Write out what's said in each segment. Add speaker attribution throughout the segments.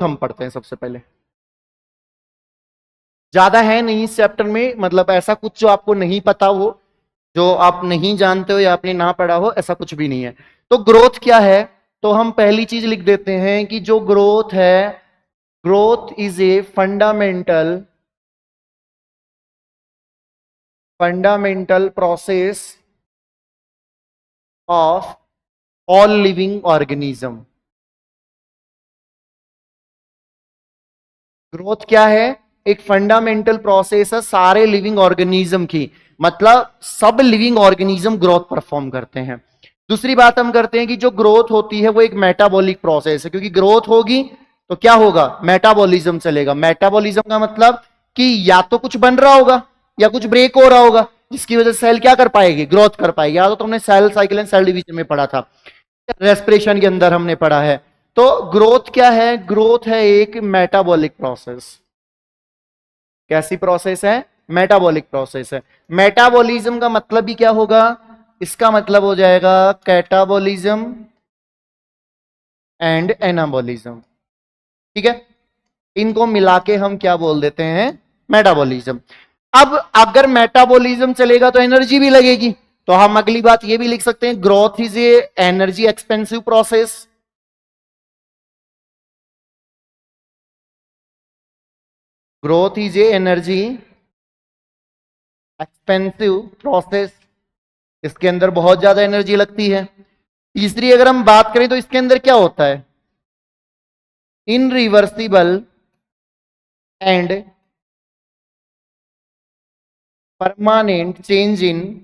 Speaker 1: हम पढ़ते हैं सबसे पहले। ज्यादा है नहीं इस चैप्टर में, मतलब ऐसा कुछ जो आपको नहीं पता हो, जो आप नहीं जानते हो या आपने ना पढ़ा हो, ऐसा कुछ भी नहीं है। तो ग्रोथ क्या है, तो हम पहली चीज लिख देते हैं कि जो ग्रोथ है, growth is a fundamental process of all living organism. Growth क्या है, एक फंडामेंटल प्रोसेस है सारे लिविंग ऑर्गेनिज्म की, मतलब सब लिविंग ऑर्गेनिज्म ग्रोथ परफॉर्म करते हैं। दूसरी बात हम करते हैं कि जो ग्रोथ होती है वो एक मेटाबॉलिक प्रोसेस है, क्योंकि ग्रोथ होगी तो क्या होगा, मेटाबॉलिज्म चलेगा। मेटाबॉलिज्म का मतलब कि या तो कुछ बन रहा होगा या कुछ ब्रेक हो रहा होगा, जिसकी वजह से सेल क्या कर पाएगी, ग्रोथ कर पाएगी। या तो तुमने cell cycle and cell division में पढ़ा था, रेस्पिरेशन के अंदर हमने पढ़ा है। तो ग्रोथ क्या है, ग्रोथ है एक मेटाबॉलिक प्रोसेस। कैसी प्रोसेस है, मेटाबॉलिक प्रोसेस है। मेटाबॉलिज्म का मतलब भी क्या होगा, इसका मतलब हो जाएगा कैटाबॉलिज्म एंड एनाबॉलिज्म। ठीक है, इनको मिला के हम क्या बोल देते हैं, मेटाबॉलिज्म। अब अगर मेटाबॉलिज्म चलेगा तो एनर्जी भी लगेगी, तो हम अगली बात ये भी लिख सकते हैं, growth is A energy expensive process. Growth is A energy expensive process, इसके अंदर बहुत ज्यादा एनर्जी लगती है। तीसरी अगर हम बात करें तो इसके अंदर क्या होता है, irreversible and permanent changes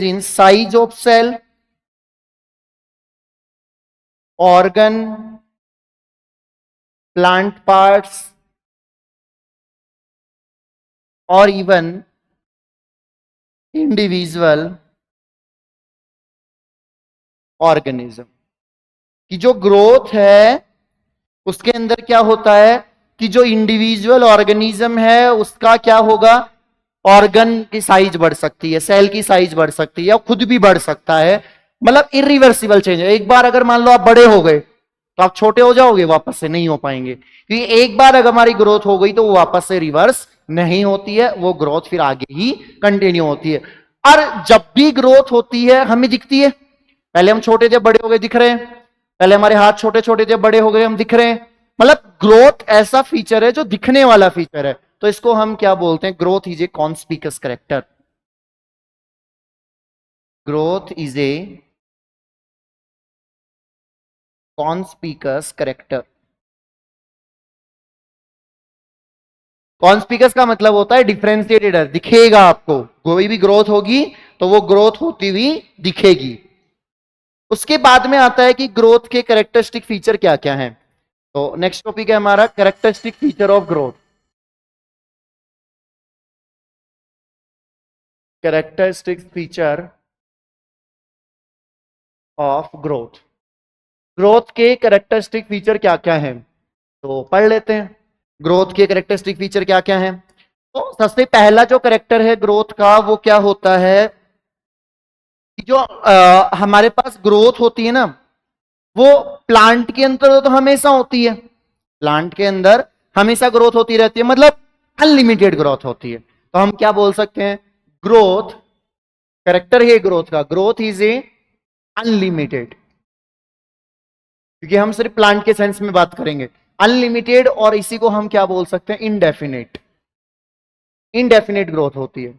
Speaker 1: in size of cell, organ, plant parts और इवन इंडिविजुअल ऑर्गेनिज्म। कि जो ग्रोथ है उसके अंदर क्या होता है कि जो इंडिविजुअल ऑर्गेनिज्म है उसका क्या होगा, ऑर्गन की साइज बढ़ सकती है, सेल की साइज बढ़ सकती है, या खुद भी बढ़ सकता है। मतलब इरिवर्सिबल चेंज है। एक बार अगर मान लो आप बड़े हो गए तो आप छोटे हो जाओगे, वापस से नहीं हो पाएंगे, क्योंकि एक बार अगर हमारी ग्रोथ हो गई तो वो वापस से रिवर्स नहीं होती है, वो ग्रोथ फिर आगे ही कंटिन्यू होती है। और जब भी ग्रोथ होती है हमें दिखती है, पहले हम छोटे थे बड़े हो गए दिख रहे हैं, पहले हमारे हाथ छोटे छोटे थे बड़े हो गए हम दिख रहे हैं। मतलब ग्रोथ ऐसा फीचर है जो दिखने वाला फीचर है, तो इसको हम क्या बोलते हैं, growth is a conspicuous character. Growth is a conspicuous character. Conspicuous का मतलब होता है डिफरेंशिएटेड, दिखेगा आपको, कोई भी ग्रोथ होगी तो वो ग्रोथ होती हुई दिखेगी। उसके बाद में आता है कि ग्रोथ के कैरेक्टरिस्टिक फीचर क्या क्या हैं। तो नेक्स्ट टॉपिक है हमारा characteristic feature of growth. Characteristic feature of growth. Growth के कैरेक्टरिस्टिक फीचर क्या क्या हैं, तो पढ़ लेते हैं। ग्रोथ के कैरेक्टरिस्टिक फीचर क्या क्या हैं। तो सबसे पहला जो कैरेक्टर है ग्रोथ का वो क्या होता है कि जो हमारे पास ग्रोथ होती है ना, वो प्लांट के अंदर तो हमेशा होती है, प्लांट के अंदर हमेशा ग्रोथ होती रहती है, मतलब अनलिमिटेड ग्रोथ होती है। तो हम क्या बोल सकते हैं, ग्रोथ, कैरेक्टर है ग्रोथ का, ग्रोथ इज ए अनलिमिटेड, क्योंकि हम सिर्फ प्लांट के सेंस में बात करेंगे, अनलिमिटेड। और इसी को हम क्या बोल सकते हैं, इनडेफिनेट, इनडेफिनेट ग्रोथ होती है।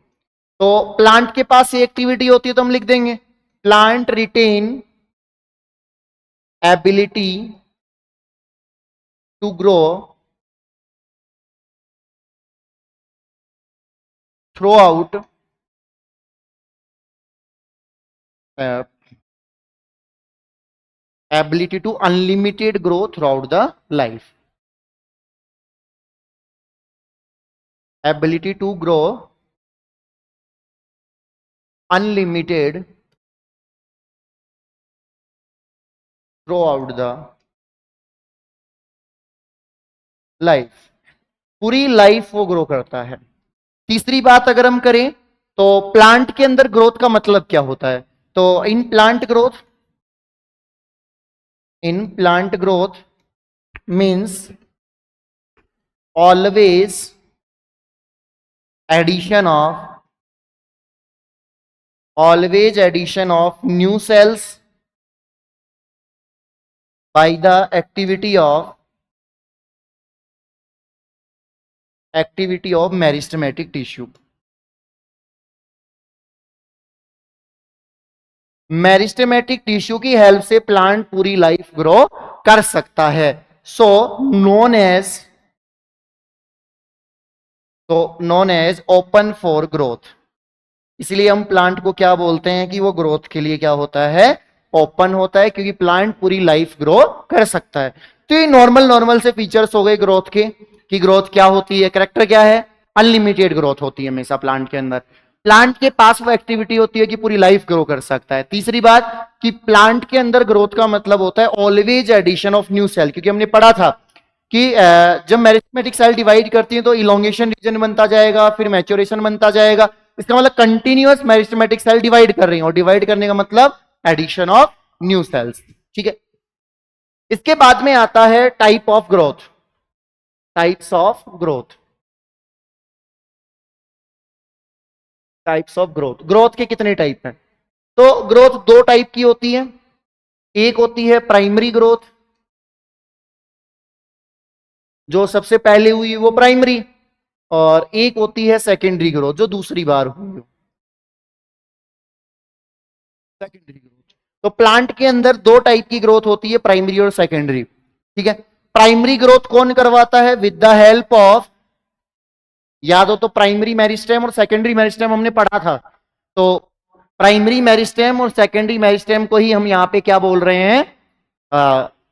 Speaker 1: तो प्लांट के पास ये एक्टिविटी होती है तो हम लिख देंगे, plant retain ability to grow throughout ability to unlimited grow throughout the life, ability to grow unlimited throughout the life, पूरी लाइफ वो ग्रो करता है। तीसरी बात अगर हम करें तो प्लांट के अंदर ग्रोथ का मतलब क्या होता है, तो in plant growth in plant growth means always addition of new cells by the activity of meristematic tissue. Meristematic tissue की हेल्प से प्लांट पूरी लाइफ ग्रो कर सकता है. So known as open for growth. इसलिए हम प्लांट को क्या बोलते हैं कि वो ग्रोथ के लिए क्या होता है, ओपन होता है, क्योंकि प्लांट पूरी लाइफ ग्रो कर सकता है. तो ये नॉर्मल से फीचर्स हो गए ग्रोथ के, कि ग्रोथ क्या होती है, कैरेक्टर क्या है, अनलिमिटेड ग्रोथ होती है हमेशा प्लांट के अंदर. प्लांट के पास वो एक्टिविटी होती है कि पूरी लाइफ ग्रो कर सकता है. तीसरी बात कि प्लांट के अंदर ग्रोथ का मतलब होता है always addition of new cell, क्योंकि हमने पढ़ा था कि जब मेरिस्टेमेटिक सेल डिवाइड करती है तो इलोंगेशन रीजन बनता जाएगा, फिर मैच्योरेशन बनता जाएगा. इसका मतलब कंटिन्यूअस मेरिस्टेमेटिक सेल डिवाइड कर रही है, और डिवाइड करने का मतलब एडिशन ऑफ न्यू सेल्स. ठीक है. इसके बाद में आता है type of growth. Types of growth. Types of growth. Growth के कितने टाइप हैं? तो ग्रोथ दो टाइप की होती है. एक होती है प्राइमरी ग्रोथ, जो सबसे पहले हुई वो प्राइमरी, और एक होती है सेकेंडरी ग्रोथ, जो दूसरी बार हुई. Secondary growth. तो प्लांट के अंदर दो टाइप की ग्रोथ होती है, प्राइमरी और सेकेंडरी. ठीक है. प्राइमरी ग्रोथ कौन करवाता है? विद द हेल्प ऑफ, याद हो तो प्राइमरी मेरिस्टेम और सेकेंडरी मेरिस्टेम हमने पढ़ा था. तो प्राइमरी मेरिस्टेम और सेकेंडरी मेरिस्टेम को ही हम यहां पे क्या बोल रहे हैं,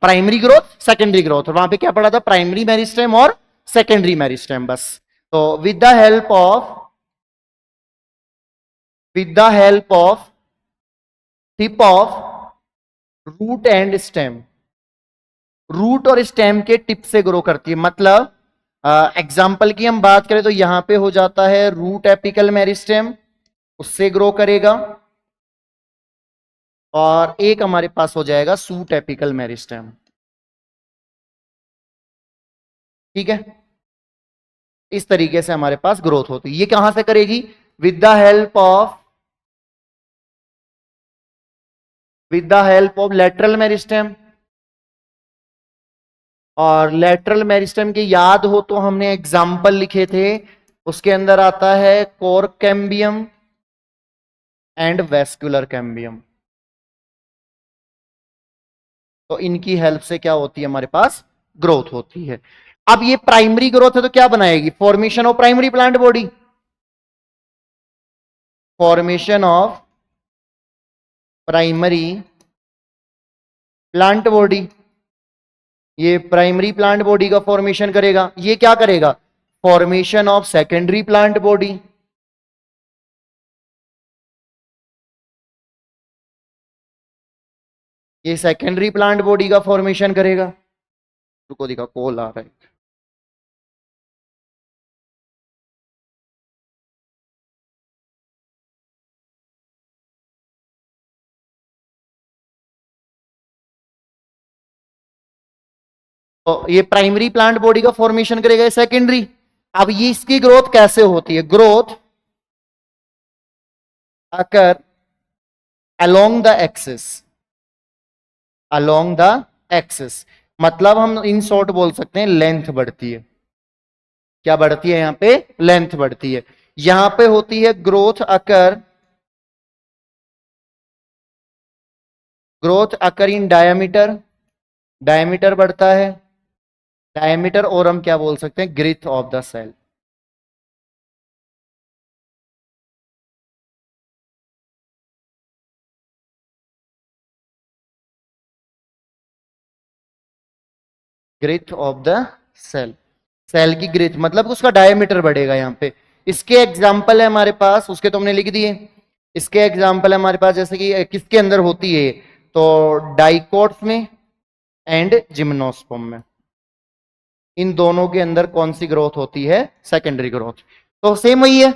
Speaker 1: प्राइमरी ग्रोथ, सेकेंडरी ग्रोथ. और वहां पे क्या पढ़ा था? प्राइमरी मेरिस्टेम और सेकेंडरी मेरिस्टेम बस. तो with the help of tip of root and stem. Root और स्टेम के टिप से ग्रो करती है. मतलब एग्जाम्पल की हम बात करें तो यहां पे हो जाता है रूट एपिकल मेरिस्टेम, उससे ग्रो करेगा, और एक हमारे पास हो जाएगा सूट एपिकल मेरिस्टेम. ठीक है. इस तरीके से हमारे पास ग्रोथ होती है. ये कहां से करेगी? With the help of lateral meristem. और लेटरल मेरिस्टेम के याद हो तो हमने एग्जाम्पल लिखे थे, उसके अंदर आता है core cambium and vascular cambium. तो इनकी हेल्प से क्या होती है, हमारे पास ग्रोथ होती है. अब ये प्राइमरी ग्रोथ है तो क्या बनाएगी? Formation of primary plant body. Formation of primary plant body. ये प्राइमरी प्लांट बॉडी का फॉर्मेशन करेगा. ये क्या करेगा? Formation of secondary plant body. ये सेकेंडरी प्लांट बॉडी का फॉर्मेशन करेगा. रुको दिखा, कॉल आ रहा है. तो ये प्राइमरी प्लांट बॉडी का फॉर्मेशन करेगा सेकेंडरी. अब ये इसकी ग्रोथ कैसे होती है? Growth occur along the axis. मतलब हम इन शॉर्ट बोल सकते हैं लेंथ बढ़ती है. क्या बढ़ती है? यहां पे लेंथ बढ़ती है. यहां पे होती है growth occur in diameter. Diameter बढ़ता है. डायमीटर, और हम क्या बोल सकते हैं? Girth of the cell. Girth of the cell. Cell की ग्रिथ मतलब उसका डायमीटर बढ़ेगा यहां पे. इसके एग्जाम्पल है हमारे पास, उसके तो हमने लिख दिए. इसके एग्जाम्पल है हमारे पास, जैसे कि किसके अंदर होती है, तो डाइकोट्स में एंड जिम्नोस्पर्म में. इन दोनों के अंदर कौन सी ग्रोथ होती है? Secondary growth. तो सेम वही है.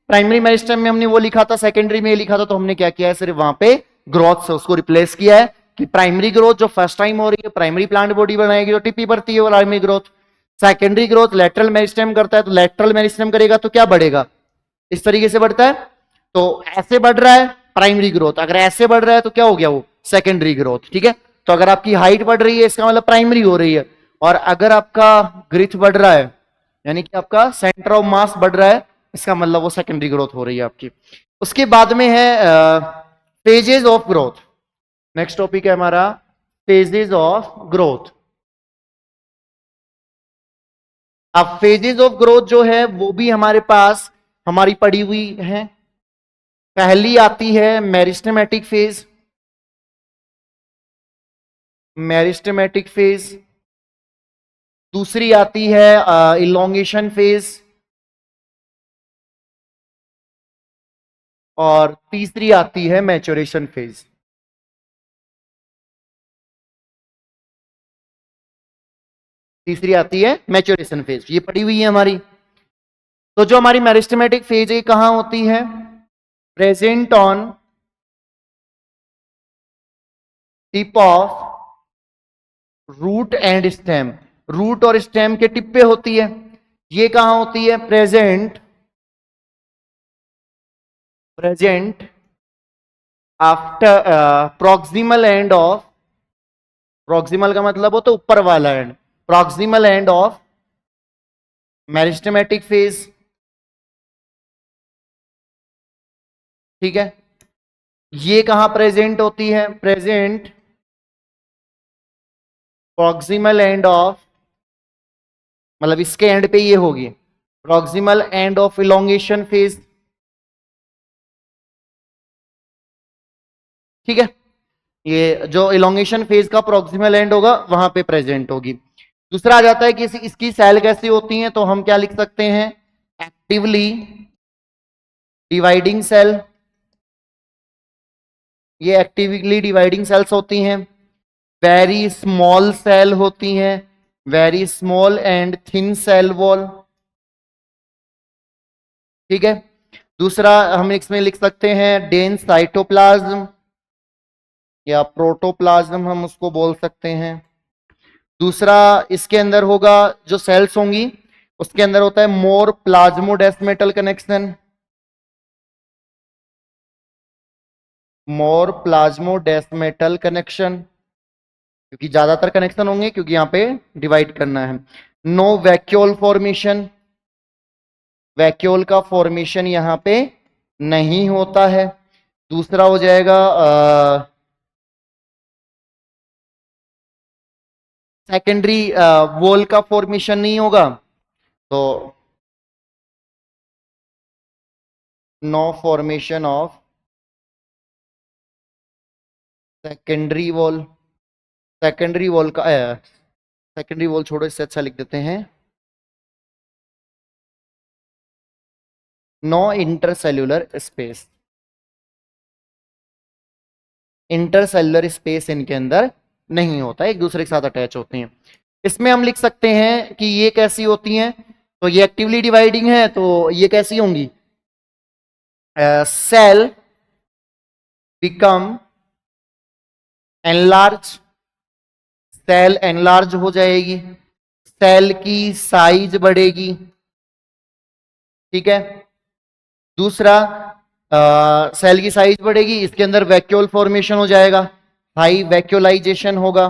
Speaker 1: प्राइमरी मेरिस्टेम में हमने वो लिखा था, सेकेंडरी में लिखा था, तो हमने क्या किया है? सिर्फ वहां पे ग्रोथ से उसको रिप्लेस किया है. कि प्राइमरी ग्रोथ जो फर्स्ट टाइम हो रही है, प्राइमरी प्लांट बॉडी बनाएगी तो टिप्पी बढ़ती है primary growth. Secondary growth lateral meristem करता है, तो लेटरल मेरिस्टेम करेगा तो क्या बढ़ेगा, इस तरीके से बढ़ता है। तो ऐसे बढ़ रहा है प्राइमरी ग्रोथ, अगर ऐसे बढ़ रहा है तो क्या हो गया वो सेकेंडरी ग्रोथ। ठीक है, तो अगर आपकी हाइट बढ़ रही है इसका मतलब प्राइमरी हो रही है, और अगर आपका ग्रिथ बढ़ रहा है यानी कि आपका सेंटर ऑफ मास बढ़ रहा है, इसका मतलब वो सेकेंडरी ग्रोथ हो रही है आपकी। उसके बाद में है phases of growth. Next topic है हमारा फेजेस ऑफ ग्रोथ। अब फेजेस ऑफ ग्रोथ जो है वो भी हमारे पास हमारी पड़ी हुई है। पहली आती है मेरिस्टेमेटिक फेज, मेरिस्टेमेटिक फेज। दूसरी आती है इलोंगेशन फेज, और तीसरी आती है मैच्योरेशन फेज। तीसरी आती है मैच्योरेशन फेज, ये पड़ी हुई है हमारी। तो जो हमारी मेरिस्टेमेटिक फेज है कहां होती है, present on tip of root and stem. Root और स्टेम के टिप पे होती है। ये कहां होती है, present after proximal end of, proximal का मतलब होता है ऊपर वाला end, proximal end of meristematic phase. ठीक है, ये कहां प्रेजेंट होती है, प्रेजेंट प्रॉक्सिमल एंड ऑफ, मतलब इसके एंड पे ये होगी proximal end of elongation phase. ठीक है, ये जो इलोंगेशन फेज का प्रॉक्सिमल एंड होगा वहां पे प्रेजेंट होगी। दूसरा आ जाता है कि इसकी सेल कैसी होती हैं, तो हम क्या लिख सकते हैं, एक्टिवली डिवाइडिंग सेल। ये एक्टिवली डिवाइडिंग सेल्स होती हैं। वेरी स्मॉल सेल होती हैं, very small and thin cell wall. ठीक है, दूसरा हम इसमें लिख सकते हैं डेंस साइटोप्लाज्म या प्रोटोप्लाज्म हम उसको बोल सकते हैं। दूसरा इसके अंदर होगा जो सेल्स होंगी उसके अंदर होता है मोर प्लाज्मोडेस्मेटल कनेक्शन, मोर प्लाज्मोडेस्मेटल कनेक्शन, क्योंकि ज्यादातर कनेक्शन होंगे क्योंकि यहां पे डिवाइड करना है। नो वैक्यूल फॉर्मेशन, वैक्यूल का फॉर्मेशन यहां पे नहीं होता है। दूसरा हो जाएगा सेकेंडरी वॉल का फॉर्मेशन नहीं होगा, तो no formation of secondary wall. Secondary wall का सेकेंडरी वॉल छोड़ो, इससे अच्छा लिख देते हैं no intercellular space. Intercellular space इनके अंदर नहीं होता, एक दूसरे के साथ अटैच होते हैं। इसमें हम लिख सकते हैं कि ये कैसी होती हैं, तो ये एक्टिवली डिवाइडिंग है तो ये कैसी होंगी, cell become enlarge, cell enlarge हो जाएगी, सेल की साइज बढ़ेगी। ठीक है, दूसरा सेल की साइज बढ़ेगी, इसके अंदर वैक्यूल फॉर्मेशन हो जाएगा, हाई वैक्यूलाइजेशन होगा,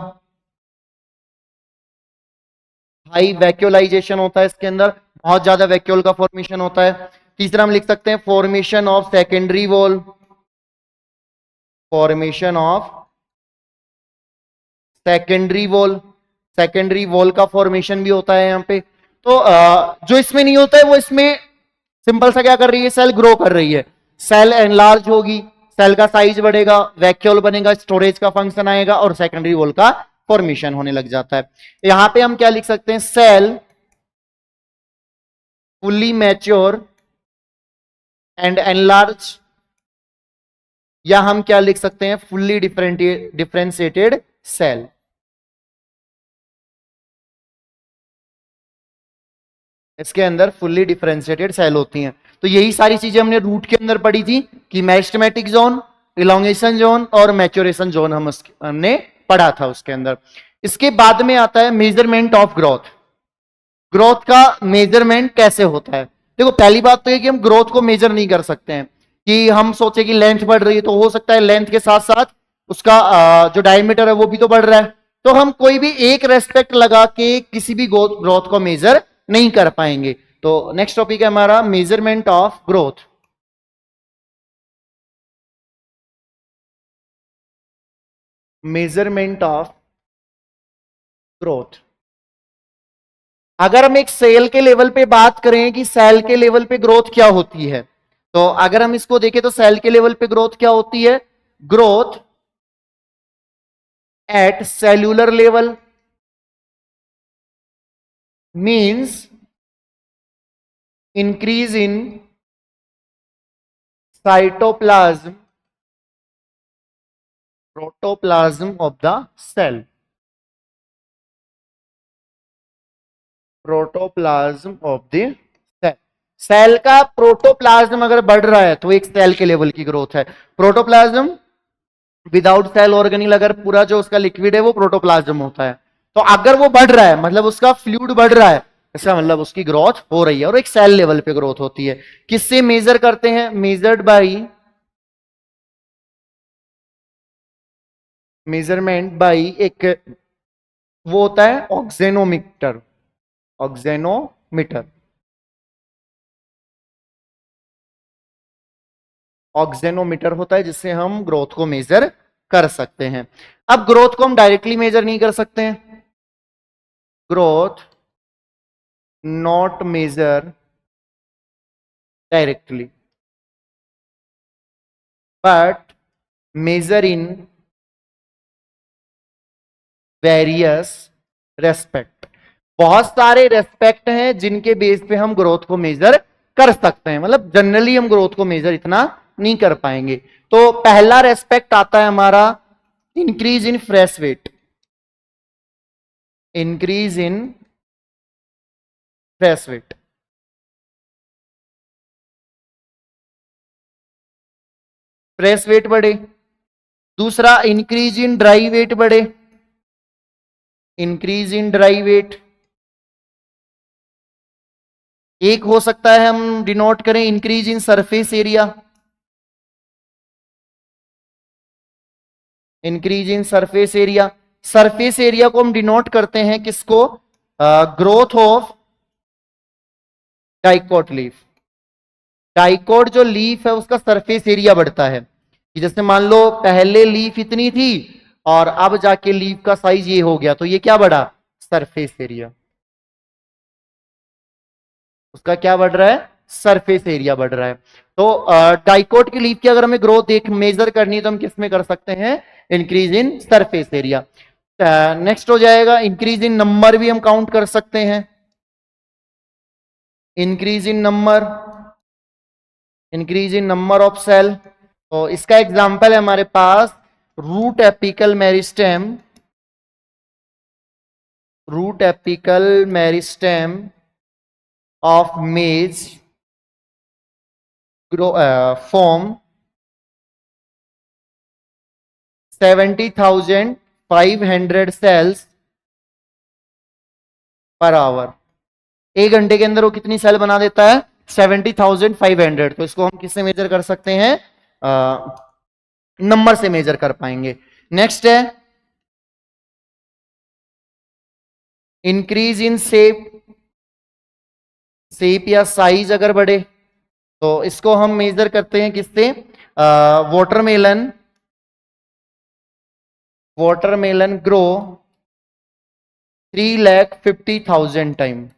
Speaker 1: हाई वैक्यूलाइजेशन होता है इसके अंदर, बहुत ज्यादा वैक्यूल का फॉर्मेशन होता है। तीसरा हम लिख सकते हैं formation of secondary wall, formation of secondary wall, secondary wall का फॉर्मेशन भी होता है यहां पे। तो जो इसमें नहीं होता है वो इसमें सिंपल सा क्या कर रही है, सेल ग्रो कर रही है, सेल एनलार्ज होगी, सेल का साइज बढ़ेगा, वैक्यूल बनेगा, स्टोरेज का फंक्शन आएगा और सेकेंडरी वॉल का फॉर्मेशन होने लग जाता है। यहां पे हम क्या लिख सकते हैं, cell fully mature and enlarge, या हम क्या लिख सकते हैं, फुल्ली डिफरेंशिएटेड सेल। इसके अंदर फुल्ली डिफरेंशिएटेड सेल होती हैं। तो यही सारी चीजें हमने रूट के अंदर पढ़ी थी कि मेरिस्टेमेटिक जोन, इलोंगेशन जोन और मैच्योरेशन जोन हमने पढ़ा था उसके अंदर। इसके बाद में आता है मेजरमेंट ऑफ ग्रोथ। ग्रोथ का मेजरमेंट कैसे होता है? देखो पहली बात तो ये कि हम ग्रोथ को मेजर नहीं कर सकते हैं कि हम सोचे कि लेंथ बढ़ रही है तो हो सकता है लेंथ के साथ साथ उसका जो डायमीटर है वो भी तो बढ़ रहा है, तो हम कोई भी एक रेस्पेक्ट लगा के किसी भी ग्रोथ को मेजर नहीं कर पाएंगे। तो नेक्स्ट टॉपिक है हमारा measurement of growth. Measurement of growth. अगर हम एक सेल के लेवल पे बात करें कि सेल के लेवल पे ग्रोथ क्या होती है, तो अगर हम इसको देखें तो सेल के लेवल पे ग्रोथ क्या होती है? Growth at cellular level means increase in cytoplasm protoplasm of the cell। Protoplasm of the cell. Cell का प्रोटोप्लाज्म अगर बढ़ रहा है तो एक सेल के लेवल की ग्रोथ है। प्रोटोप्लाज्म विदाउट सेल ऑर्गेनिल अगर पूरा जो उसका लिक्विड है वो प्रोटोप्लाज्म होता है, तो अगर वो बढ़ रहा है मतलब उसका फ्लूइड बढ़ रहा है, इसका मतलब उसकी ग्रोथ हो रही है और एक सेल लेवल पे ग्रोथ होती है। किससे मेजर करते हैं? मेजर्ड बाई मेजरमेंट बाई एक वो होता है ऑक्सेनोमीटर। ऑक्सेनोमीटर ऑक्सेनोमीटर होता है जिससे हम ग्रोथ को मेजर कर सकते हैं। अब ग्रोथ को हम डायरेक्टली मेजर नहीं कर सकते हैं। Growth not measure directly but measure in various respect. बहुत सारे रेस्पेक्ट हैं जिनके बेस पे हम ग्रोथ को मेजर कर सकते हैं, मतलब जनरली हम ग्रोथ को मेजर इतना नहीं कर पाएंगे। तो पहला रेस्पेक्ट आता है हमारा increase in fresh weight. Increase in fresh weight. Fresh weight बढ़े। दूसरा इंक्रीज इन ड्राई वेट बढ़े। Increase in dry weight. एक हो सकता है हम डिनोट करें increase in surface area. Increase in surface area. Surface area को हम डिनोट करते हैं किसको? Growth of dicot leaf. Dicot जो लीफ है उसका सरफेस एरिया बढ़ता है कि जैसे मान लो पहले लीफ इतनी थी और अब जाके लीफ का साइज ये हो गया, तो ये क्या बढ़ा? Surface area. उसका क्या बढ़ रहा है? सरफेस एरिया बढ़ रहा है। तो डाइकोट की लीफ की अगर हमें ग्रोथ एक मेजर करनी है तो हम किस में कर सकते हैं? Increase in surface area. Next हो जाएगा इंक्रीज इन नंबर, भी हम काउंट कर सकते हैं। Increase in number, increase in number of cell. तो इसका एग्जांपल है हमारे पास root apical meristem. Root apical meristem of maize form 70,500 cells per hour. एक घंटे के अंदर वो कितनी सेल बना देता है? 70,500। तो इसको हम किससे मेजर कर सकते हैं? नंबर से मेजर कर पाएंगे। नेक्स्ट है इंक्रीज इन शेप। शेप या साइज अगर बढ़े तो इसको हम मेजर करते हैं किससे? Watermelon. Watermelon grow 3,50,000 time.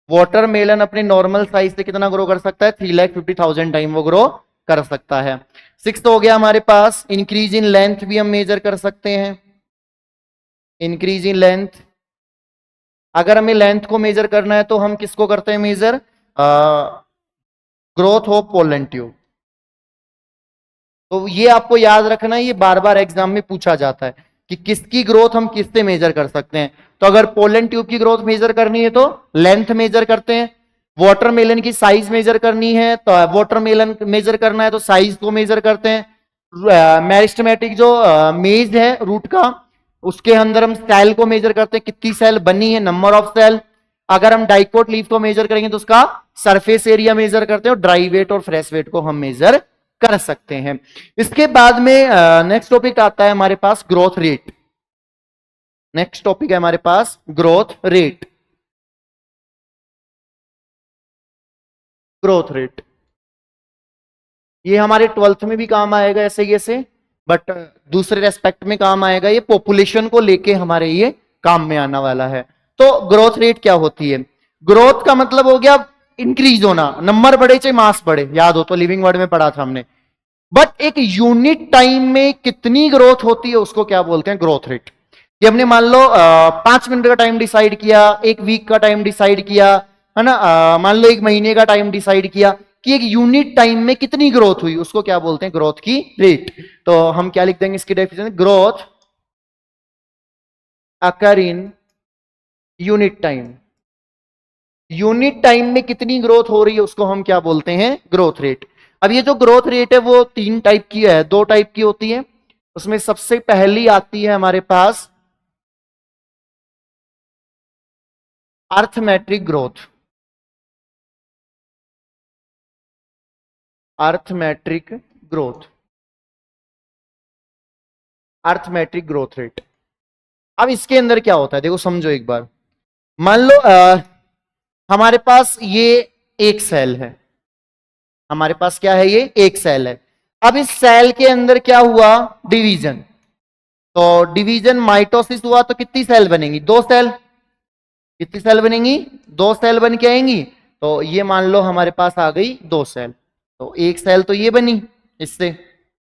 Speaker 1: Watermelon अपने नॉर्मल साइज से कितना ग्रो कर सकता है? 3,50,000 टाइम वो ग्रो कर सकता है। सिक्स्थ हो गया हमारे पास इंक्रीज इन लेंथ, भी हम मेजर कर सकते हैं। इंक्रीज इन लेंथ, अगर हमें लेंथ को मेजर करना है तो हम किसको करते हैं measure? Growth of pollen tube. तो ये आपको याद रखना है, ये बार बार एग्जाम में पूछा जाता है कि किसकी ग्रोथ हम किससे मेजर कर सकते हैं। तो अगर पोलन ट्यूब की ग्रोथ मेजर करनी है तो लेंथ मेजर करते हैं। वाटरमेलन की साइज मेजर करनी है तो वाटरमेलन मेजर करना है तो साइज को मेजर करते हैं। मेरिस्टेमेटिक जो मेज है रूट का, उसके अंदर हम सेल को मेजर करते हैं, कितनी सेल बनी है, नंबर ऑफ सेल। अगर हम डाइकोट लीफ को मेजर करेंगे तो उसका सरफेस एरिया मेजर करते हैं, और ड्राई वेट और फ्रेश वेट को हम मेजर कर सकते हैं। इसके बाद में नेक्स्ट टॉपिक आता है हमारे पास ग्रोथ रेट। नेक्स्ट टॉपिक है हमारे पास ग्रोथ रेट। ग्रोथ रेट ये हमारे 12th में भी काम आएगा ऐसे ही ऐसे, बट दूसरे रेस्पेक्ट में काम आएगा। ये पॉपुलेशन को लेके हमारे ये काम में आने वाला है। तो ग्रोथ रेट क्या होती है? ग्रोथ का मतलब हो गया इंक्रीज होना, नंबर बढ़े चाहे मास बढ़े, याद हो तो लिविंग वर्ड में पढ़ा था हमने। बट एक यूनिट टाइम में कितनी ग्रोथ होती है उसको क्या बोलते हैं? Growth rate. ये हमने मान लो 5 मिनट का टाइम डिसाइड किया, 1 वीक का टाइम डिसाइड किया, है ना, मान लो 1 महीने का टाइम डिसाइड किया कि एक यूनिट टाइम में कितनी ग्रोथ हुई, उसको क्या बोलते हैं? ग्रोथ की रेट। तो हम क्या लिख देंगे इसकी definition? Growth occur in unit time. Unit time में कितनी ग्रोथ हो रही है उसको हम क्या बोलते हैं? Growth rate. अब ये जो ग्रोथ रेट है वो 3 टाइप की है, 2 टाइप की होती है। उसमें सबसे पहली आती है हमारे पास arithmetic growth. Arithmetic growth, arithmetic growth rate. अब इसके अंदर क्या होता है देखो, समझो एक बार। मान लो हमारे पास ये एक सेल है, हमारे पास क्या है? ये एक सेल है। अब इस सेल के अंदर क्या हुआ? डिवीजन। तो डिवीजन माइटोसिस हुआ तो कितनी सेल बनेंगी? 2 सेल। कितनी सेल बनेंगी? 2 सेल बन के आएंगी। तो ये मान लो हमारे पास आ गई 2 सेल। तो एक सेल तो ये बनी इससे,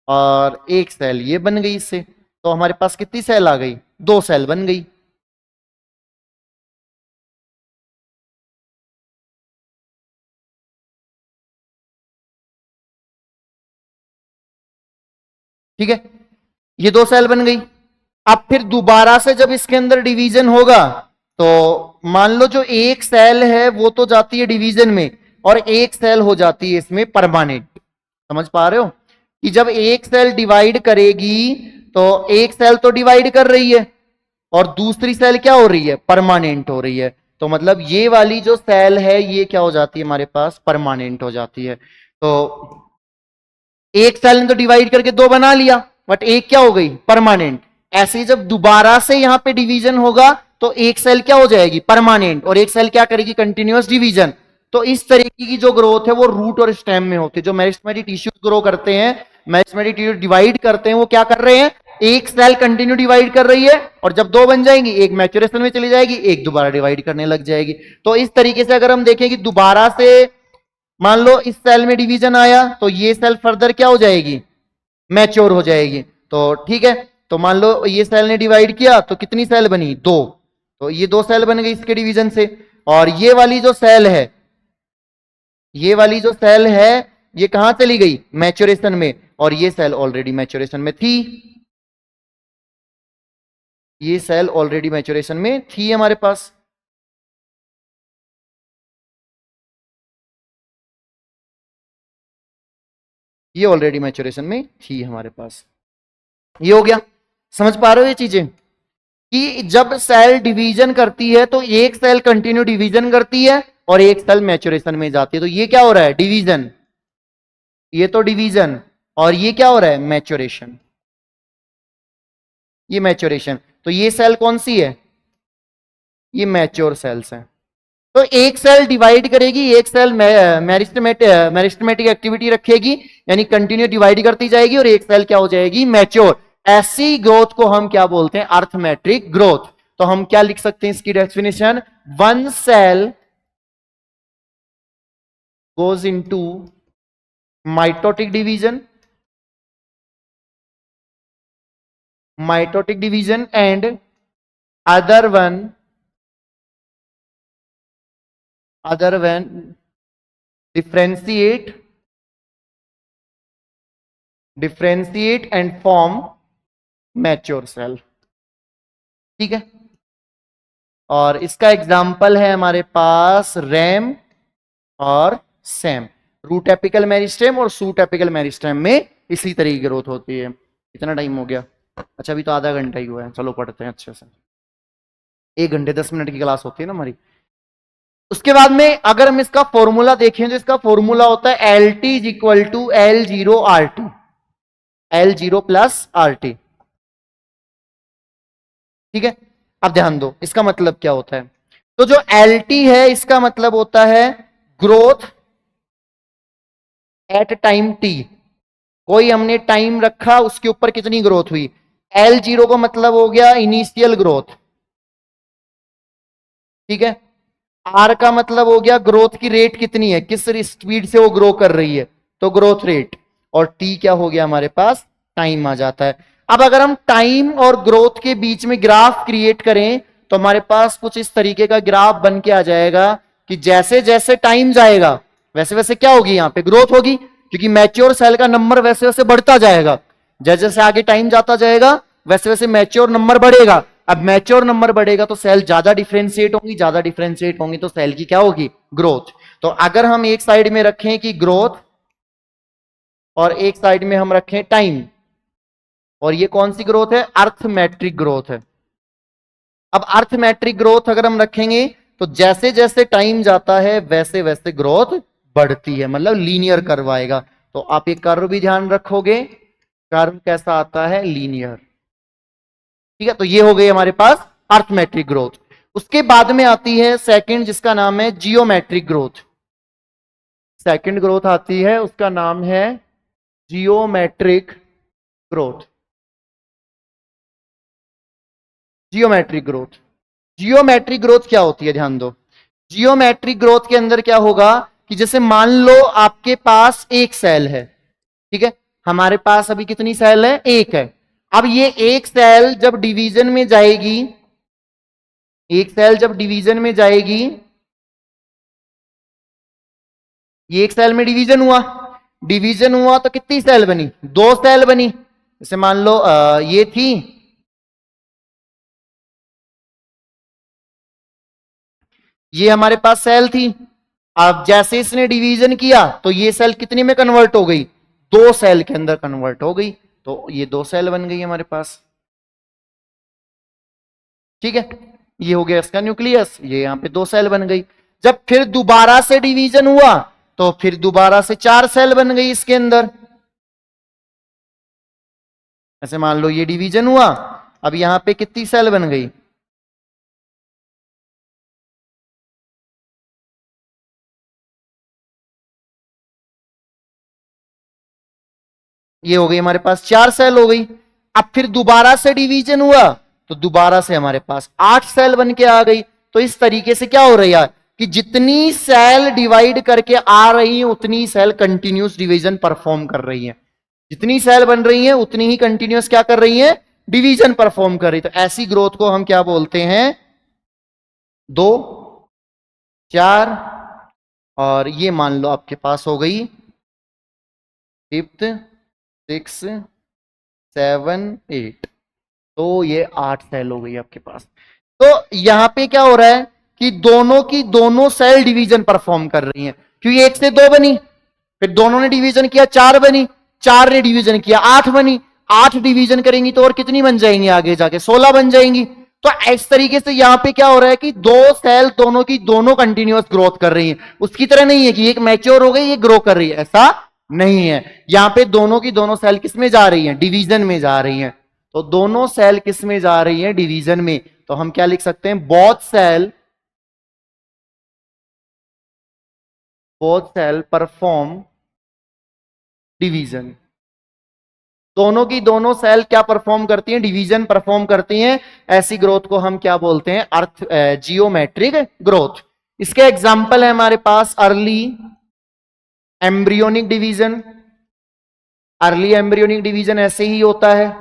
Speaker 1: और एक सेल ये बन गई इससे। तो हमारे पास कितनी सेल आ गई? 2 सेल बन गई। ठीक है, ये 2 सेल बन गई। अब फिर दोबारा से जब इसके अंदर डिवीजन होगा तो मान लो जो एक सेल है वो तो जाती है डिवीजन में, और एक सेल हो जाती है इसमें परमानेंट। समझ पा रहे हो कि जब एक सेल डिवाइड करेगी तो एक सेल तो डिवाइड कर रही है, और दूसरी सेल क्या हो रही है? परमानेंट हो रही है। तो मतलब ये वाली जो सेल है ये क्या हो जाती है हमारे पास? परमानेंट हो जाती है। तो एक सेल ने तो डिवाइड करके 2 बना लिया, बट एक क्या हो गई? परमानेंट। ऐसे ही जब दोबारा से यहां पे डिवीजन होगा तो एक सेल क्या हो जाएगी? परमानेंट, और एक सेल क्या करेगी? Continuous division. तो इस तरीके की जो ग्रोथ है वो रूट और स्टेम में होती है। जो मेरिस्टेमेटिक टिश्यूज ग्रो करते हैं, मेरिस्टेमेटिक टिश्यू डिवाइड करते हैं, वो क्या कर रहे हैं? एक सेल कंटिन्यू डिवाइड कर रही है, और जब 2 बन जाएंगी, एक मैच्योरेशन में चली जाएगी, एक दोबारा डिवाइड करने लग जाएगी। तो इस तरीके से अगर हम देखें कि दोबारा से मान लो इस सेल में डिवीजन आया तो ये सेल फर्दर क्या हो जाएगी? मैच्योर हो जाएगी। तो ठीक है, तो मान लो ये सेल ने डिवाइड किया तो कितनी सेल बनी? 2। तो ये 2 सेल बन गई इसके डिवीजन से। और ये वाली जो सेल है, ये वाली जो सेल है ये कहां चली गई? मैच्योरेशन में, और ये सेल ऑलरेडी मैच्योरेशन में थी। ये सेल ऑलरेडी मैच्योरेशन में थी हमारे पास। ये ऑलरेडी मैच्योरेशन में थी हमारे पास। ये हो गया। समझ पा रहे हो ये चीजें कि जब सेल डिवीजन करती है तो एक सेल कंटिन्यू डिवीजन करती है और एक सेल मैच्योरेशन में जाती है। तो ये क्या हो रहा है? डिवीजन। ये तो डिवीजन, और ये क्या हो रहा है? मैच्योरेशन। ये मैच्योरेशन। तो ये सेल कौन सी है? ये मैच्योर सेल्स हैं। तो एक सेल डिवाइड करेगी, एक सेल मेरिस्टेमेटिक एक्टिविटी रखेगी, यानी कंटिन्यू डिवाइड करती जाएगी, और एक सेल क्या हो जाएगी? मैच्योर। ऐसी ग्रोथ को हम क्या बोलते हैं? Arithmetic growth. तो हम क्या लिख सकते हैं इसकी definition? One cell goes into mitotic division, mitotic division, and other one differentiate and form mature cell. ठीक है, और इसका एग्जाम्पल है हमारे पास रैम और सैम। रूट एपिकल मेरिस्टेम और सूट एपिकल मेरिस्टेम में इसी तरीके की ग्रोथ होती है। कितना टाइम हो गया? अच्छा अभी तो आधा घंटा ही हुआ है, चलो पढ़ते हैं अच्छे से। 1 घंटे 10 मिनट की क्लास होती है ना हमारी। उसके बाद में अगर हम इसका फॉर्मूला देखें तो इसका फॉर्मूला होता है L T is equal to L zero R T, L zero plus R T. ठीक है, अब ध्यान दो इसका मतलब क्या होता है। तो जो एल टी है इसका मतलब होता है ग्रोथ एट टाइम टी। कोई हमने टाइम रखा उसके ऊपर कितनी ग्रोथ हुई। एल जीरो का मतलब हो गया इनिशियल ग्रोथ। ठीक है, आर का मतलब हो गया ग्रोथ की रेट कितनी है, किस स्पीड से वो ग्रो कर रही है, तो ग्रोथ रेट। और टी क्या हो गया हमारे पास, टाइम आ जाता है। अब अगर हम टाइम और ग्रोथ के बीच में ग्राफ क्रिएट करें तो हमारे पास कुछ इस तरीके का ग्राफ बन के आ जाएगा कि जैसे जैसे टाइम जाएगा वैसे वैसे क्या होगी, यहां पे ग्रोथ होगी, क्योंकि मैच्योर सेल का नंबर वैसे वैसे बढ़ता जाएगा। जैसे जैसे आगे टाइम जाता जाएगा वैसे वैसे मैच्योर नंबर बढ़ेगा। अब मैच्योर नंबर बढ़ेगा तो सेल ज्यादा डिफरेंशिएट होंगी, ज्यादा डिफरेंशिएट होंगी तो सेल की क्या होगी, ग्रोथ। तो अगर हम एक साइड में रखें कि ग्रोथ और एक साइड में हम रखें टाइम, और ये कौन सी ग्रोथ है, अर्थमेट्रिक ग्रोथ है। अब अर्थमेट्रिक ग्रोथ अगर हम रखेंगे तो जैसे जैसे टाइम जाता है वैसे वैसे ग्रोथ बढ़ती है, मतलब लीनियर कर्व आएगा। तो आप ये कर्व भी ध्यान रखोगे, कर्व कैसा आता है, लीनियर। ठीक है, तो ये हो गई हमारे पास अर्थमेट्रिक ग्रोथ। उसके बाद में आती है सेकंड जिसका नाम है जियोमेट्रिक ग्रोथ। सेकंड ग्रोथ आती है उसका नाम है geometric growth. Geometric growth, geometric growth क्या होती है, ध्यान दो। जियोमेट्रिक ग्रोथ के अंदर क्या होगा कि जैसे मान लो आपके पास एक सेल है। ठीक है, हमारे पास अभी कितनी सेल है, एक है। अब ये एक सेल जब डिवीजन में जाएगी, एक सेल जब डिवीजन में जाएगी, ये एक सेल में डिवीजन हुआ, डिवीजन हुआ तो कितनी सेल बनी, दो सेल बनी। जैसे मान लो ये थी, ये हमारे पास सेल थी। अब जैसे इसने डिवीजन किया तो ये सेल कितने में कन्वर्ट हो गई, दो सेल के अंदर कन्वर्ट हो गई। तो ये दो सेल बन गई हमारे पास। ठीक है, ये हो गया इसका न्यूक्लियस, ये यहां पे दो सेल बन गई। जब फिर दोबारा से डिवीजन हुआ तो फिर दोबारा से चार सेल बन गई इसके अंदर। ऐसे मान लो ये डिवीजन हुआ, अब यहां पे कितनी सेल बन गई, ये हो गई हमारे पास चार सेल हो गई। अब फिर दोबारा से डिवीजन हुआ तो दोबारा से हमारे पास 8 सेल बन के आ गई। तो इस तरीके से क्या हो रहा है कि जितनी सेल डिवाइड करके आ रही है उतनी सेल कंटिन्यूस डिवीजन परफॉर्म कर रही है। जितनी सेल बन रही है उतनी ही कंटिन्यूस क्या कर रही है, डिवीजन परफॉर्म कर रही है। तो ऐसी ग्रोथ को हम क्या बोलते हैं, 2, 4, और ये मान लो आपके पास हो गई 5th, 6, 7, 8। तो ये 8 सेल हो गई आपके पास। तो यहां पे क्या हो रहा है कि दोनों की दोनों सेल डिवीजन परफॉर्म कर रही हैं, क्योंकि एक से दो बनी, फिर दोनों ने डिवीजन किया चार बनी, चार ने डिवीजन किया 8 बनी, 8 डिवीजन करेंगी तो और कितनी बन जाएंगी, आगे जाके 16 बन जाएंगी। तो इस तरीके से यहां पे क्या हो रहा है कि दो सेल दोनों की दोनों कंटिन्यूअस ग्रोथ कर रही हैं। उसकी तरह नहीं है कि एक मैच्योर हो गई ये ग्रो कर रही है, ऐसा नहीं है। यहां पे दोनों की दोनों सेल किस में जा रही हैं, डिवीजन में जा रही हैं। तो दोनों सेल किस में जा रही हैं, डिवीजन में। तो हम क्या लिख सकते हैं, बोथ सेल परफॉर्म डिवीजन। दोनों की दोनों सेल क्या परफॉर्म करती हैं, डिवीजन परफॉर्म करती हैं। ऐसी ग्रोथ को हम क्या बोलते हैं, जियोमेट्रिक ग्रोथ। इसके एग्जाम्पल है हमारे पास early embryonic division. Early embryonic division ऐसे ही होता है।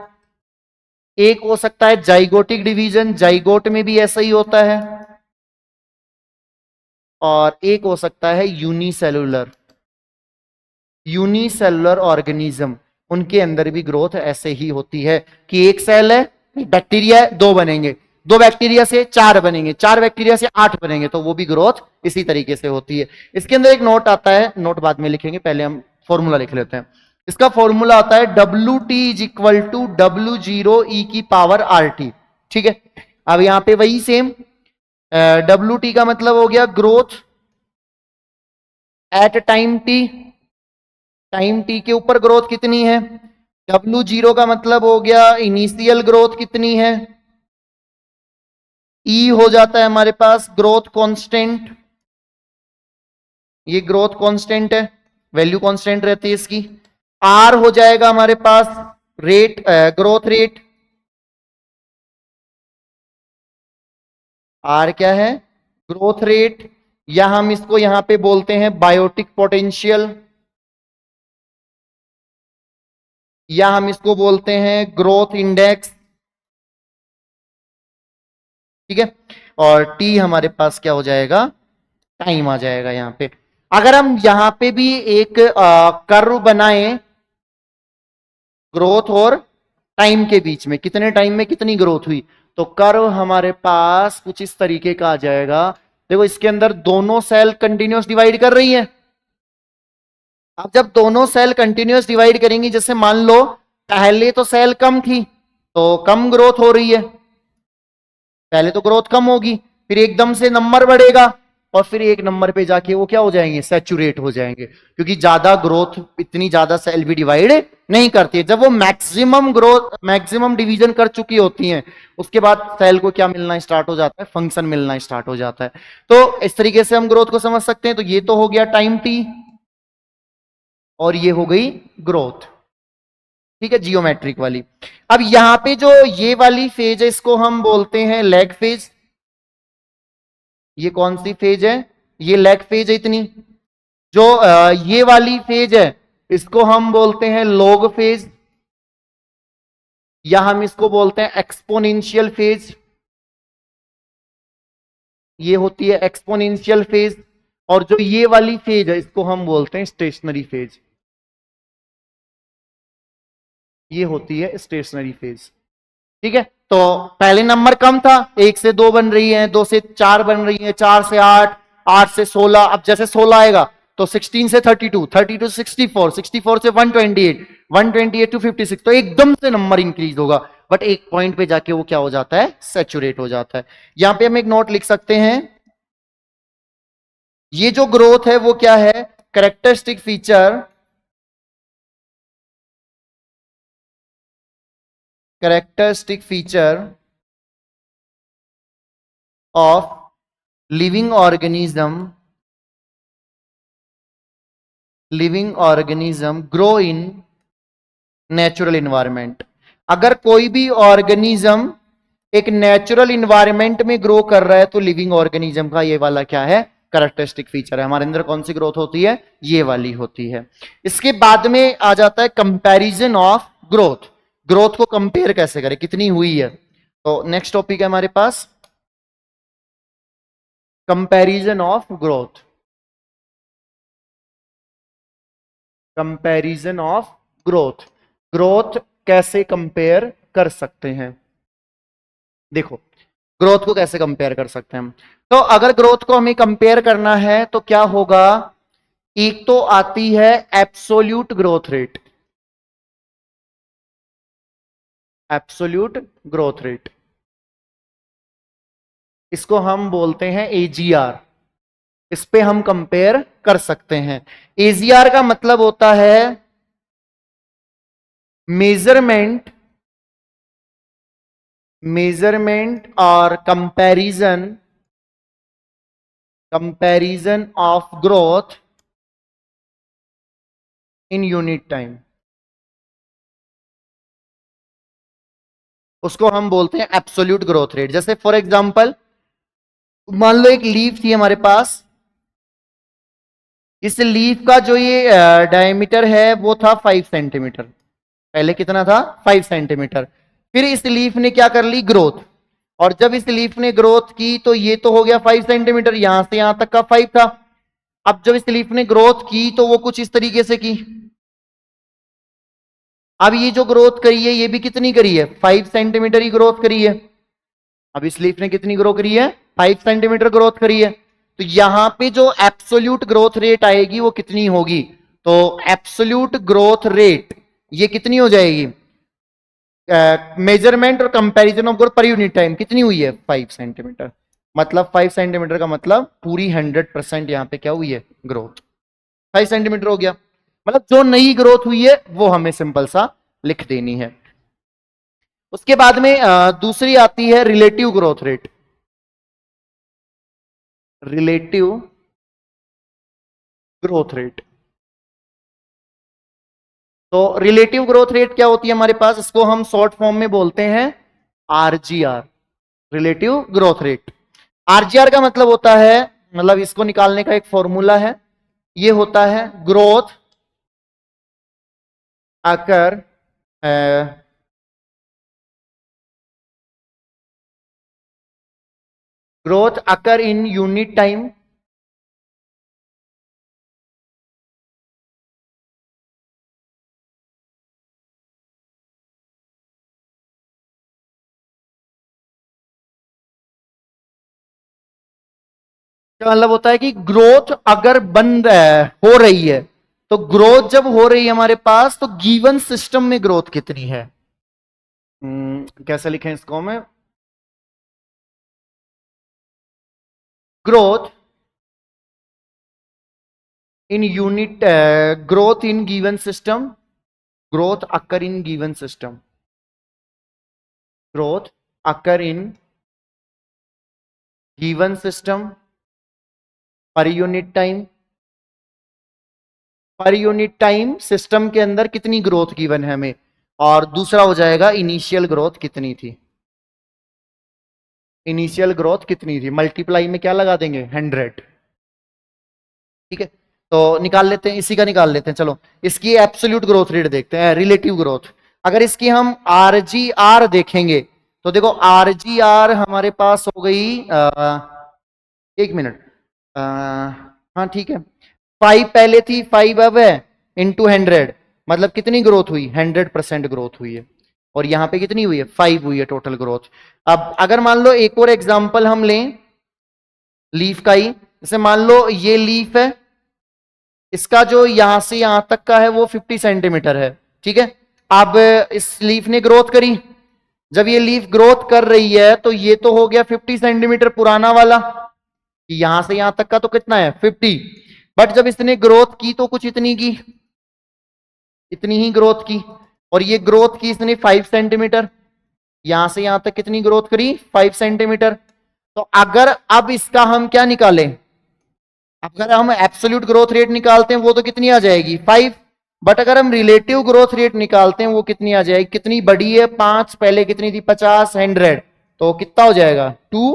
Speaker 1: एक हो सकता है जाइगोटिक डिवीजन, जाइगोट में भी ऐसा ही होता है। और एक हो सकता है यूनिसेलुलर, यूनिसेलुलर ऑर्गेनिज्म, उनके अंदर भी ग्रोथ ऐसे ही होती है कि एक सेल है, बैक्टीरिया है, दो बनेंगे, दो बैक्टीरिया से चार बनेंगे, चार बैक्टीरिया से 8 बनेंगे, तो वो भी ग्रोथ इसी तरीके से होती है। इसके अंदर एक नोट आता है, नोट बाद में लिखेंगे, पहले हम फॉर्मूला लिख लेते हैं। इसका फॉर्मूला होता है W T is equal to W0 e⁻RT। ठीक है, अब यहां पे वही सेम डब्ल्यू टी का मतलब हो गया growth at time T, time T के ऊपर ग्रोथ कितनी है। W0 का मतलब हो गया इनिशियल ग्रोथ कितनी है, ई हो जाता है हमारे पास ग्रोथ कांस्टेंट, ये ग्रोथ कांस्टेंट है, वैल्यू कांस्टेंट रहती है इसकी। आर हो जाएगा हमारे पास रेट, ग्रोथ रेट। आर क्या है, ग्रोथ रेट, या हम इसको यहां पे बोलते हैं बायोटिक पोटेंशियल, या हम इसको बोलते हैं ग्रोथ इंडेक्स। ठीक है, और टी हमारे पास क्या हो जाएगा, टाइम आ जाएगा यहां पे। अगर हम यहां पे भी एक कर्व बनाएं ग्रोथ और टाइम के बीच में, कितने टाइम में कितनी ग्रोथ हुई, तो कर्व हमारे पास कुछ इस तरीके का आ जाएगा। देखो इसके अंदर दोनों सेल कंटिन्यूअस डिवाइड कर रही है। अब जब दोनों सेल कंटिन्यूअस डिवाइड करेंगी, जैसे मान लो पहले तो सेल कम थी तो कम ग्रोथ हो रही है, पहले तो ग्रोथ कम होगी, फिर एकदम से नंबर बढ़ेगा और फिर एक नंबर पे जाके वो क्या हो जाएंगे, सैचुरेट हो जाएंगे, क्योंकि ज्यादा ग्रोथ, इतनी ज्यादा सेल भी डिवाइड नहीं करती है। जब वो मैक्सिमम ग्रोथ, मैक्सिमम डिवीजन कर चुकी होती हैं, उसके बाद सेल को क्या मिलना स्टार्ट हो जाता है, फंक्शन मिलना स्टार्ट हो जाता है। तो इस तरीके से हम ग्रोथ को समझ सकते हैं। तो ये तो हो गया टाइम टी और ये हो गई ग्रोथ। ठीक है, जियोमेट्रिक वाली। अब यहां पे जो ये वाली फेज है इसको हम बोलते हैं लैग फेज। ये कौन सी फेज है, ये लैग फेज है इतनी। जो ये वाली फेज है इसको हम बोलते हैं लॉग फेज, या हम इसको बोलते हैं एक्सपोनेंशियल फेज। ये होती है एक्सपोनेंशियल फेज। और जो ये वाली फेज है इसको हम बोलते हैं स्टेशनरी फेज, ये होती है स्टेशनरी फेज। ठीक है, तो पहले नंबर कम था, 1 से 2 बन रही है, 2 से 4 बन रही है, 4 से 8, 8 से 16। अब जैसे 16 आएगा तो 16 से 32, 32 से 64, 64 से 128, 128 टू 56, तो एकदम से नंबर इंक्रीज होगा। बट एक पॉइंट पे जाके वो क्या हो जाता है, सैचुरेट हो जाता है। यहां पे हम एक नोट लिख सकते हैं, ये जो ग्रोथ है वो क्या है, characteristic feature, characteristic feature of living organism, living organism grow in natural environment. अगर कोई भी ऑर्गेनिज्म एक नेचुरल इन्वायरमेंट में ग्रो कर रहा है तो लिविंग ऑर्गेनिज्म का ये वाला क्या है, कैरेक्टरिस्टिक फीचर है। हमारे अंदर कौन सी ग्रोथ होती है, ये वाली होती है। इसके बाद में आ जाता है कंपैरिजन ऑफ ग्रोथ। ग्रोथ को कंपेयर कैसे करें, कितनी हुई है। तो नेक्स्ट टॉपिक है हमारे पास comparison of growth, comparison of growth. Growth कैसे कंपेयर कर सकते हैं, देखो ग्रोथ को कैसे कंपेयर कर सकते हैं हम। तो अगर ग्रोथ को हमें कंपेयर करना है तो क्या होगा, एक तो आती है absolute growth rate, absolute growth rate, इसको हम बोलते हैं एजीआर। इस पे हम कंपेयर कर सकते हैं। एजीआर का मतलब होता है मेजरमेंट, मेजरमेंट और comparison, comparison of growth in unit time, उसको हम बोलते हैं एब्सोल्यूट ग्रोथ रेट। जैसे फॉर एग्जांपल मान लो एक लीफ थी हमारे पास, इस लीफ का जो ये डायमीटर है वो था 5 सेंटीमीटर, पहले कितना था 5 सेंटीमीटर। फिर इस लीफ ने क्या कर ली, ग्रोथ, और जब इस लीफ ने ग्रोथ की तो ये तो हो गया 5 सेंटीमीटर, यहां से यहां तक का 5 था। अब जब इस लीफ ने ग्रोथ की तो वो कुछ इस तरीके से की। अब ये जो ग्रोथ करी है ये भी कितनी करी है, 5 सेंटीमीटर ही ग्रोथ करी है। अब इस लीफ ने कितनी ग्रो करी है, 5 सेंटीमीटर ग्रोथ करी है। तो यहां पे जो एब्सोल्यूट ग्रोथ रेट आएगी वो कितनी होगी, तो एब्सोल्यूट ग्रोथ रेट ये कितनी हो जाएगी? मेजरमेंट और comparison of growth per unit time कितनी हुई है? 5 सेंटीमीटर। मतलब 5 सेंटीमीटर का मतलब पूरी 100% यहां पे क्या हुई है? ग्रोथ 5 सेंटीमीटर हो गया। मतलब जो नई ग्रोथ हुई है वो हमें सिंपल सा लिख देनी है। उसके बाद में दूसरी आती है relative growth rate. Relative growth rate. तो रिलेटिव ग्रोथ रेट क्या होती है हमारे पास? इसको हम शॉर्ट फॉर्म में बोलते हैं RGR, relative growth rate. RGR का मतलब होता है, मतलब इसको निकालने का एक फॉर्मूला है, ये होता है growth occur growth occur in unit time का मतलब होता है कि ग्रोथ अगर हो रही है, तो ग्रोथ जब हो रही है हमारे पास, तो गिवन सिस्टम में ग्रोथ कितनी है। कैसे लिखें इसको मैं? Growth in unit growth in given system, growth occur in given system, growth occur in given system per unit time. Per unit time system के अंदर कितनी ग्रोथ गिवन है हमें, और दूसरा हो जाएगा इनिशियल ग्रोथ कितनी थी। इनिशियल ग्रोथ कितनी थी, मल्टीप्लाई में क्या लगा देंगे? 100। ठीक है, तो निकाल लेते हैं, इसी का निकाल लेते हैं। चलो इसकी एब्सोल्यूट ग्रोथ रेट देखते हैं, रिलेटिव ग्रोथ। अगर इसकी हम आरजीआर देखेंगे, तो देखो आरजीआर हमारे पास हो गई 1 मिनट, हाँ ठीक है, 5 पहले थी, 5 अब है, इंटू 100, मतलब कितनी ग्रोथ हुई? 100% ग्रोथ हुई है। और यहां पे कितनी हुई है? 5 हुई है टोटल ग्रोथ। अब अगर मान लो एक और एग्जांपल हम लें लीफ का ही, जैसे मान लो ये लीफ है, इसका जो यहां से यहां तक का है वो 50 सेंटीमीटर है। ठीक है, अब इस लीफ ने ग्रोथ करी, जब ये लीफ ग्रोथ कर रही है तो ये तो हो गया 50 सेंटीमीटर पुराना वाला, यहां से यहां तक का तो कितना है? 50। बट जब इसने ग्रोथ की तो कुछ इतनी की, इतनी ही ग्रोथ की, और ये ग्रोथ की इसने 5 सेंटीमीटर, यहां से यहां तक कितनी ग्रोथ करी? 5 सेंटीमीटर। तो अगर अब इसका हम क्या निकालें, अगर हम एब्सोल्यूट ग्रोथ रेट निकालते हैं वो तो कितनी आ जाएगी? 5। बट अगर हम रिलेटिव ग्रोथ रेट निकालते हैं वो कितनी आ जाएगी? कितनी बड़ी है? 5, पहले कितनी थी? 50, 100, तो कितना हो जाएगा? 2।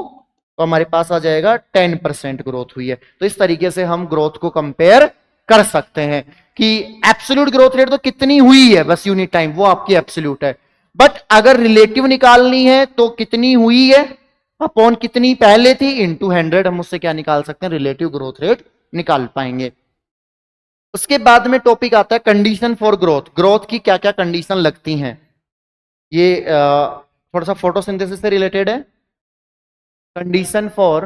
Speaker 1: तो हमारे पास आ जाएगा 10% ग्रोथ हुई है। तो इस तरीके से हम ग्रोथ को कंपेयर कर सकते हैं कि एब्सोल्यूट ग्रोथ रेट तो कितनी हुई है बस यूनिट टाइम, वो आपकी एब्सोल्यूट है। बट अगर रिलेटिव निकालनी है तो कितनी हुई है अपॉन कितनी पहले थी, इनटू 100, हम उससे क्या निकाल सकते हैं? रिलेटिव ग्रोथ रेट निकाल पाएंगे। उसके बाद में टॉपिक आता है कंडीशन फॉर ग्रोथ। ग्रोथ की क्या क्या कंडीशन लगती हैं, ये थोड़ा सा फोटोसिंथेसिस से रिलेटेड है। कंडीशन फॉर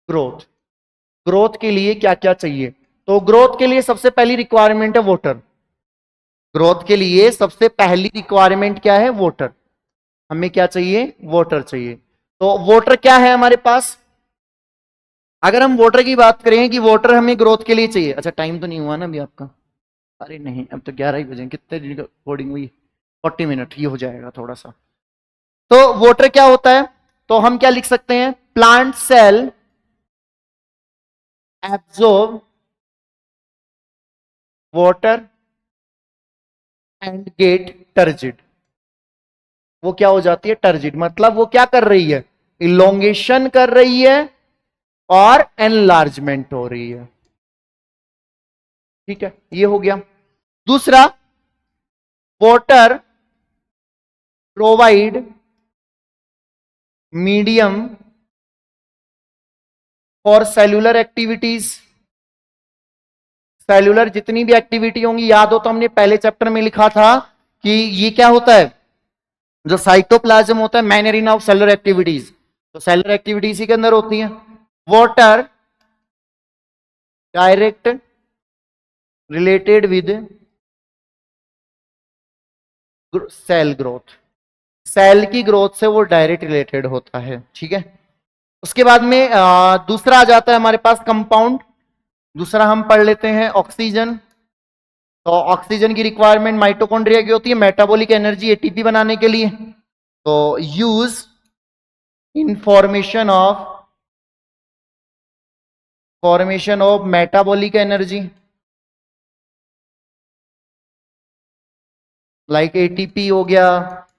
Speaker 1: ग्रोथ, ग्रोथ के लिए क्या क्या चाहिए? तो ग्रोथ के लिए सबसे पहली रिक्वायरमेंट है वाटर। ग्रोथ के लिए सबसे पहली रिक्वायरमेंट क्या है? वाटर। हमें क्या चाहिए? वाटर चाहिए। तो वाटर क्या है हमारे पास? अगर हम वाटर की बात करें कि वाटर हमें ग्रोथ के लिए चाहिए, अच्छा टाइम तो नहीं हुआ ना अभी आपका? अरे नहीं, अब तो 11 ही बजे, कितने दिन रिकॉर्डिंग हुई? 40 मिनट, ये हो जाएगा थोड़ा सा। तो वाटर क्या होता है? तो हम क्या लिख सकते हैं? Plant cell absorb water and get turgid. वो क्या हो जाती है? टर्जिड। मतलब वो क्या कर रही है? इलोंगेशन कर रही है और एनलार्जमेंट हो रही है। ठीक है, ये हो गया। दूसरा, water provide medium for cellular activities. Cellular जितनी भी एक्टिविटी होंगी, याद हो तो हमने पहले चैप्टर में लिखा था कि ये क्या होता है? जो साइटोप्लाज्म होता है, main arena of cellular activities, तो सेलुलर एक्टिविटीज ही के अंदर होती है। Water direct related with cell growth, cell की ग्रोथ से वो डायरेक्ट रिलेटेड होता है, ठीक है। उसके बाद में दूसरा आ जाता है हमारे पास कंपाउंड। दूसरा हम पढ़ लेते हैं ऑक्सीजन। तो ऑक्सीजन की रिक्वायरमेंट माइटोकॉन्ड्रिया की होती है मेटाबॉलिक एनर्जी एटीपी बनाने के लिए। तो use in formation of metabolic energy like ATP हो गया,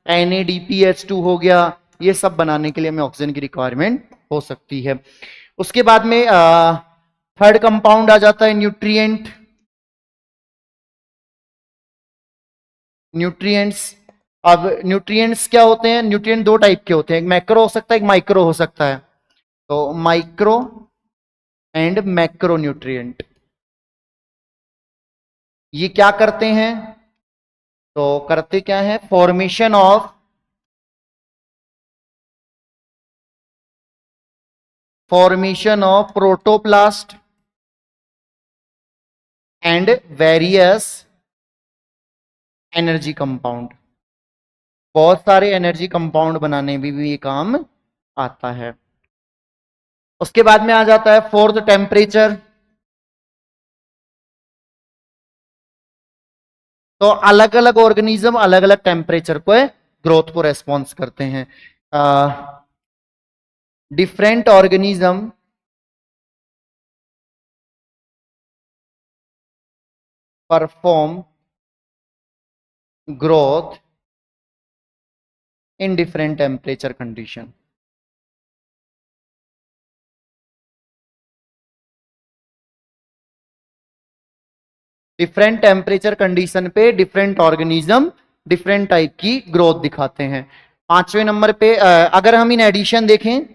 Speaker 1: NADPH2 हो गया, ये सब बनाने के लिए हमें ऑक्सीजन की रिक्वायरमेंट हो सकती है। उसके बाद में थर्ड कंपाउंड आ जाता है न्यूट्रिएंट। न्यूट्रिएंट्स, अब न्यूट्रिएंट्स क्या होते हैं? न्यूट्रिएंट दो टाइप के होते हैं, एक मैक्रो हो सकता है, एक माइक्रो हो सकता है। तो माइक्रो एंड मैक्रो न्यूट्रिएंट ये क्या करते हैं? तो करते क्या है? Formation of protoplast and various energy compound. बहुत सारे एनर्जी कंपाउंड बनाने में भी ये काम आता है। उसके बाद में आ जाता है फोर्थ टेम्परेचर। तो अलग अलग ऑर्गेनिज्म अलग अलग टेम्परेचर को ग्रोथ को रेस्पॉन्स करते हैं। Different organism perform growth in different temperature condition. Different temperature condition पे डिफरेंट ऑर्गेनिज्म डिफरेंट टाइप की ग्रोथ दिखाते हैं। पांचवें नंबर पे अगर हम इन एडिशन देखें,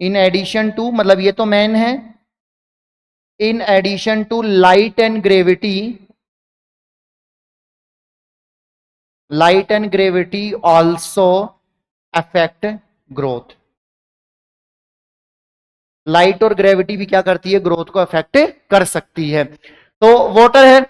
Speaker 1: इन एडिशन टू, मतलब ये तो मेन है, in addition to light and gravity, light and gravity also affect growth. Light और ग्रेविटी भी क्या करती है? ग्रोथ को अफेक्ट कर सकती है। तो वाटर है,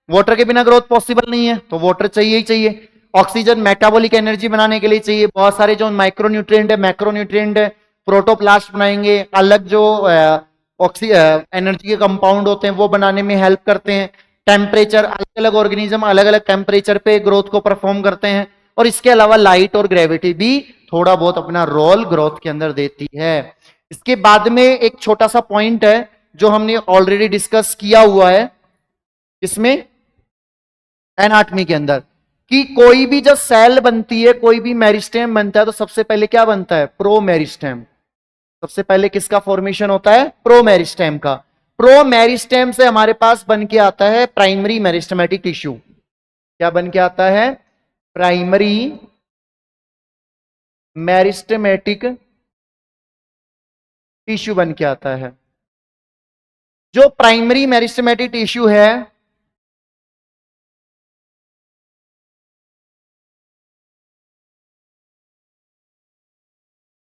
Speaker 1: वाटर के बिना ग्रोथ पॉसिबल नहीं है, तो वाटर चाहिए ही चाहिए। ऑक्सीजन मेटाबॉलिक एनर्जी बनाने के लिए चाहिए। बहुत सारे जो माइक्रोन्यूट्रिएंट है, मैक्रोन्यूट्रिएंट है, प्रोटोप्लास्ट बनाएंगे, अलग जो एनर्जी के कंपाउंड होते हैं वो बनाने में हेल्प करते हैं। टेम्परेचर, अलग अलग ऑर्गेनिज्म अलग अलग टेम्परेचर पे ग्रोथ को परफॉर्म करते हैं। और इसके अलावा लाइट और ग्रेविटी भी थोड़ा बहुत अपना रोल ग्रोथ के अंदर देती है। इसके बाद में एक छोटा सा पॉइंट है जो हमने ऑलरेडी डिस्कस किया हुआ है इसमें एनाटॉमी के अंदर, कि कोई भी जब सेल बनती है, कोई भी मेरिस्टेम बनता है, तो सबसे पहले क्या बनता है? Pro meristem. सबसे पहले किसका फॉर्मेशन होता है? प्रो मेरिस्टेम का। प्रो मेरिस्टेम से हमारे पास बन के आता है प्राइमरी मेरिस्टेमेटिक टिश्यू। क्या बन के आता है? प्राइमरी मेरिस्टेमेटिक टिश्यू बन के आता है। जो प्राइमरी मेरिस्टेमेटिक टिश्यू है,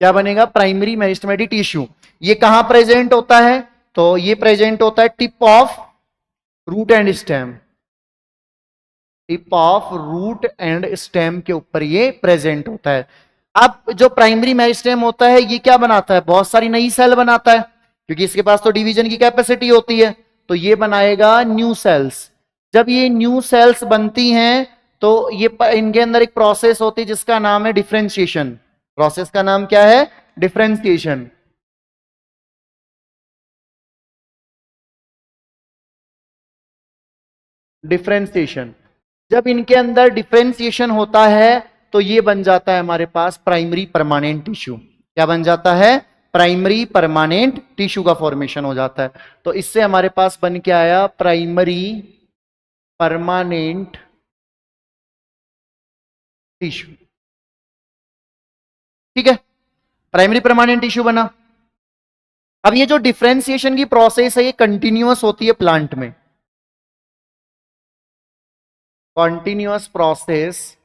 Speaker 1: क्या बनेगा? Primary meristematic tissue. ये कहां प्रेजेंट होता है? तो ये प्रेजेंट होता है tip of root and stem. Tip of root and stem के ऊपर ये प्रेजेंट होता है। अब जो प्राइमरी मेरिस्टेम होता है ये क्या बनाता है? बहुत सारी नई सेल बनाता है, क्योंकि इसके पास तो डिवीजन की कैपेसिटी होती है। तो ये बनाएगा न्यू सेल्स। जब ये न्यू सेल्स बनती हैं तो ये इनके अंदर एक प्रोसेस होती है जिसका नाम है डिफरेंशिएशन। प्रोसेस का नाम क्या है? डिफरेंशिएशन। डिफरेंशिएशन। जब इनके अंदर डिफरेंशिएशन होता है तो ये बन जाता है हमारे पास प्राइमरी परमानेंट टिश्यू। क्या बन जाता है? प्राइमरी परमानेंट टिश्यू का फॉर्मेशन हो जाता है। तो इससे हमारे पास बन के आया प्राइमरी परमानेंट टिश्यू। ठीक है, प्राइमरी परमानेंट टिश्यू बना। अब ये जो डिफरेंशिएशन की प्रोसेस है ये कंटिन्यूअस होती है प्लांट में। Continuous process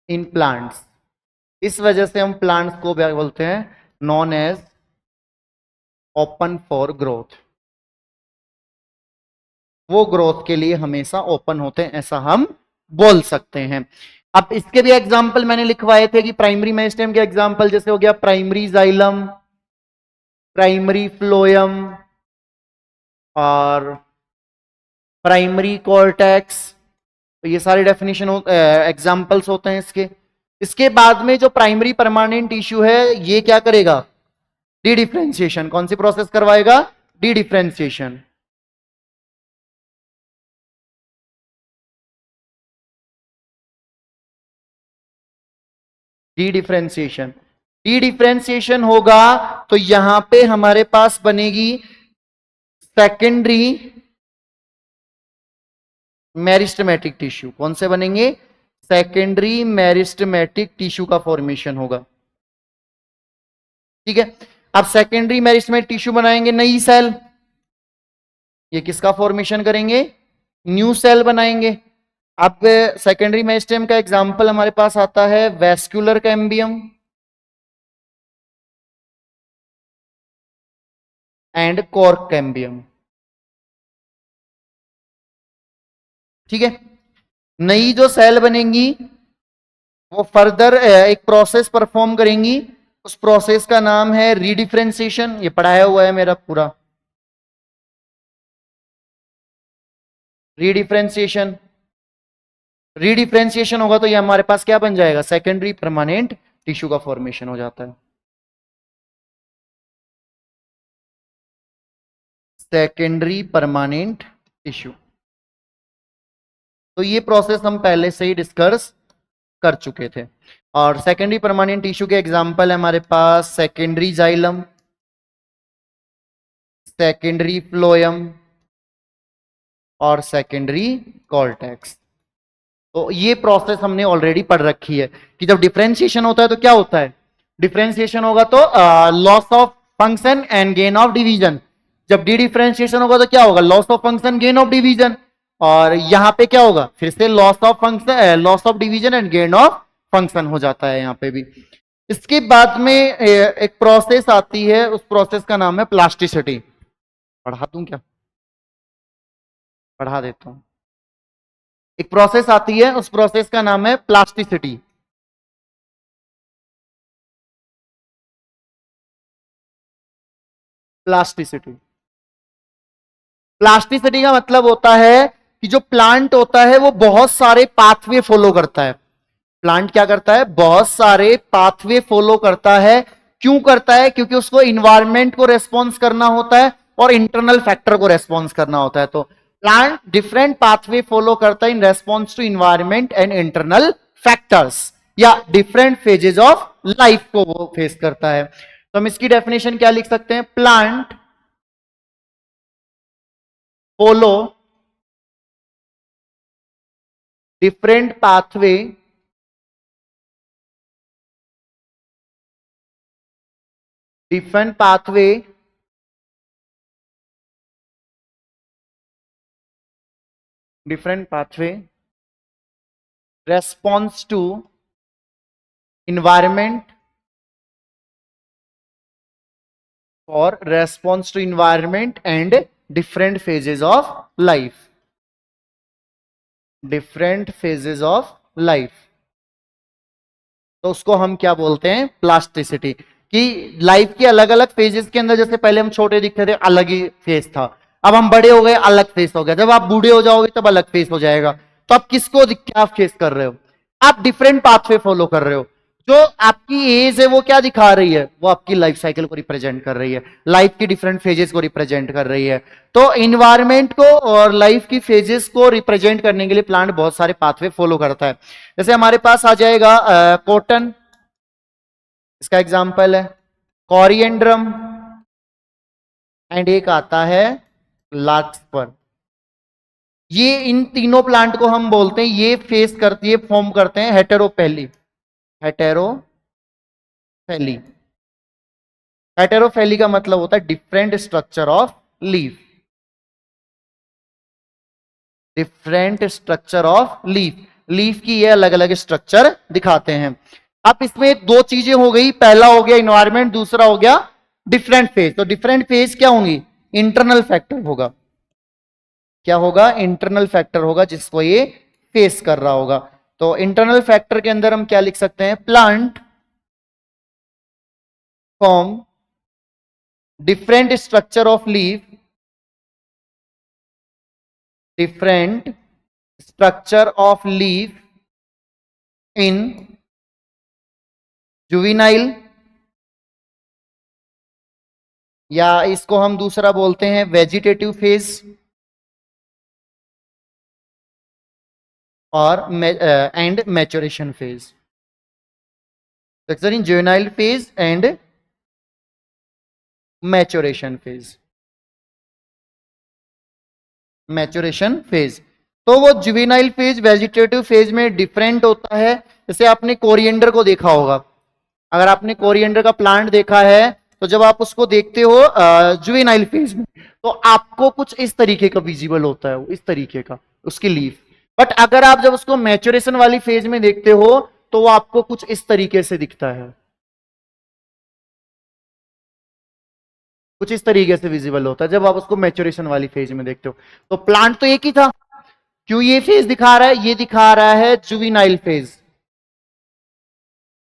Speaker 1: in plants. इस वजह से हम प्लांट्स को क्या बोलते हैं? Known as open for growth, वो ग्रोथ के लिए हमेशा ओपन होते हैं, ऐसा हम बोल सकते हैं। अब इसके भी एग्जाम्पल मैंने लिखवाए थे कि प्राइमरी मेरिस्टेम के एग्जाम्पल जैसे हो गया प्राइमरी जाइलम, प्राइमरी फ्लोयम और प्राइमरी कॉर्टेक्स। तो ये सारे डेफिनेशन एग्जाम्पल्स होते हैं इसके। इसके बाद में जो प्राइमरी परमानेंट टिश्यू है ये क्या करेगा, डी डिफरेंशिएशन। कौन सी प्रोसेस करवाएगा, D differentiation. D differentiation, D differentiation होगा तो यहां पे हमारे पास बनेगी सेकेंडरी मेरिस्टेमेटिक टिश्यू। कौन से बनेंगे, सेकेंडरी मेरिस्टेमेटिक टिश्यू का फॉर्मेशन होगा। ठीक है, अब सेकेंडरी मेरिस्टेमेटिक टिश्यू बनाएंगे नई सेल, ये किसका फॉर्मेशन करेंगे, न्यू सेल बनाएंगे। अब सेकेंडरी मेरिस्टेम का एग्जांपल हमारे पास आता है vascular cambium and cork cambium. ठीक है, नई जो सेल बनेंगी वो फर्दर एक प्रोसेस परफॉर्म करेंगी, उस प्रोसेस का नाम है रीडिफरेंशिएशन। ये पढ़ाया हुआ है मेरा पूरा, रीडिफरेंशिएशन। रीडिफरेंशिएशन होगा तो ये हमारे पास क्या बन जाएगा, सेकेंडरी परमानेंट टिश्यू का फॉर्मेशन हो जाता है। सेकेंडरी परमानेंट टिश्यू, तो ये प्रोसेस हम पहले से ही डिस्कस कर चुके थे। और सेकेंडरी परमानेंट टिश्यू के एग्जांपल है हमारे पास सेकेंडरी जाइलम, सेकेंडरी फ्लोयम और सेकेंडरी कॉर्टेक्स। तो ये प्रोसेस हमने ऑलरेडी पढ़ रखी है कि जब डिफरेंशिएशन होता है तो क्या होता है, डिफरेंशिएशन होगा तो loss of function and gain of division. जब डी डिफरेंशिएशन होगा तो क्या होगा, loss of function gain of division. और यहां पे क्या होगा, फिर से loss of function, loss of division and gain of function हो जाता है यहां पे भी। इसके बाद में एक प्रोसेस आती है, उस प्रोसेस का नाम है प्लास्टिसिटी। पढ़ा दूं क्या, पढ़ा देता हूं। एक प्रोसेस आती है, उस प्रोसेस का नाम है प्लास्टिसिटी। प्लास्टिसिटी, प्लास्टिसिटी का मतलब होता है कि जो प्लांट होता है वो बहुत सारे पाथवे फॉलो करता है। प्लांट क्या करता है, बहुत सारे पाथवे फॉलो करता है। क्यों करता है, क्योंकि उसको इन्वायरमेंट को रेस्पॉन्स करना होता है और इंटरनल फैक्टर को रेस्पॉन्स करना होता है। तो प्लांट डिफरेंट पाथवे फॉलो करता है in response to environment and internal factors, या डिफरेंट फेजेस ऑफ लाइफ को वो फेस करता है। तो हम इसकी डेफिनेशन क्या लिख सकते हैं, plant follow different pathway different pathway response to environment or response to environment and different phases of life, different phases of life। तो उसको हम क्या बोलते हैं, प्लास्टिसिटी। कि लाइफ के अलग अलग फेजेस के अंदर, जैसे पहले हम छोटे दिखते थे अलग ही फेस था, अब हम बड़े हो गए अलग फेस हो गया, जब आप बूढ़े हो जाओगे तब अलग फेस हो जाएगा। तो आप किसको क्या फेस कर रहे हो, आप डिफरेंट पाथवे फॉलो कर रहे हो। जो आपकी एज है वो क्या दिखा रही है, वो आपकी लाइफ साइकिल को रिप्रेजेंट कर रही है, लाइफ की डिफरेंट फेजेस को रिप्रेजेंट कर रही है। तो इन्वायरमेंट को और लाइफ की फेजेस को रिप्रेजेंट करने के लिए प्लांट बहुत सारे पाथवे फॉलो करता है। जैसे हमारे पास आ जाएगा कॉटन, इसका एग्जाम्पल है कोरिएंड्रम, एंड एक आता है लार्कस्पर। ये इन तीनों प्लांट को हम बोलते हैं, ये फेस करती है, फॉर्म करते हैं हेटेरोफैली। हेटेरोफैली, हेटेरोफैली का मतलब होता है different structure of leaf, different structure of leaf. Leaf की ये अलग अलग स्ट्रक्चर दिखाते हैं। अब इसमें दो चीजें हो गई, पहला हो गया इन्वायरमेंट, दूसरा हो गया डिफरेंट फेज। तो डिफरेंट फेज क्या होंगी? इंटरनल फैक्टर होगा। क्या होगा? इंटरनल फैक्टर होगा जिसको ये फेस कर रहा होगा। तो इंटरनल फैक्टर के अंदर हम क्या लिख सकते हैं? Plant form different structure of leaf, different structure of leaf in juvenile, या इसको हम दूसरा बोलते हैं वेजिटेटिव फेज, और and maturation phase. In juvenile phase and maturation phase. Maturation phase. तो वो जुवेनाइल फेज वेजिटेटिव फेज में डिफरेंट होता है। जैसे आपने कोरिएंडर को देखा होगा, अगर आपने कोरिएंडर का प्लांट देखा है तो जब आप उसको देखते हो जुवेनाइल फेज में, तो आपको कुछ इस तरीके का विजिबल होता है, इस तरीके का उसकी लीफ। बट अगर आप जब उसको मैच्योरेशन वाली फेज में देखते हो तो वो आपको कुछ इस तरीके से दिखता है, कुछ इस तरीके से विजिबल होता है जब आप उसको मैच्योरेशन वाली फेज में देखते हो। तो प्लांट तो एक ही था, क्यों ये फेज दिखा रहा है? ये दिखा रहा है जुवेनाइल फेज,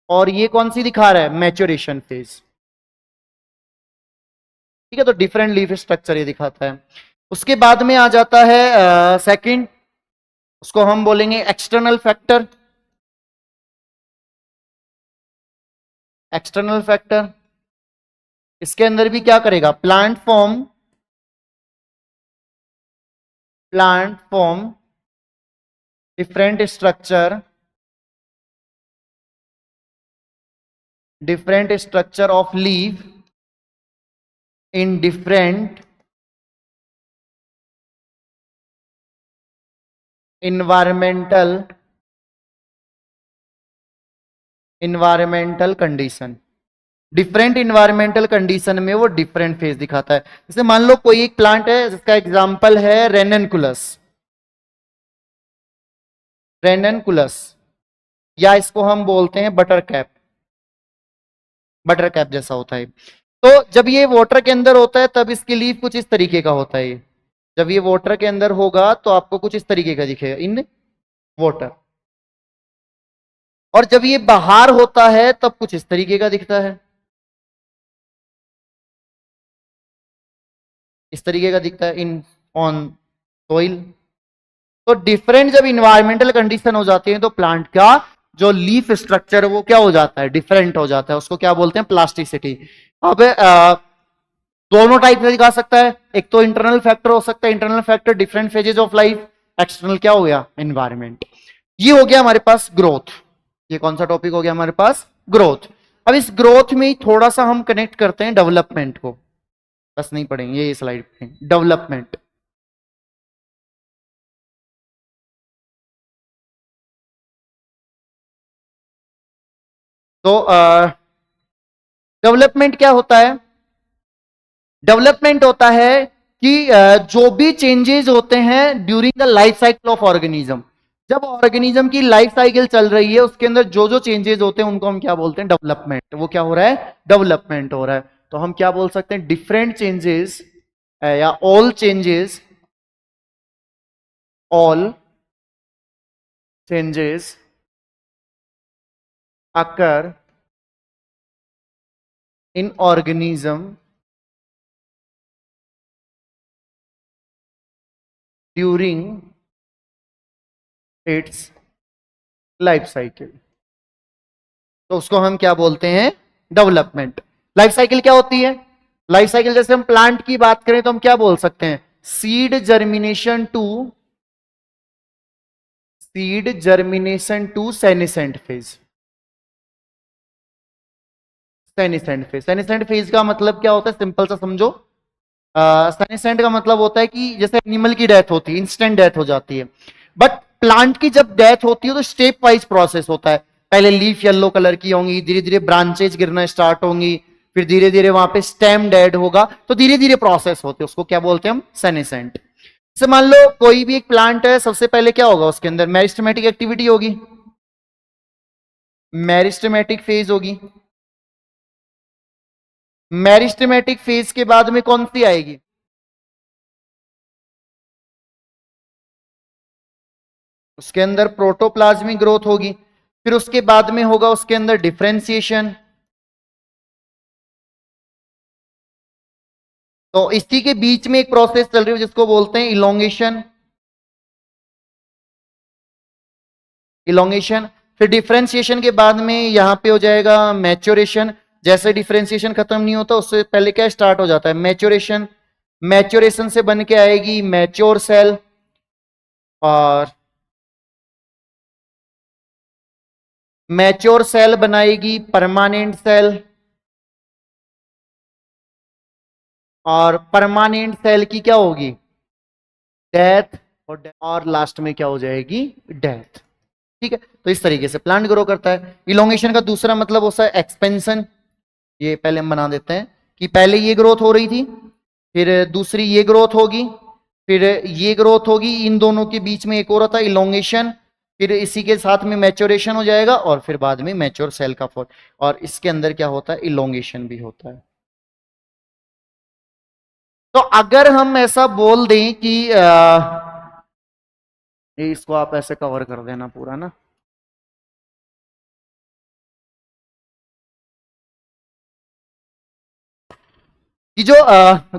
Speaker 1: और ये कौन सी दिखा रहा है? Maturation phase. ठीक है, तो डिफरेंट लीफ स्ट्रक्चर ये दिखाता है। उसके बाद में आ जाता है सेकंड, उसको हम बोलेंगे एक्सटर्नल फैक्टर। एक्सटर्नल फैक्टर इसके अंदर भी क्या करेगा? Plant form different structure of leaf in different environmental condition. Different environmental condition में वो डिफरेंट फेज दिखाता है। जैसे मान लो कोई एक प्लांट है जिसका एग्जांपल है रेननकुलस, या इसको हम बोलते हैं बटर कैप जैसा होता है। तो जब ये वाटर के अंदर होता है तब इसकी लीफ कुछ इस तरीके का होता है। जब ये वाटर के अंदर होगा तो आपको कुछ इस तरीके का दिखेगा, इन वाटर। और जब ये बाहर होता है तब कुछ इस तरीके का दिखता है, इस तरीके का दिखता है, इन ऑन सोइल। तो डिफरेंट जब इन्वायरमेंटल कंडीशन हो जाती है तो प्लांट का जो लीफ स्ट्रक्चर वो क्या हो जाता है? डिफरेंट हो जाता है। उसको क्या बोलते हैं? प्लास्टिसिटी। अब दोनों टाइप से दिखा सकता है। एक तो इंटरनल फैक्टर हो सकता है, internal factor different phases of life. External क्या हो गया? एनवायरमेंट। ये हो गया हमारे पास ग्रोथ। ये कौन सा टॉपिक हो गया हमारे पास? ग्रोथ। अब इस ग्रोथ में थोड़ा सा हम कनेक्ट करते हैं डेवलपमेंट को, बस नहीं पढ़ेंगे ये स्लाइड पे। डेवलपमेंट, तो डेवलपमेंट क्या होता है? डेवलपमेंट होता है कि जो भी चेंजेस होते हैं during the life cycle of organism. जब ऑर्गेनिज्म की लाइफ साइकिल चल रही है उसके अंदर जो जो चेंजेस होते हैं उनको हम क्या बोलते हैं? डेवलपमेंट। वो क्या हो रहा है? डेवलपमेंट हो रहा है। तो हम क्या बोल सकते हैं? डिफरेंट चेंजेस या ऑल चेंजेस अकर इन organism during its life cycle. तो उसको हम क्या बोलते हैं? डेवलपमेंट। लाइफ साइकिल क्या होती है? लाइफ साइकिल जैसे हम प्लांट की बात करें तो हम क्या बोल सकते हैं? Seed germination to senescent phase. Senescent phase का मतलब क्या होता है? सिंपल सा समझो। सेनेसेंट का मतलब होता है कि जैसे एनिमल की डेथ होती है, इंस्टेंट डेथ हो जाती है। बट प्लांट की जब डेथ होती है तो स्टेप वाइज प्रोसेस होता है। पहले लीफ येलो कलर की होंगी, धीरे धीरे ब्रांचेज गिरना स्टार्ट होंगी, फिर धीरे धीरे वहां पे स्टेम डेड होगा, तो धीरे धीरे प्रोसेस होते हैं। उसको क्या बोलते हैं हम? सेनेसेंट। जैसे मान लो कोई भी एक प्लांट है, सबसे पहले क्या होगा? उसके अंदर मेरिस्टेमेटिक एक्टिविटी होगी, मेरिस्टेमेटिक फेज होगी। मेरिस्टेमेटिक फेज के बाद में कौन सी आएगी? उसके अंदर प्रोटोप्लाज्मिक ग्रोथ होगी, फिर उसके बाद में होगा उसके अंदर डिफरेंशिएशन। तो इसी के बीच में एक प्रोसेस चल रही है जिसको बोलते हैं इलोंगेशन। इलोंगेशन, फिर डिफरेंशिएशन के बाद में यहां पे हो जाएगा मैच्योरेशन। जैसे डिफरेंशिएशन खत्म नहीं होता उससे पहले क्या स्टार्ट हो जाता है? मैच्योरेशन। मैच्योरेशन से बन के आएगी मैच्योर सेल, और मैच्योर सेल बनाएगी परमानेंट सेल, और परमानेंट सेल की क्या होगी? डेथ। और लास्ट में क्या हो जाएगी? डेथ। ठीक है, तो इस तरीके से प्लांट ग्रो करता है। इलोंगेशन का दूसरा मतलब होता है एक्सपेंशन। ये पहले हम बना देते हैं कि पहले ये ग्रोथ हो रही थी, फिर दूसरी ये ग्रोथ होगी, फिर ये ग्रोथ होगी, इन दोनों के बीच में एक और होता है इलोंगेशन, फिर इसी के साथ में मैच्योरेशन हो जाएगा, और फिर बाद में मैच्योर सेल का फॉर्म, और इसके अंदर क्या होता है? इलोंगेशन भी होता है। तो अगर हम ऐसा बोल दें कि इसको आप ऐसे कवर कर देना पूरा ना, कि जो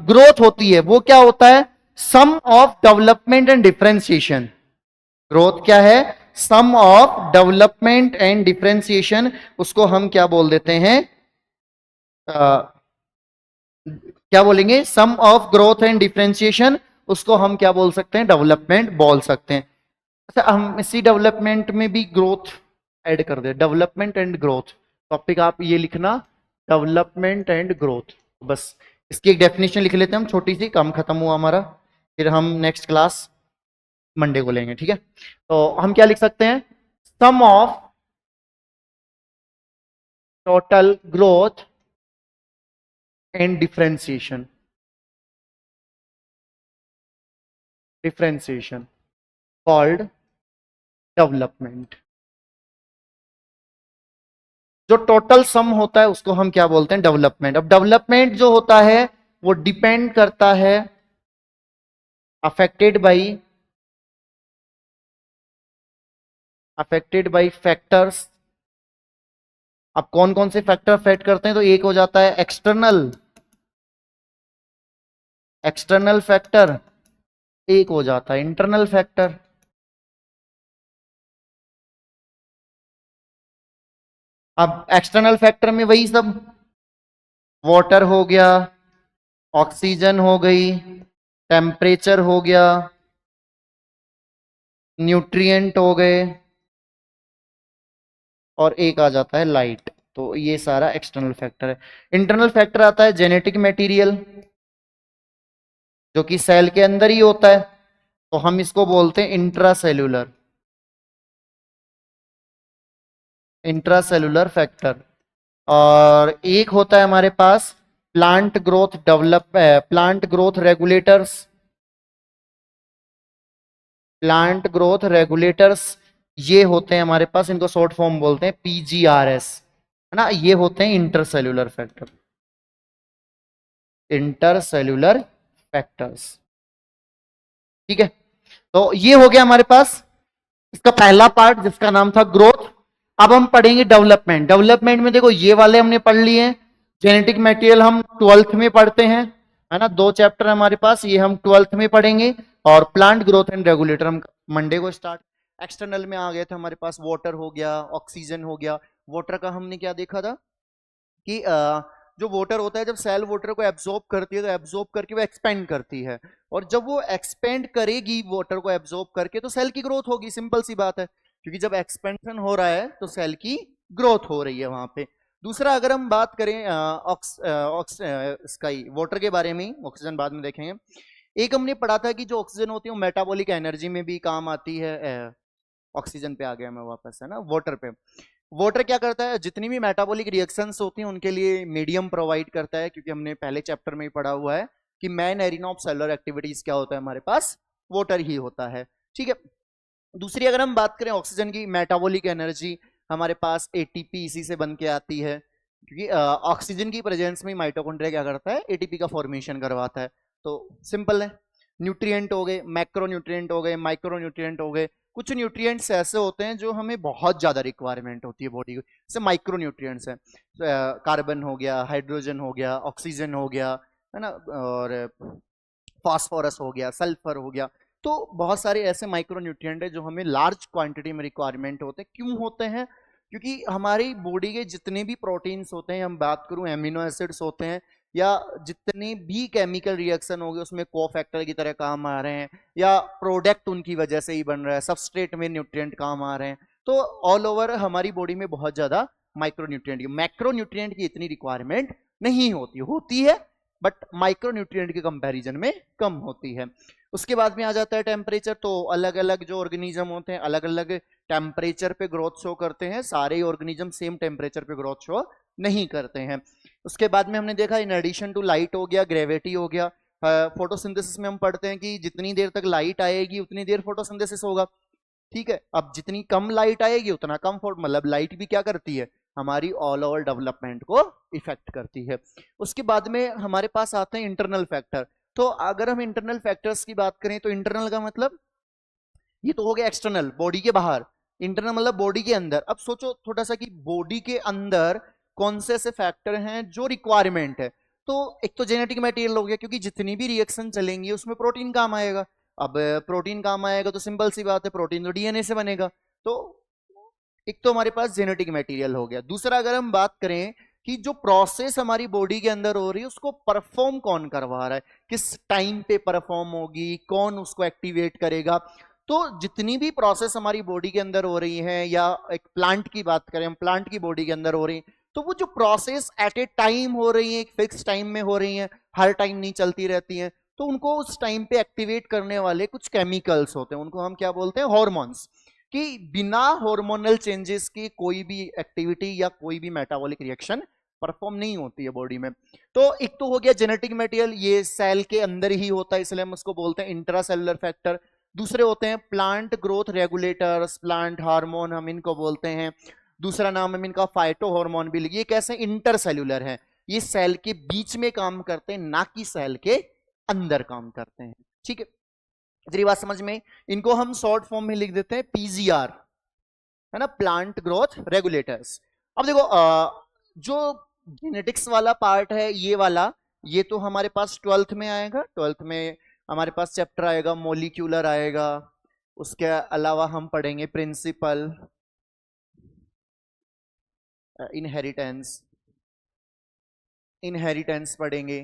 Speaker 1: ग्रोथ होती है वो क्या होता है? Sum of development and differentiation. Growth क्या है? Sum of development and differentiation. उसको हम क्या बोल देते हैं? क्या बोलेंगे? Sum of growth and differentiation. उसको हम क्या बोल सकते हैं? डेवलपमेंट बोल सकते हैं। अच्छा, हम इसी डेवलपमेंट में भी ग्रोथ ऐड कर दे, डेवलपमेंट एंड ग्रोथ। टॉपिक आप ये लिखना, डेवलपमेंट एंड ग्रोथ। बस इसकी एक डेफिनेशन लिख लेते हैं हम, छोटी सी, काम खत्म हुआ हमारा। फिर हम नेक्स्ट क्लास मंडे को लेंगे, ठीक है? तो हम क्या लिख सकते हैं? Sum of total growth and differentiation. Differentiation called development. जो टोटल सम होता है उसको हम क्या बोलते हैं? डेवलपमेंट। अब डेवलपमेंट जो होता है वो डिपेंड करता है, अफेक्टेड बाई, फैक्टर्स। अब कौन कौन से फैक्टर अफेक्ट करते हैं? तो एक हो जाता है एक्सटर्नल, फैक्टर, एक हो जाता है इंटरनल फैक्टर। अब एक्सटर्नल फैक्टर में वही सब, वाटर हो गया, ऑक्सीजन हो गई, टेम्परेचर हो गया, न्यूट्रिएंट हो गए, और एक आ जाता है लाइट। तो ये सारा एक्सटर्नल फैक्टर है। इंटरनल फैक्टर आता है जेनेटिक मटेरियल, जो कि सेल के अंदर ही होता है, तो हम इसको बोलते हैं इंट्रासेल्यूलर, फैक्टर। और एक होता है हमारे पास प्लांट ग्रोथ रेगुलेटर्स, ये होते हैं हमारे पास, इनको शॉर्ट फॉर्म बोलते हैं पीजीआरएस, है ना? ये होते हैं इंटरसेल्यूलर फैक्टर, इंटरसेल्यूलर फैक्टर्स। ठीक है, तो ये हो गया हमारे पास इसका पहला पार्ट जिसका नाम था ग्रोथ। अब हम पढ़ेंगे डेवलपमेंट। डेवलपमेंट में देखो ये वाले हमने पढ़ लिए हैं, जेनेटिक मटेरियल हम 12th में पढ़ते हैं, है ना? 2 चैप्टर हमारे पास, ये हम 12th में पढ़ेंगे। और प्लांट ग्रोथ एंड रेगुलेटर हम मंडे को स्टार्ट। एक्सटर्नल में आ गए थे हमारे पास, वाटर हो गया, ऑक्सीजन हो गया। वाटर का हमने क्या देखा था कि जो वाटर होता है, जब सेल वाटर को एब्जॉर्ब करती है तो एब्जॉर्ब करके वो एक्सपेंड करती है, और जब वो एक्सपेंड करेगी वाटर को एब्जॉर्ब करके तो सेल की ग्रोथ होगी। सिंपल सी बात है, क्योंकि जब एक्सपेंशन हो रहा है तो सेल की ग्रोथ हो रही है वहां पे। दूसरा, अगर हम बात करें स्काई वाटर के बारे में, ऑक्सीजन बाद में देखेंगे। एक हमने पढ़ा था कि जो ऑक्सीजन होती है वो मेटाबॉलिक एनर्जी में भी काम आती है। ऑक्सीजन पे आ गया मैं वापस, है ना, वाटर पे। वाटर क्या करता है? जितनी भी मेटाबॉलिक रिएक्शंस होती हैं उनके लिए मीडियम प्रोवाइड करता है, क्योंकि हमने पहले चैप्टर में ही पढ़ा हुआ है कि main arena of cellular activities क्या होता है हमारे पास? वाटर ही होता है। ठीक है, दूसरी अगर हम बात करें ऑक्सीजन की, मेटाबॉलिक एनर्जी हमारे पास एटीपी इसी से बन के आती है। क्योंकि ऑक्सीजन की प्रेजेंस में माइटोकॉन्ड्रिया क्या करता है, एटीपी का फॉर्मेशन करवाता है। तो सिंपल है। न्यूट्रिएंट हो गए, मैक्रो न्यूट्रिएंट हो गए, माइक्रो न्यूट्रिएंट हो गए। कुछ न्यूट्रिएंट्स ऐसे होते हैं जो हमें बहुत ज्यादा रिक्वायरमेंट होती है बॉडी को, जैसे माइक्रो न्यूट्रिएंट्स है। कार्बन हो गया, हाइड्रोजन हो गया, ऑक्सीजन हो गया, है ना, और फास्फोरस हो गया, सल्फर हो गया। तो बहुत सारे ऐसे माइक्रो न्यूट्रिएंट है जो हमें लार्ज क्वांटिटी में रिक्वायरमेंट होते हैं। क्यों होते हैं? क्योंकि हमारी बॉडी के जितने भी प्रोटीन्स होते हैं, हम बात करूं एमिनो एसिड्स होते हैं, या जितने भी केमिकल रिएक्शन हो गए उसमें कोफैक्टर की तरह काम आ रहे हैं, या प्रोडक्ट उनकी वजह से ही बन रहा है, सबस्ट्रेट में न्यूट्रिएंट काम आ रहे हैं। तो ऑल ओवर हमारी बॉडी में बहुत ज्यादा माइक्रो न्यूट्रिएंट, मैक्रो न्यूट्रिएंट की इतनी रिक्वायरमेंट नहीं होती है, बट माइक्रो न्यूट्रिएंट के कंपैरिजन में कम होती है। उसके बाद में आ जाता है टेम्परेचर। तो अलग अलग जो ऑर्गेनिज्म होते हैं अलग अलग टेम्परेचर पे ग्रोथ शो करते हैं, सारे ऑर्गेनिज्म सेम टेम्परेचर पे ग्रोथ शो नहीं करते हैं। उसके बाद में हमने देखा इन एडिशन टू लाइट हो गया, ग्रेविटी हो गया। फोटोसिंथेसिस में हम पढ़ते हैं कि जितनी देर तक लाइट आएगी उतनी देर फोटोसिंथेसिस होगा। ठीक है, अब जितनी कम लाइट आएगी उतना कम फोटो, मतलब लाइट भी क्या करती है, हमारी ऑल ओवर डेवलपमेंट को इफेक्ट करती है। उसके बाद में हमारे पास आते हैं इंटरनल फैक्टर। तो अगर हम इंटरनल फैक्टर्स की बात करें तो इंटरनल का मतलब ये तो हो गया एक्सटर्नल, बॉडी के बाहर। इंटरनल मतलब बॉडी के अंदर। अब सोचो थोड़ा सा कि बॉडी के अंदर कौन से ऐसे फैक्टर हैं जो रिक्वायरमेंट है। तो एक तो जेनेटिक मटेरियल हो गया, क्योंकि जितनी भी रिएक्शन चलेंगी उसमें प्रोटीन काम आएगा। अब प्रोटीन काम आएगा तो सिंपल सी बात है, प्रोटीन तो डीएनए से बनेगा। तो एक तो हमारे पास जेनेटिक मटेरियल हो गया। दूसरा अगर हम बात करें कि जो प्रोसेस हमारी बॉडी के अंदर हो रही है उसको परफॉर्म कौन करवा रहा है, किस टाइम पे परफॉर्म होगी, कौन उसको एक्टिवेट करेगा। तो जितनी भी प्रोसेस हमारी बॉडी के अंदर हो रही है, या एक प्लांट की बात करें, हम प्लांट की बॉडी के अंदर हो रही है, तो वो जो प्रोसेस एट ए टाइम हो रही है, एक फिक्स टाइम में हो रही है, हर टाइम नहीं चलती रहती है। तो उनको उस टाइम पे एक्टिवेट करने वाले कुछ केमिकल्स होते हैं, उनको हम क्या बोलते हैं, हॉर्मोन्स। कि बिना हार्मोनल चेंजेस की कोई भी एक्टिविटी या कोई भी मेटाबॉलिक रिएक्शन परफॉर्म नहीं होती है बॉडी में। तो एक तो हो गया जेनेटिक मटेरियल, ये सेल के अंदर ही होता है, इसलिए हम उसको बोलते हैं इंट्रासेलुलर फैक्टर। दूसरे होते हैं plant growth regulators, plant hormone हम इनको बोलते हैं। दूसरा नाम हम इनका फाइटो हार्मोन भी लिखिए। कैसे इंटरसेल्युलर है, ये सेल के बीच में काम करते हैं, ना कि सेल के अंदर काम करते हैं। ठीक है, तेरी बात समझ में। इनको हम शॉर्ट फॉर्म में लिख देते हैं पीजीआर, है ना, प्लांट ग्रोथ रेगुलेटर्स। अब देखो जो जेनेटिक्स वाला पार्ट है ये वाला, ये तो हमारे पास 12th में आएगा। 12th में हमारे पास चैप्टर आएगा मॉलिक्यूलर आएगा। उसके अलावा हम पढ़ेंगे प्रिंसिपल, इनहेरिटेंस, इनहेरिटेंस पढ़ेंगे।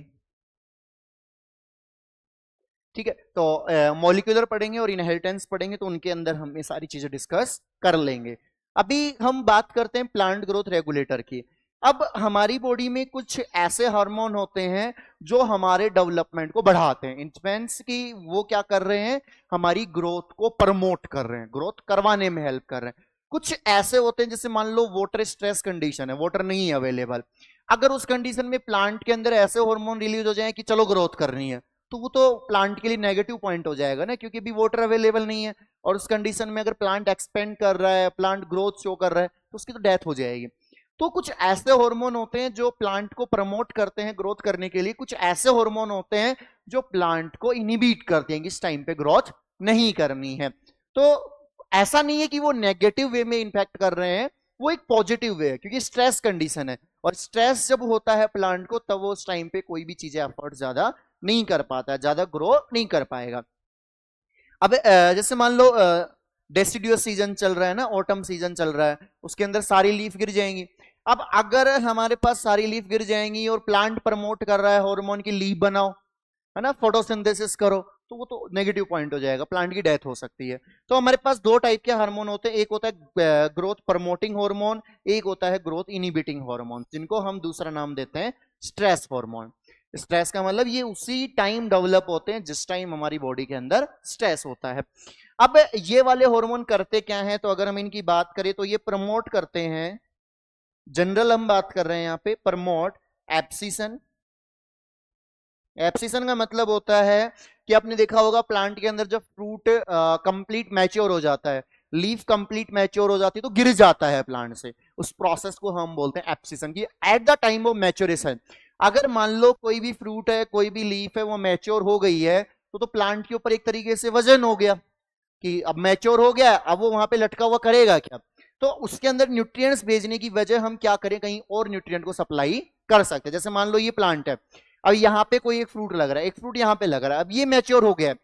Speaker 1: ठीक है, तो मॉलिक्यूलर पढ़ेंगे और इनहेरिटेंस पढ़ेंगे, तो उनके अंदर हम ये सारी चीजें डिस्कस कर लेंगे। अभी हम बात करते हैं प्लांट ग्रोथ रेगुलेटर की। अब हमारी बॉडी में कुछ ऐसे हार्मोन होते हैं जो हमारे डेवलपमेंट को बढ़ाते हैं, इंस्पेंस की वो क्या कर रहे हैं, हमारी ग्रोथ को प्रमोट कर रहे हैं, ग्रोथ करवाने में हेल्प कर रहे हैं। कुछ ऐसे होते हैं जैसे मान लो वाटर स्ट्रेस कंडीशन है, वाटर नहीं है अवेलेबल। अगर उस कंडीशन में प्लांट के अंदर ऐसे हार्मोन रिलीज हो जाए कि चलो ग्रोथ करनी है, तो वो तो प्लांट के लिए नेगेटिव पॉइंट हो जाएगा ना, क्योंकि अभी वाटर अवेलेबल नहीं है। और उस कंडीशन में अगर प्लांट एक्सपेंड कर रहा है, प्लांट ग्रोथ शो कर रहा है, तो उसकी तो डेथ हो जाएगी। तो कुछ ऐसे हार्मोन होते हैं जो प्लांट को प्रमोट करते हैं ग्रोथ करने के लिए, कुछ ऐसे हार्मोन होते हैं जो प्लांट को इनिबिट करते हैं कि इस टाइम पे ग्रोथ नहीं करनी है। तो ऐसा नहीं है कि वो नेगेटिव वे में इंफेक्ट कर रहे हैं, वो एक पॉजिटिव वे है, क्योंकि स्ट्रेस कंडीशन है। और स्ट्रेस जब होता है प्लांट को, तब वो उस टाइम पे कोई भी चीजें एफर्ट ज्यादा नहीं कर पाता, ज्यादा ग्रो नहीं कर पाएगा। अब जैसे मान लो डेसिडियस सीजन चल रहा है ना, ऑटम सीजन चल रहा है, उसके अंदर सारी लीफ गिर जाएंगी। अब अगर हमारे पास सारी लीफ गिर जाएंगी और प्लांट प्रमोट कर रहा है हार्मोन की लीफ बनाओ, है ना, फोटोसिंथेसिस करो, तो वो तो नेगेटिव पॉइंट हो जाएगा, प्लांट की डेथ हो सकती है। तो हमारे पास दो टाइप के हार्मोन होते हैं, एक होता है ग्रोथ प्रमोटिंग हार्मोन, एक होता है ग्रोथ इनिबिटिंग हार्मोन, जिनको हम दूसरा नाम देते हैं स्ट्रेस हार्मोन। स्ट्रेस का मतलब ये उसी टाइम डेवलप होते हैं जिस टाइम हमारी बॉडी के अंदर स्ट्रेस होता है। अब ये वाले हार्मोन करते क्या हैं, तो अगर हम इनकी बात करें तो ये प्रमोट करते हैं, जनरल हम बात कर रहे हैं यहाँ पे, प्रमोट एब्सिशन। एब्सिशन का मतलब होता है कि आपने देखा होगा प्लांट के अंदर जब फ्रूट कंप्लीट मैच्योर हो जाता है, लीफ कंप्लीट मैच्योर हो जाती है तो गिर जाता है प्लांट से, उस प्रोसेस को हम बोलते हैं एब्सिशन की at the time of maturation. अगर मान लो कोई भी फ्रूट है, कोई भी लीफ है, वो मैच्योर हो गई है तो प्लांट के ऊपर एक तरीके से वजन हो गया कि अब मैच्योर हो गया, अब वो वहां पे लटका हुआ करेगा क्या, तो उसके अंदर न्यूट्रिएंट्स भेजने की वजह हम क्या करें, कहीं और न्यूट्रिएंट को सप्लाई कर सकते हैं। जैसे मान लो ये प्लांट है, अब यहाँ पे कोई एक फ्रूट लग रहा है, एक फ्रूट यहाँ पे लग रहा है, अब ये मैच्योर हो गया है,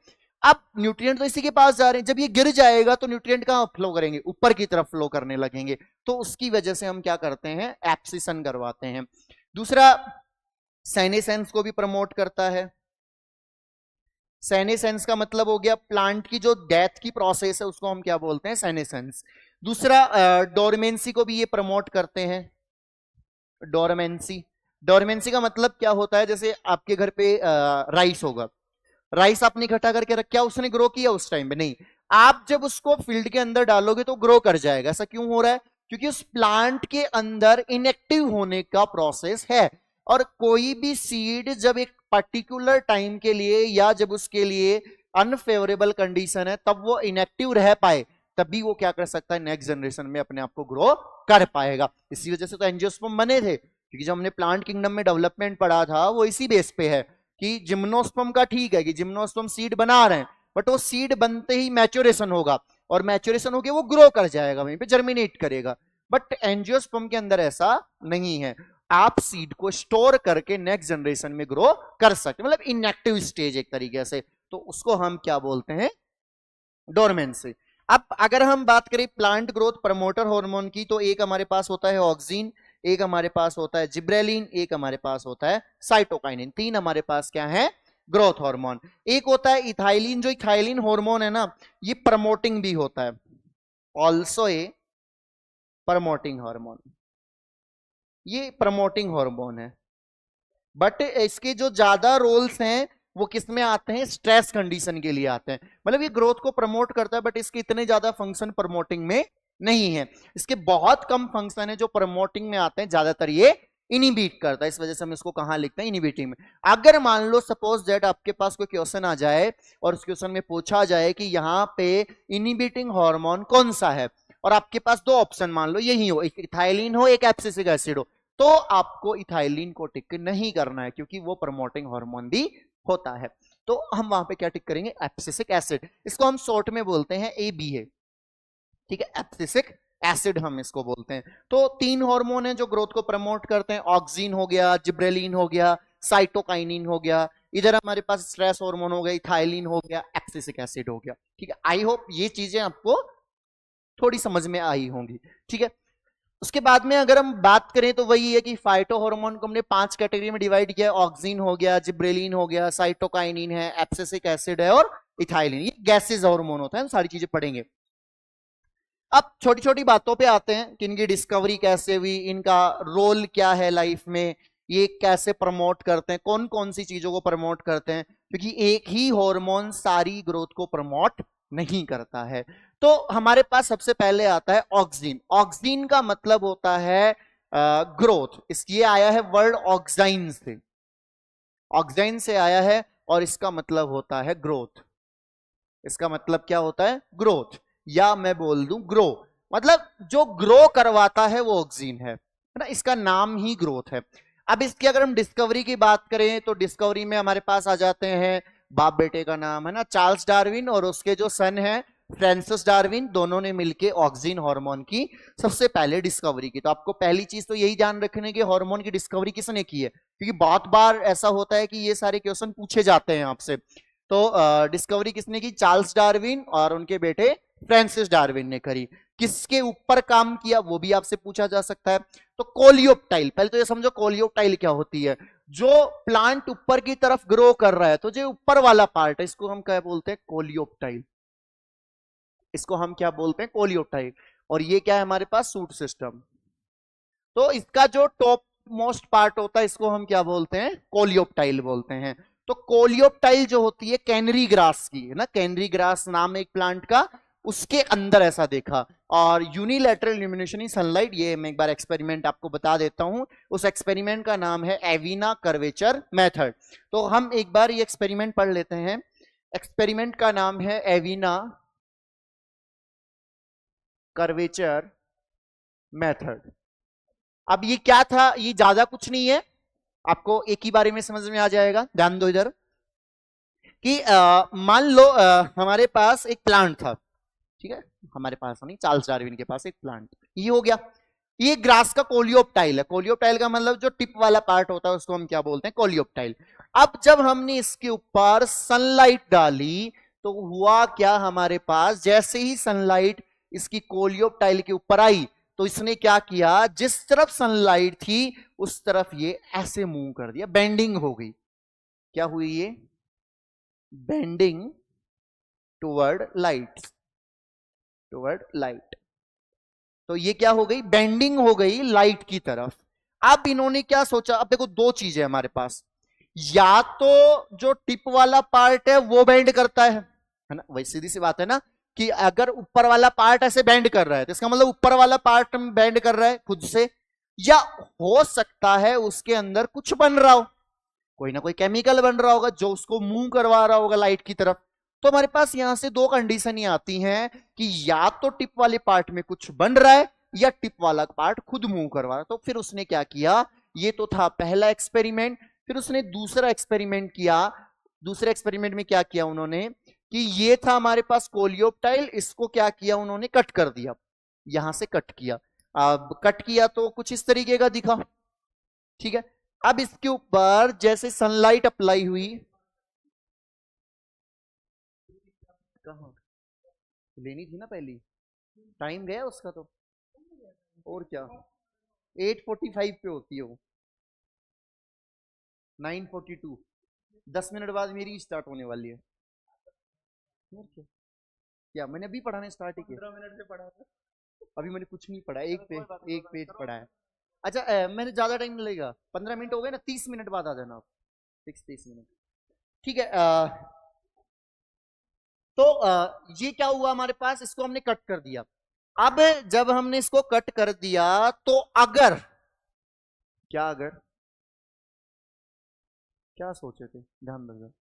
Speaker 1: अब न्यूट्रिएंट तो इसी के पास जा रहे हैं, जब ये गिर जाएगा तो न्यूट्रिएंट कहां फ्लो करेंगे, ऊपर की तरफ फ्लो करने लगेंगे, तो उसकी वजह से हम क्या करते हैं, एब्सिशन करवाते हैं। दूसरा, सेनेसेंस को भी प्रमोट करता है। सेनेसेंस का मतलब हो गया प्लांट की जो डेथ की प्रोसेस है उसको हम क्या बोलते हैं, सेनेसेंस। दूसरा, डोरमेंसी को भी ये प्रमोट करते हैं। डोरमेंसी, डोरमेंसी का मतलब क्या होता है, जैसे आपके घर पे राइस होगा, राइस आपने इकट्ठा करके रखा, उसने ग्रो किया उस टाइम पे नहीं, आप जब उसको फील्ड के अंदर डालोगे तो ग्रो कर जाएगा। ऐसा क्यों हो रहा है, क्योंकि उस प्लांट के अंदर इनएक्टिव होने का प्रोसेस है, और कोई भी सीड जब एक पर्टिकुलर टाइम के लिए या जब उसके लिए अनफेवरेबल कंडीशन है तब वो इनएक्टिव रह पाए, तभी वो क्या कर सकता है, नेक्स्ट जनरेशन में अपने आप को ग्रो कर पाएगा। इसी वजह से तो एंजियोस्पर्म बने थे, क्योंकि जब हमने प्लांट किंगडम में डेवलपमेंट पढ़ा था वो इसी बेस पे है कि जिम्नोस्पर्म का ठीक है कि जिम्नोस्पर्म सीड बना रहे हैं, बट वो सीड बनते ही मैच्योरेशन होगा, और मैच्योरेशन होके वो ग्रो कर जाएगा, वहीं पे जर्मिनेट करेगा। बट एंजियोस्पर्म के अंदर ऐसा नहीं है, आप सीड को स्टोर करके नेक्स्ट जनरेशन में ग्रो कर सकते, मतलब इनएक्टिव स्टेज एक तरीके से, तो उसको हम क्या बोलते हैं, डोरमेंसी। अब अगर हम बात करें प्लांट ग्रोथ प्रमोटर हार्मोन की, तो एक हमारे पास होता है ऑक्सिन, एक हमारे पास होता है जिब्रेलिन, एक हमारे पास होता है साइटोकाइनिन, तीन हमारे पास क्या है, ग्रोथ हार्मोन। एक होता है इथाइलिन, जो इथाइलिन हार्मोन है ना, ये प्रमोटिंग भी होता है, ऑल्सो ए प्रमोटिंग हार्मोन, ये प्रमोटिंग हार्मोन है, बट इसके जो ज्यादा रोल्स हैं वो किस में आते हैं, स्ट्रेस कंडीशन के लिए आते हैं, मतलब ये ग्रोथ को प्रमोट करता है बट इसके इतने ज्यादा फंक्शन प्रमोटिंग में नहीं है, इसके बहुत कम फंक्शन है जो प्रमोटिंग में आते हैं, ज्यादातर ये इनिबिट करता है, इस वजह से हम इसको कहां लिखते हैं, इनिबिटिंग में। अगर मान लो सपोज दैट आपके पास कोई क्वेश्चन आ जाए और उस क्वेश्चन में पूछा जाए कि यहाँ पे इनिबिटिंग हार्मोन कौन सा है, और आपके पास दो ऑप्शन मान लो यही हो, एक इथाइलिन हो एक एब्सिसिक एसिड हो, तो आपको इथाइलिन को टिक नहीं करना है, क्योंकि वो प्रमोटिंग हार्मोन भी होता है, तो हम वहां पे क्या टिक करेंगे, एब्सिसिक एसिड, इसको हम शॉर्ट में बोलते हैं ABA, ठीक है, एब्सिसिक एसिड हम इसको बोलते हैं। तो तीन हार्मोन है जो ग्रोथ को प्रमोट करते हैं, ऑक्सिन हो गया, जिब्रेलिन हो गया, साइटोकाइनिन हो गया, इधर हमारे पास स्ट्रेस हार्मोन हो गया, इथाइलिन हो गया, एब्सिसिक एसिड हो गया, ठीक है। आई होप ये चीजें आपको थोड़ी समझ में आई होंगी, ठीक है। उसके बाद में अगर हम बात करें तो वही है कि फाइटो हार्मोन को हमने 5 कैटेगरी में डिवाइड किया, ऑक्सिन हो गया, जिब्रेलिन हो गया, साइटोकाइनिन है, एब्सिसिक एसिड है और इथाइलिन, ये गैसेस हार्मोन होता है, सारी चीजें पढ़ेंगे। अब छोटी छोटी बातों पे आते हैं कि इनकी डिस्कवरी कैसे हुई, इनका रोल क्या है लाइफ में, ये कैसे प्रमोट करते हैं, कौन कौन सी चीजों को प्रमोट करते हैं, क्योंकि एक ही हार्मोन सारी ग्रोथ को प्रमोट नहीं करता है। तो हमारे पास सबसे पहले आता है ऑक्सिन, ऑक्सिन का मतलब होता है ग्रोथ, इसलिए आया है वर्ड ऑक्साइन से, ऑक्साइन से आया है, और इसका मतलब होता है ग्रोथ, इसका मतलब क्या होता है, ग्रोथ, या मैं बोल दूं ग्रो, मतलब जो ग्रो करवाता है वो ऑक्सिन है ना, इसका नाम ही ग्रोथ है। अब इसकी अगर हम डिस्कवरी की बात करें तो डिस्कवरी में हमारे पास आ जाते हैं, बाप बेटे का नाम है ना, चार्ल्स डार्विन और उसके जो सन है फ्रांसिस डार्विन, दोनों ने मिलके ऑक्सिन हार्मोन की सबसे पहले डिस्कवरी की। तो आपको पहली चीज तो यही ध्यान रखने की हार्मोन की डिस्कवरी किसने की है, क्योंकि बहुत बार ऐसा होता है कि ये सारे क्वेश्चन पूछे जाते हैं आपसे। तो डिस्कवरी किसने की, चार्ल्स डार्विन और उनके बेटे फ्रांसिस डार्विन ने करी। किसके ऊपर काम किया वो भी आपसे पूछा जा सकता है। तो कोलियोप्टाइल, पहले तो ये समझो कोलियोप्टाइल क्या होती है, जो प्लांट ऊपर की तरफ ग्रो कर रहा है, तो जो ऊपर वाला पार्ट है इसको हम क्या बोलते हैं, कोलियोप्टाइल, इसको हम क्या बोलते हैं, कोलियोप्टाइल। और ये क्या है हमारे पास, सूट सिस्टम, तो इसका जो टॉप मोस्ट पार्ट होता है इसको हम क्या बोलते हैं, कोलियोप्टाइल बोलते हैं। तो कोलियोप्टाइल जो होती है कैनरी ग्रास की है ना, कैनरी ग्रास नाम है एक प्लांट का, उसके अंदर ऐसा देखा। और यूनिलैटरल इल्यूमिनेशन इन सनलाइट, ये मैं एक बार एक्सपेरिमेंट आपको बता देता हूं, उस एक्सपेरिमेंट का नाम है एविना कर्वेचर मेथड। तो हम एक बार ये एक्सपेरिमेंट पढ़ लेते हैं, एक्सपेरिमेंट का नाम है एविना कर्वेचर मेथड। अब ये क्या था, ये ज्यादा कुछ नहीं है, आपको एक ही बारे में समझ में आ जाएगा। ध्यान दो इधर कि मान लो हमारे पास एक प्लांट था, ठीक है, हमारे पास नहीं, चार्ल्स डार्विन के पास एक प्लांट, ये हो गया। ये ग्रास का कोलियोप्टाइल है। कोलियोप्टाइल का मतलब जो टिप वाला पार्ट होता है उसको हम क्या बोलते हैं, कोलियोप्टाइल। अब जब हमने इसके ऊपर सनलाइट डाली तो हुआ क्या, हमारे पास जैसे ही सनलाइट इसकी कोलियोप्टाइल के ऊपर आई तो इसने क्या किया, जिस तरफ सनलाइट थी उस तरफ ये ऐसे मूव कर दिया, बेंडिंग हो गई। क्या हुई ये, bending toward light, toward light. तो ये क्या हो गई, बेंडिंग हो गई लाइट की तरफ। अब इन्होंने क्या सोचा, अब देखो दो चीजें हमारे पास, या तो जो टिप वाला पार्ट है वो बेंड करता है ना, वही सीधी सी बात है ना कि अगर ऊपर वाला पार्ट ऐसे बेंड कर रहा है तो इसका मतलब ऊपर वाला पार्ट बेंड कर रहा है खुद से, या हो सकता है उसके अंदर कुछ बन रहा हो, कोई ना कोई केमिकल बन रहा होगा जो उसको मूव करवा रहा होगा लाइट की तरफ। तो हमारे पास यहां से दो कंडीशन ही आती हैं कि या तो टिप वाले पार्ट में कुछ बन रहा है या टिप वाला पार्ट खुद मूव करवा रहा है। तो फिर उसने क्या किया, ये तो था पहला एक्सपेरिमेंट, फिर उसने दूसरा एक्सपेरिमेंट किया। दूसरे एक्सपेरिमेंट में क्या किया उन्होंने कि ये था हमारे पास कोलियोप्टाइल, इसको क्या किया उन्होंने, कट कर दिया, यहां से कट किया। अब कट किया तो कुछ इस तरीके का दिखा, ठीक है। अब इसके ऊपर जैसे सनलाइट अप्लाई हुई, कहां लेनी थी ना पहली, टाइम गया उसका तो, और क्या 8:45 पे होती है वो, 9:42, 10 मिनट बाद मेरी स्टार्ट होने वाली है। और क्या मैंने अभी पढ़ाने स्टार्ट किया, 15 मिनट से पढ़ा था, अभी मैंने कुछ नहीं पढ़ा, एक पेज पढ़ा है। अच्छा मैंने ज्यादा टाइम नहीं लगेगा, 15 मिनट हो गए ना, 30 मिनट बाद आ जाना आप, 30 मिनट, ठीक है। तो ये क्या हुआ हमारे पास, इसको हमने कट कर दिया। अब जब हमने इसको कट कर दिया तो अगर, क्या अगर, क्या सोचे थे, ध्यान दो।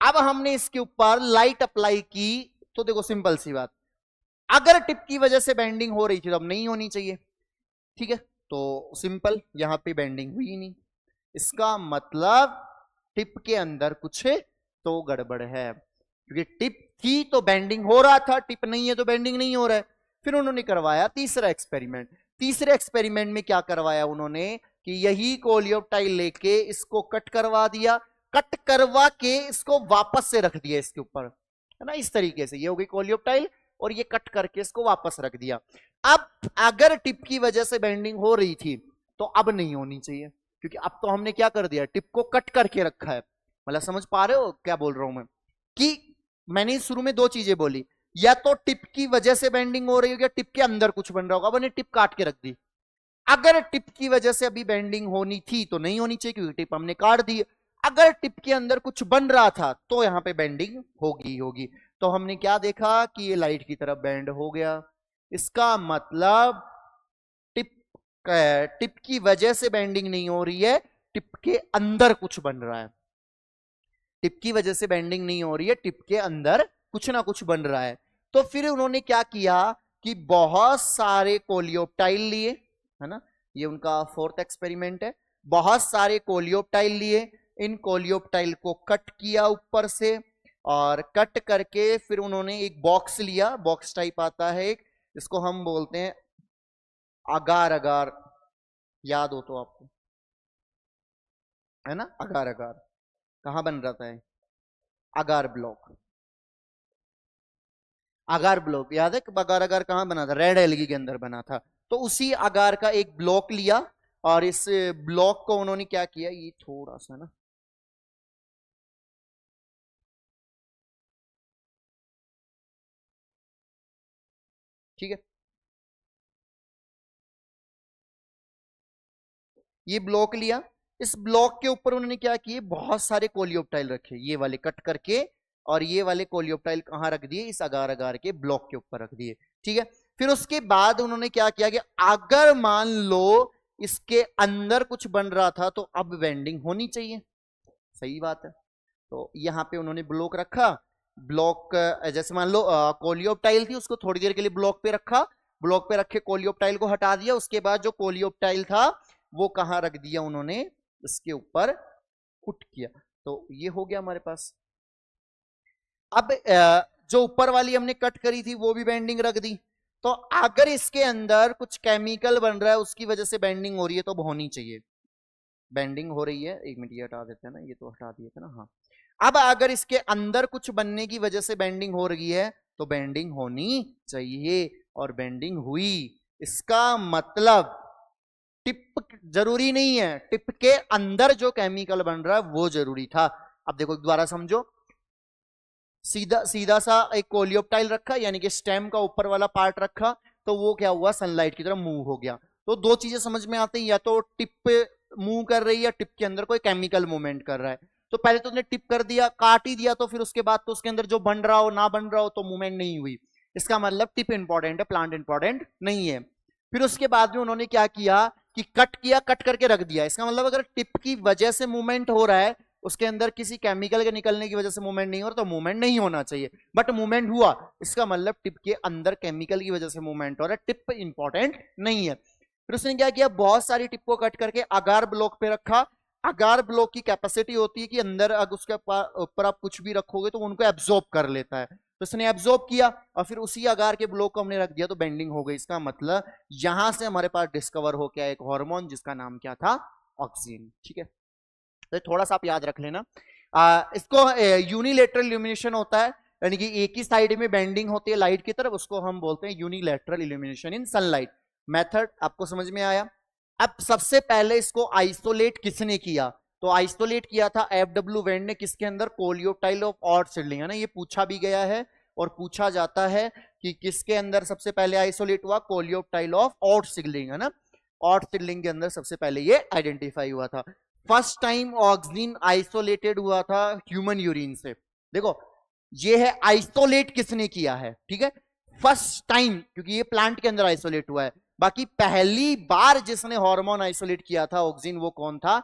Speaker 1: अब हमने इसके ऊपर लाइट अप्लाई की तो देखो सिंपल सी बात, अगर टिप की वजह से बेंडिंग हो रही थी तो अब नहीं होनी चाहिए, ठीक है। तो सिंपल, यहां पे बेंडिंग हुई नहीं, इसका मतलब टिप के अंदर कुछ तो गड़बड़ है, क्योंकि टिप थी तो बेंडिंग हो रहा था, टिप नहीं है तो बेंडिंग नहीं हो रहा है। फिर उन्होंने करवाया तीसरा एक्सपेरिमेंट। तीसरे एक्सपेरिमेंट में क्या करवाया उन्होंने कि यही कोलियोप्टाइल लेके इसको कट करवा दिया, कट करवा के इसको वापस से रख दिया इसके ऊपर, है ना, इस तरीके से ये हो गई कोलियोप्टाइल, और ये कट करके इसको वापस रख दिया। अब अगर टिप की वजह से बेंडिंग हो रही थी तो अब नहीं होनी चाहिए, क्योंकि अब तो हमने क्या कर दिया, टिप को कट करके रखा है। मतलब समझ पा रहे हो क्या बोल रहा हूं मैं, कि मैंने शुरू में दो चीजें बोली, या तो टिप की वजह से बेंडिंग हो रही होगी या टिप के अंदर कुछ बन रहा होगा, मैंने टिप काट के रख दी। अगर टिप की वजह से अभी बेंडिंग होनी थी तो नहीं होनी चाहिए, क्योंकि टिप हमने काट दी। अगर टिप के अंदर कुछ बन रहा था तो यहां पे बेंडिंग होगी। तो हमने क्या देखा कि ये लाइट की तरफ बेंड हो गया, इसका मतलब टिप टिप की वजह से बेंडिंग नहीं हो रही है, टिप के अंदर कुछ बन रहा है। टिप की वजह से बेंडिंग नहीं हो रही है, टिप के अंदर कुछ ना कुछ बन रहा है। तो फिर उन्होंने क्या किया कि बहुत सारे कोलियोप्टाइल लिए, है ना, ये उनका फोर्थ एक्सपेरिमेंट है। बहुत सारे कोलियोप्टाइल लिए, इन कोलियोप्टाइल को कट किया ऊपर से, और कट करके फिर उन्होंने एक बॉक्स लिया, बॉक्स टाइप आता है एक, इसको हम बोलते हैं अगार अगार, याद हो तो आपको, है ना, अगार अगार कहां बन रहा था, अगार ब्लॉक, अगार ब्लॉक याद है, अगार अगार कहां बना था, रेड एलगी के अंदर बना था। तो उसी अगार का एक ब्लॉक लिया, और इस ब्लॉक को उन्होंने क्या किया, ये थोड़ा सा ना, ठीक है, ये ब्लॉक लिया, इस ब्लॉक के ऊपर उन्होंने क्या किए, बहुत सारे कोलियोप्टाइल रखे, ये वाले कट करके, और ये वाले कोलियोप्टाइल कहां रख दिए, इस अगार अगार के ब्लॉक के ऊपर रख दिए, ठीक है। फिर उसके बाद उन्होंने क्या किया कि अगर मान लो इसके अंदर कुछ बन रहा था तो अब बेंडिंग होनी चाहिए, सही बात है। तो यहां पे उन्होंने ब्लॉक रखा, ब्लॉक, जैसे मान लो कोलियोप्टाइल थी, उसको थोड़ी देर के लिए ब्लॉक पे रखा, ब्लॉक पे रखे कोलियोप्टाइल को हटा दिया, उसके बाद जो कोलियोप्टाइल था वो कहाँ रख दिया उन्होंने, इसके ऊपर पुट किया। तो ये हो गया हमारे पास। अब जो ऊपर वाली हमने कट करी थी वो भी बेंडिंग रख दी। तो अगर इसके अंदर कुछ केमिकल बन रहा है उसकी वजह से बेंडिंग हो रही है तो होनी चाहिए, बेंडिंग हो रही है, एक मिनट ये हटा देते हैं ना, ये तो हटा दिए थे ना, हाँ। अब अगर इसके अंदर कुछ बनने की वजह से बेंडिंग हो रही है तो बेंडिंग होनी चाहिए, और बेंडिंग हुई, इसका मतलब टिप जरूरी नहीं है, टिप के अंदर जो केमिकल बन रहा है वो जरूरी था। अब देखो दोबारा समझो, सीधा सीधा सा एक कोलियोप्टाइल रखा, यानी कि स्टेम का ऊपर वाला पार्ट रखा, तो वो क्या हुआ, सनलाइट की तरफ मूव हो गया। तो दो चीजें समझ में आती हैं, या तो टिप मूव कर रही है, टिप के अंदर कोई केमिकल मूवमेंट कर रहा है। तो पहले तो उसने टिप कर दिया, काट ही दिया, तो फिर उसके बाद तो उसके अंदर जो बन रहा हो ना बन रहा हो तो मूवमेंट नहीं हुई, इसका मतलब टिप इंपॉर्टेंट है, प्लांट इंपॉर्टेंट नहीं है। फिर उसके बाद में उन्होंने क्या किया कि कट किया, कट करके रख दिया। इसका मतलब अगर टिप की वजह से मूवमेंट हो रहा है, उसके अंदर किसी केमिकल के निकलने की वजह से मूवमेंट नहीं हो रहा, तो मूवमेंट नहीं होना चाहिए, बट मूवमेंट हुआ, इसका मतलब टिप के अंदर केमिकल की वजह से मूवमेंट हो रहा है, टिप इंपॉर्टेंट नहीं है। फिर उसने क्या किया, बहुत सारी टिप को कट करके अगार ब्लॉक पे रखा। अगार ब्लॉक की कैपेसिटी होती है कि अंदर अगर उसके ऊपर आप कुछ भी रखोगे तो उनको एब्जॉर्ब कर लेता है, तो इसने एब्जॉर्ब किया और फिर उसी अगार के ब्लॉक को हमने रख दिया, तो बेंडिंग हो गई। इसका मतलब यहां से हमारे पास डिस्कवर हो गया एक हार्मोन जिसका नाम क्या था, ऑक्सीन। ठीक है, तो थोड़ा सा आप याद रख लेना। इसको यूनिलेटरल इल्यूमिनेशन होता है, यानी कि एक ही साइड में बेंडिंग होती है लाइट की तरफ, उसको हम बोलते हैं यूनिलेटरल इल्यूमिनेशन इन सनलाइट। मेथड आपको समझ में आया। अब सबसे पहले इसको आइसोलेट किसने किया, तो आइसोलेट किया था एफडब्ल्यू वेंड ने, किसके अंदर, कोलियोप्टाइल ऑफ ऑड सीडलिंग, है ना, ये पूछा भी गया है और पूछा जाता है कि किसके अंदर सबसे पहले आइसोलेट हुआ, कोलियोप्टाइल ऑफ ऑड सीडलिंग, है ना, ऑड सीडलिंग के अंदर सबसे पहले ये आइडेंटिफाई हुआ था। फर्स्ट टाइम ऑक्सीजन आइसोलेटेड हुआ था ह्यूमन यूरिन से। देखो ये है आइसोलेट किसने किया है, ठीक है, फर्स्ट टाइम, क्योंकि ये प्लांट के अंदर आइसोलेट हुआ है। बाकी पहली बार जिसने हार्मोन आइसोलेट किया था ऑक्सीजन, वो कौन था,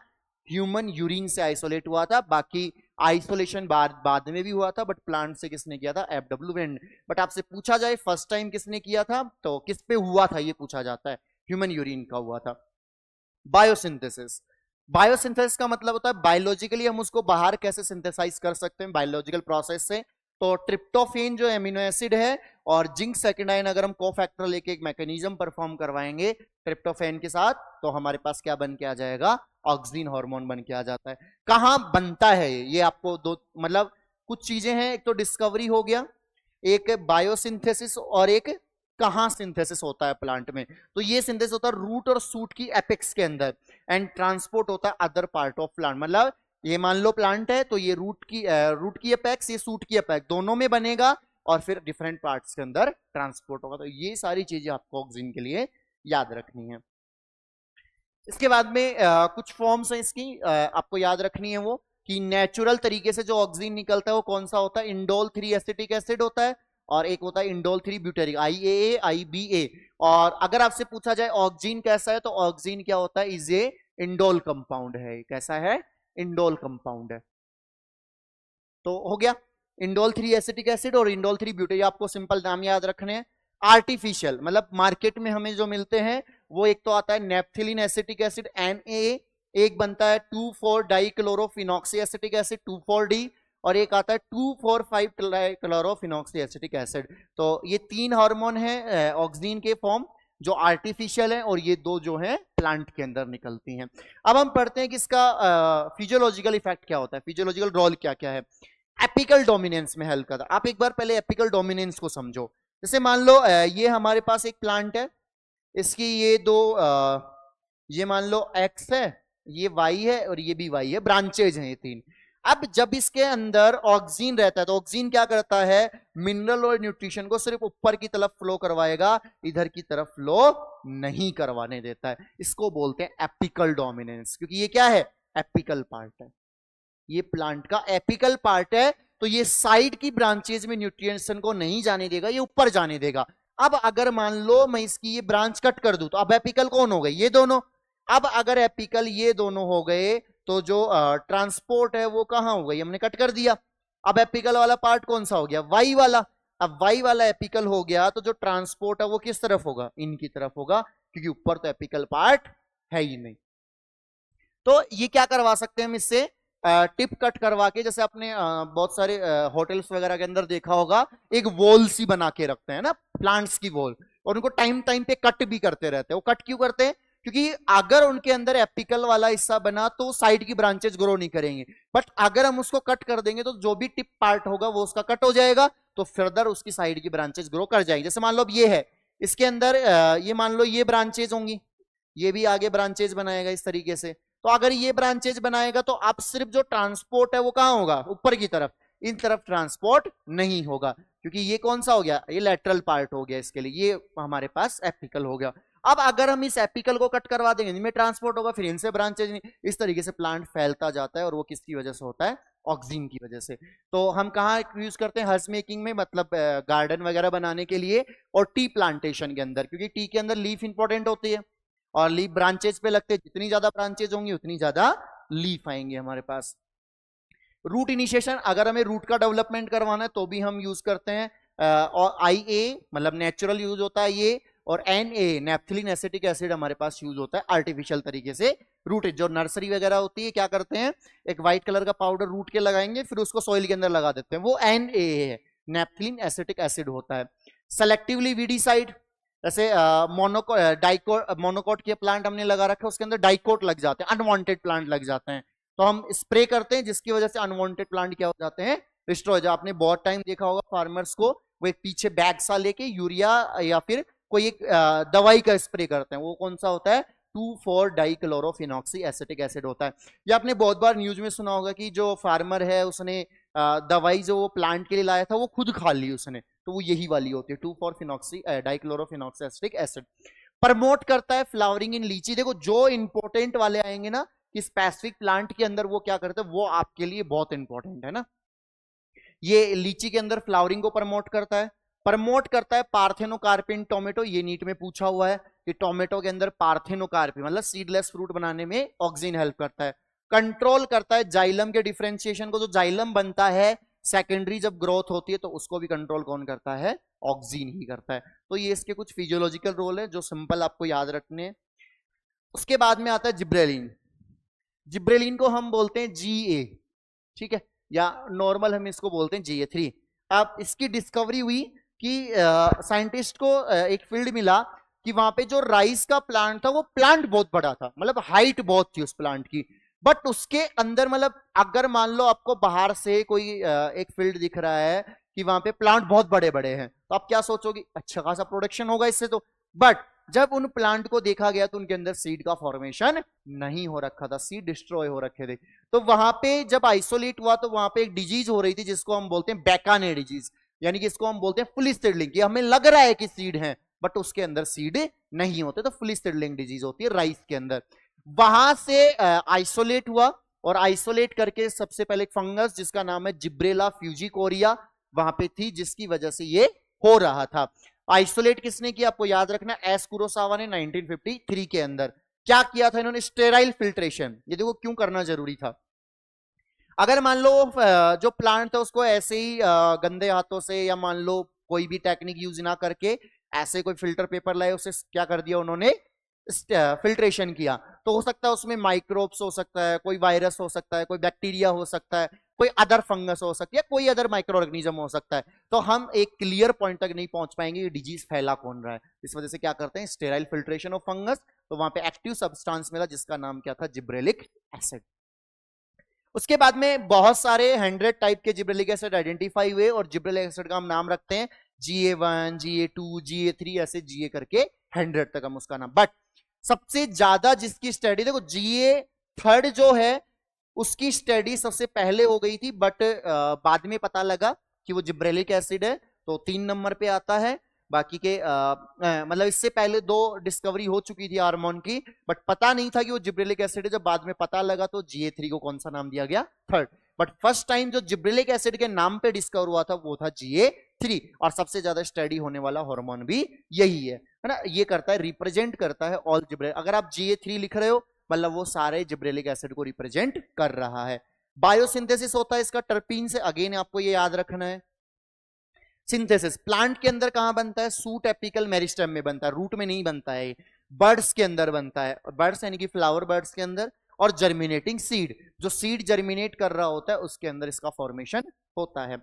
Speaker 1: ह्यूमन यूरिन से आइसोलेट हुआ था। बाकी आइसोलेशन बाद में भी हुआ था, बट प्लांट से किसने किया था, एफडब्ल्यू वेंड। बट आपसे पूछा जाए फर्स्ट टाइम किसने किया था, तो किस पे हुआ था ये पूछा जाता है, ह्यूमन यूरिन का हुआ था। बायोसिंथेसिस, बायोसिंथेसिस का मतलब होता है बायोलॉजिकली हम उसको बाहर कैसे सिंथेसाइज कर सकते हैं, बायोलॉजिकल प्रोसेस से। तो ट्रिप्टोफेन जो एमिनो एसिड है और जिंक सेकेंडाइन अगर हम कोफैक्टर लेके एक मैकेनिज्म परफॉर्म करवाएंगे ट्रिप्टोफेन के साथ, तो हमारे पास क्या बन के आ जाएगा, ऑक्सीजन हार्मोन बन के आ जाता है। कहां बनता है ये आपको दो, मतलब कुछ चीजें हैं, एक तो डिस्कवरी हो गया, एक बायोसिंथेसिस, और एक कहां सिंथेसिस होता है प्लांट में। तो ये सिंथेसिस होता है रूट और सूट की एपेक्स के अंदर, एंड ट्रांसपोर्ट होता है अदर पार्ट ऑफ प्लांट। मतलब ये मान लो प्लांट है तो ये रूट की एपेक्स, ये सूट की एपेक्स, दोनों में बनेगा और फिर डिफरेंट पार्ट्स के अंदर ट्रांसपोर्ट होगा। तो ये सारी चीजें आपको ऑक्सीजन के लिए याद रखनी है। इसके बाद में कुछ फॉर्म्स हैं इसकी, आपको याद रखनी है वो, कि नेचुरल तरीके से जो ऑक्सीजन निकलता है वो कौन सा होता है, इंडोल 3 एसिटिक एसिड होता है, और एक होता है इंडोल 3 ब्यूटेरिक, IAA IBA। और अगर आपसे पूछा जाए ऑक्सीजन कैसा है, तो ऑक्सीजन क्या होता है, इज ए इंडोल कंपाउंड है। कैसा है, इंडोल कंपाउंड है। तो हो गया इंडोल 3 एसिटिक एसिड और इंडोल 3 ब्यूटेरिक, आपको सिंपल नाम याद रखने हैं। आर्टिफिशियल मतलब मार्केट में हमें जो मिलते हैं वो, एक तो आता है नेप्थिलीन एसिटिक एसिड Na, एक बनता है 2,4 डाइक्लोरोफिनॉक्सी एसिटिक एसिड 2,4-D, और एक आता है 2,4,5 क्लोरोफिनॉक्सी एसिटिक एसिड। तो ये 3 हार्मोन है ऑक्सीजन के फॉर्म जो आर्टिफिशियल है, और ये 2 जो है प्लांट के अंदर निकलती हैं। अब हम पढ़ते हैं कि इसका फिजियोलॉजिकल इफेक्ट क्या होता है, फिजियोलॉजिकल रोल क्या क्या है। एपिकल डोमिनेंस में हेल्प करता है। आप एक बार पहले एपिकल डोमिनेंस को समझो। जैसे मान लो ये हमारे पास एक प्लांट है, इसकी ये दो ये मान लो एक्स है, ये वाई है, और ये भी वाई है, ब्रांचेज हैं ये 3। अब जब इसके अंदर ऑक्सीजन रहता है तो ऑक्सीजन क्या करता है, मिनरल और न्यूट्रिशन को सिर्फ ऊपर की तरफ फ्लो करवाएगा, इधर की तरफ फ्लो नहीं करवाने देता है। इसको बोलते हैं एपिकल डोमिनेंस, क्योंकि ये क्या है, एपिकल पार्ट है, ये प्लांट का एपिकल पार्ट है। तो ये साइड की ब्रांचेज में न्यूट्रिएंट्स को नहीं जाने देगा, ये ऊपर जाने देगा। अब अगर मान लो मैं इसकी ये ब्रांच कट कर दूं, तो अब एपिकल कौन हो गए, ये दोनों। अब अगर एपिकल ये दोनों हो गए, तो जो ट्रांसपोर्ट है वो कहां हो गई, हमने कट कर दिया। अब एपिकल वाला पार्ट कौन सा हो गया, वाई वाला। अब वाई वाला एपिकल हो गया तो जो ट्रांसपोर्ट है वो किस तरफ होगा, इनकी तरफ होगा, क्योंकि ऊपर तो एपिकल पार्ट है ही नहीं। तो ये क्या करवा सकते हैं हम इससे, टिप कट करवा के, जैसे आपने बहुत सारे होटल्स वगैरह के अंदर देखा होगा, एक वॉल सी बना के रखते हैं ना, प्लांट्स की वॉल, और उनको टाइम टाइम पे कट भी करते रहते हैं। वो कट क्यों करते हैं, क्योंकि अगर उनके अंदर एपिकल वाला हिस्सा बना तो साइड की ब्रांचेस ग्रो नहीं करेंगे, बट अगर हम उसको कट कर देंगे तो जो भी टिप पार्ट होगा वो उसका कट हो जाएगा, तो फर्दर उसकी साइड की ब्रांचेस ग्रो कर जाएंगे। जैसे मान लो अब ये है, इसके अंदर ये मान लो ये ब्रांचेज होंगी, ये भी आगे ब्रांचेज बनाएगा इस तरीके से। तो अगर ये ब्रांचेज बनाएगा तो अब सिर्फ जो ट्रांसपोर्ट है वो कहां होगा, ऊपर की तरफ, इन तरफ ट्रांसपोर्ट नहीं होगा, क्योंकि ये कौन सा हो गया, ये लेटरल पार्ट हो गया इसके लिए, ये हमारे पास एपिकल हो गया। अब अगर हम इस एपिकल को कट करवा देंगे, इनमें ट्रांसपोर्ट होगा, फिर इनसे ब्रांचेज नहीं, इस तरीके से प्लांट फैलता जाता है, और वो किसकी वजह से होता है, ऑक्सीजन की वजह से। तो हम कहाँ यूज करते हैं, हर्स मेकिंग में, मतलब गार्डन वगैरह बनाने के लिए, और टी प्लांटेशन के अंदर, क्योंकि टी के अंदर लीफ इंपॉर्टेंट होती है, और लीफ ब्रांचेज पे लगते हैं, जितनी ज्यादा ब्रांचेज होंगी उतनी ज्यादा लीफ आएंगे हमारे पास। रूट इनिशिएशन, अगर हमें रूट का डेवलपमेंट करवाना है तो भी हम यूज करते हैं, और IA मतलब नेचुरल यूज होता है ये, और NA नेप्थिलीन एसिटिक एसिड हमारे पास यूज होता है आर्टिफिशियल तरीके से। रूट जो नर्सरी वगैरह होती है क्या करते हैं, एक व्हाइट कलर का पाउडर रूट के लगाएंगे, फिर उसको सॉइल के अंदर लगा देते हैं, वो NA है, नेप्थिलीन एसिटिक एसिड होता है। सेलेक्टिवली वीडीसाइड, जैसे मोनोकोट के प्लांट हमने लगा रखा है, उसके अंदर डाइकोट लग जाते हैं, अनवांटेड प्लांट लग जाते हैं, तो हम स्प्रे करते हैं, जिसकी वजह से अनवांटेड प्लांट क्या हो जाते हैं, डिस्ट्रॉय। जो आपने बहुत टाइम देखा होगा फार्मर्स को, वो एक पीछे बैग सा लेके यूरिया या फिर कोई एक दवाई का स्प्रे करते हैं, वो कौन सा होता है, 2,4-डाइक्लोरोफिनॉक्सी एसिटिक एसिड होता है। या आपने बहुत बार न्यूज में सुना होगा कि जो फार्मर है उसने दवाई जो वो प्लांट के लिए लाया था वो खुद खा ली उसने, तो वो यही वाली होती है 2,4-डाइक्लोरोफिनॉक्सी एसिटिक एसिड। प्रमोट करता है फ्लावरिंग इन लीची। देखो जो इंपॉर्टेंट वाले आएंगे ना कि स्पेसिफिक प्लांट के अंदर वो क्या करते हैं, वो आपके लिए बहुत इंपॉर्टेंट है ना। ये लीची के अंदर फ्लावरिंग को प्रमोट करता है। प्रमोट करता है पार्थेनोकार्पिन टोमेटो, ये नीट में पूछा हुआ है कि टोमेटो के अंदर पार्थेनोकार्पिन मतलब सीडलेस फ्रूट बनाने में ऑक्सीजन हेल्प करता है। कंट्रोल करता है जाइलम के डिफरेंशिएशन को, जो जाइलम बनता है सेकेंडरी जब ग्रोथ होती है तो उसको भी कंट्रोल कौन करता है, ऑक्सीजन ही करता है। तो ये इसके कुछ फिजियोलॉजिकल रोल है जो सिंपल आपको याद रखने हैं। उसके बाद में आता है जिब्रेलिन। जिब्रेलिन को हम बोलते हैं GA, ठीक है, या नॉर्मल हम इसको बोलते हैं GA3। अब इसकी डिस्कवरी हुई कि साइंटिस्ट को एक फील्ड मिला कि वहां पे जो राइस का प्लांट था वो प्लांट बहुत बड़ा था, मतलब हाइट बहुत थी उस प्लांट की, बट उसके अंदर मतलब अगर मान लो आपको बाहर से कोई एक फील्ड दिख रहा है कि वहां पे प्लांट बहुत बड़े बड़े हैं, तो आप क्या सोचोगे, अच्छा खासा प्रोडक्शन होगा इससे तो, बट जब उन प्लांट को देखा गया तो उनके अंदर सीड का फॉर्मेशन नहीं हो रखा था, सीड डिस्ट्रॉय हो रखे थे। तो वहां पे जब आइसोलेट हुआ तो वहां पे एक डिजीज हो रही थी जिसको हम बोलते हैं बैकाने डिजीज, यानी कि इसको हम बोलते हैं फुली सीडलिंग, कि हमें लग रहा है कि सीड है बट उसके अंदर सीड नहीं होते, तो फुली सीडलिंग डिजीज होती है राइस के अंदर। वहां से आइसोलेट हुआ, और आइसोलेट करके सबसे पहले एक फंगस जिसका नाम है जिब्रेला फ्यूजिकोरिया वहां पे थी, जिसकी वजह से ये हो रहा था। आइसोलेट किसने किया, आपको याद रखना, एस कुरोसावा ने 1953 के अंदर। क्या किया था इन्होंने, स्टेराइल फिल्ट्रेशन। ये देखो क्यों करना जरूरी था, अगर मान लो जो प्लांट था उसको ऐसे ही गंदे हाथों से या मान लो कोई भी टेक्निक यूज ना करके ऐसे कोई फिल्टर पेपर लाए, उसे क्या कर दिया उन्होंने, फिल्ट्रेशन किया, तो हो सकता है उसमें माइक्रोब्स हो सकता है, कोई वायरस हो सकता है, कोई बैक्टीरिया हो सकता है, कोई अदर फंगस हो सकती है, कोई अदर माइक्रो ऑर्गेनिज्म हो सकता है, तो हम एक क्लियर पॉइंट तक नहीं पहुंच पाएंगे ये डिजीज फैला कौन रहा है। इस वजह से क्या करते हैं, स्टेराइल फिल्ट्रेशन ऑफ फंगस, तो वहां पे एक्टिव सब्सटेंस मिला जिसका नाम क्या था, जिब्रेलिक एसिड। उसके बाद में बहुत सारे 100 टाइप के जिब्रेलिक एसिड आइडेंटिफाई हुए, और जिब्रेलिक एसिड का हम नाम रखते हैं GA1, GA2, GA3, ऐसे GA करके 100 तक हम उसका नाम। बट सबसे ज्यादा जिसकी स्टडी, देखो GA3 जो है उसकी स्टडी सबसे पहले हो गई थी, बट बाद में पता लगा कि वो जिब्रेलिक एसिड है, तो 3 नंबर पे आता है। बाकी के मतलब इससे पहले 2 डिस्कवरी हो चुकी थी हार्मोन की, बट पता नहीं था कि वो जिब्रेलिक एसिड है, जब बाद में पता लगा तो GA3 को कौन सा नाम दिया गया, 3rd। बट फर्स्ट टाइम जो जिब्रेलिक एसिड के नाम पे डिस्कवर हुआ था वो था GA3, और सबसे ज्यादा स्टडी होने वाला हार्मोन भी यही है ना। ये करता है, रिप्रेजेंट करता है ऑल जिब्रेलिक। अगर आप GA3 लिख रहे हो मतलब वो सारे जिब्रेलिक एसिड को रिप्रेजेंट कर रहा है। बायोसिंथेसिस होता है इसका टर्पीन से, अगेन आपको ये याद रखना है। सिंथेसिस प्लांट के अंदर कहां बनता है? सूट एपिकल मेरिस्टेम में बनता है, रूट में नहीं बनता है। बर्ड्स के अंदर बनता है, बर्ड्स यानी कि फ्लावर बर्ड्स के अंदर, और जर्मिनेटिंग सीड, जो सीड जर्मिनेट कर रहा होता है उसके अंदर इसका फॉर्मेशन होता है।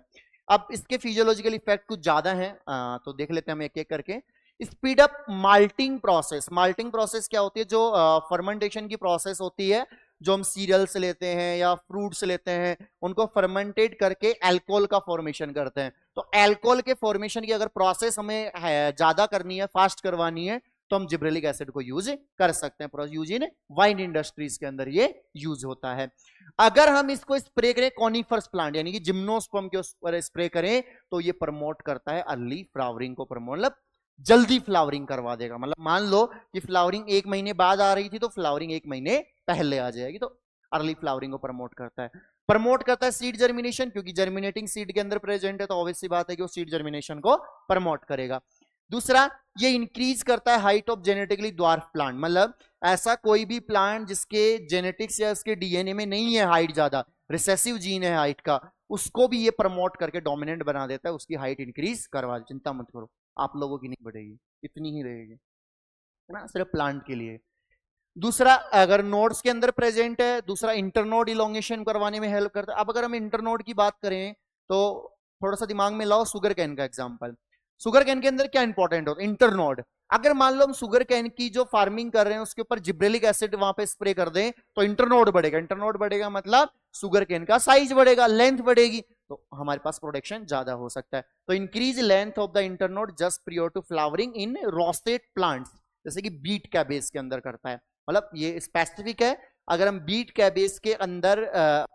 Speaker 1: अब इसके फिजियोलॉजिकल इफेक्ट कुछ ज्यादा हैं, तो देख लेते हैं हम एक एक करके। Speed up malting process. Malting process क्या होती है? जो फर्मेंटेशन की प्रोसेस होती है, जो हम सीरियल्स लेते हैं या फ्रूट्स लेते हैं, उनको फर्मेंटेट करके अल्कोहल का फॉर्मेशन करते हैं। तो अल्कोहल के फॉर्मेशन की अगर प्रोसेस हमें ज्यादा करनी है, फास्ट करवानी है, तो हम जिब्रेलिक एसिड को यूज कर सकते हैं। यूज इन वाइन इंडस्ट्रीज के अंदर ये यूज होता है। अगर हम इसको स्प्रे करें कॉनिफर्स प्लांट यानी कि जिम्नोस्पर्म के ऊपर स्प्रे करें, तो ये प्रमोट करता है अर्ली फ्लावरिंग को, मतलब जल्दी फ्लावरिंग करवा देगा। मतलब मान लो कि फ्लावरिंग 1 महीने बाद आ रही थी, तो फ्लावरिंग 1 महीने पहले आ जाएगी, तो अर्ली फ्लावरिंग को प्रमोट करता है। प्रमोट करता है सीड जर्मिनेशन, क्योंकि जर्मिनेटिंग सीड के अंदर प्रेजेंट है, तो ऑब्वियस सी बात है कि वो सीड जर्मिनेशन को प्रमोट करेगा। दूसरा, ये इंक्रीज करता है height of genetically dwarf plant, मतलब ऐसा कोई भी प्लांट जिसके जेनेटिक्स या उसके डीएनए में नहीं है हाइट ज्यादा, रिसेसिव जीन है हाइट का, उसको भी ये प्रमोट करके डोमिनेंट बना देता है, उसकी हाइट इंक्रीज करवा। चिंता मत करो, आप लोगों की नहीं बढ़ेगी, इतनी ही रहेगी, है ना, सिर्फ प्लांट के लिए। दूसरा, अगर नोड्स के अंदर प्रेजेंट है, दूसरा इंटरनोड इलोंगेशन करवाने में हेल्प करता है। अब अगर हम इंटरनोड की बात करें, तो थोड़ा सा दिमाग में लाओ शुगर कैन का एग्जांपल। शुगर कैन के अंदर क्या इंपॉर्टेंट होता है? इंटरनोड। अगर मान लो हम शुगर कैन की जो फार्मिंग कर रहे हैं उसके ऊपर जिब्रेलिक एसिड वहां पे स्प्रे कर दें, तो इंटरनोड बढ़ेगा। इंटरनोड बढ़ेगा मतलब शुगर कैन का साइज बढ़ेगा, लेंथ बढ़ेगी, तो हमारे पास प्रोडक्शन ज्यादा हो सकता है। तो increase length of the internode just prior to flowering in rosette plants, जैसे कि बीट कैबेज के अंदर करता है। मतलब ये स्पेसिफिक है, अगर हम बीट कैबेज के अंदर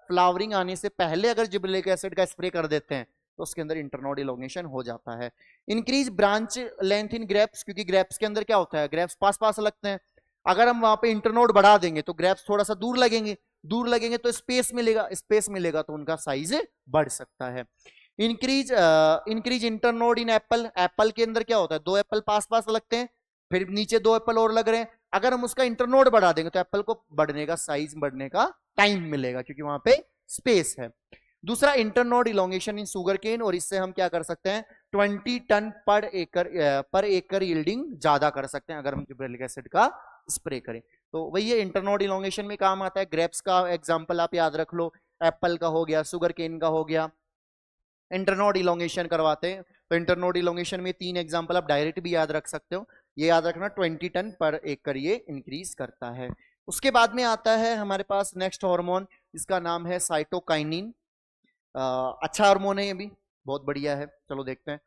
Speaker 1: फ्लावरिंग आने से पहले अगर जिब्रेलिक एसिड का स्प्रे कर देते हैं, तो उसके अंदर इंटरनोड इलोंगेशन हो जाता है। Increase branch length in grapes, क्योंकि ग्रेप्स के अंदर क्या होता है, ग्रेप्स पास पास लगते हैं। अगर हम वहां पे इंटरनोड बढ़ा देंगे तो ग्रेप्स थोड़ा सा दूर लगेंगे, दूर लगेंगे तो स्पेस मिलेगा, स्पेस मिलेगा तो उनका साइज बढ़ सकता है। इंक्रीज इंटरनोड इन एप्पल। एप्पल के अंदर क्या होता है, 2 एप्पल पास पास लगते हैं, फिर नीचे 2 एप्पल और लग रहे हैं, अगर हम उसका इंटरनोड बढ़ा देंगे तो एप्पल को बढ़ने का, साइज बढ़ने का टाइम मिलेगा, क्योंकि वहां पे स्पेस है। दूसरा, internode elongation in sugarcane, और इससे हम क्या कर सकते हैं, 20 टन पर एकड़ यील्डिंग ज्यादा कर सकते हैं अगर हम जिब्रेलिक एसिड का स्प्रे करें। तो वही है, इंटरनोड इलोंगेशन में काम आता है। ग्रेप्स का एग्जांपल आप याद रख लो, एप्पल का हो गया, शुगर केन का हो गया, इंटरनोड इलोंगेशन करवाते हैं। तो इंटरनोड इलोंगेशन में 3 एग्जांपल आप डायरेक्ट भी याद रख सकते हो। ये याद रखना, 20 टन पर एकड़ ये इंक्रीज करता है। उसके बाद में आता है हमारे पास नेक्स्ट हार्मोन, इसका नाम है साइटोकाइनिन। अच्छा हार्मोन है, ये भी बहुत बढ़िया है। चलो देखते हैं।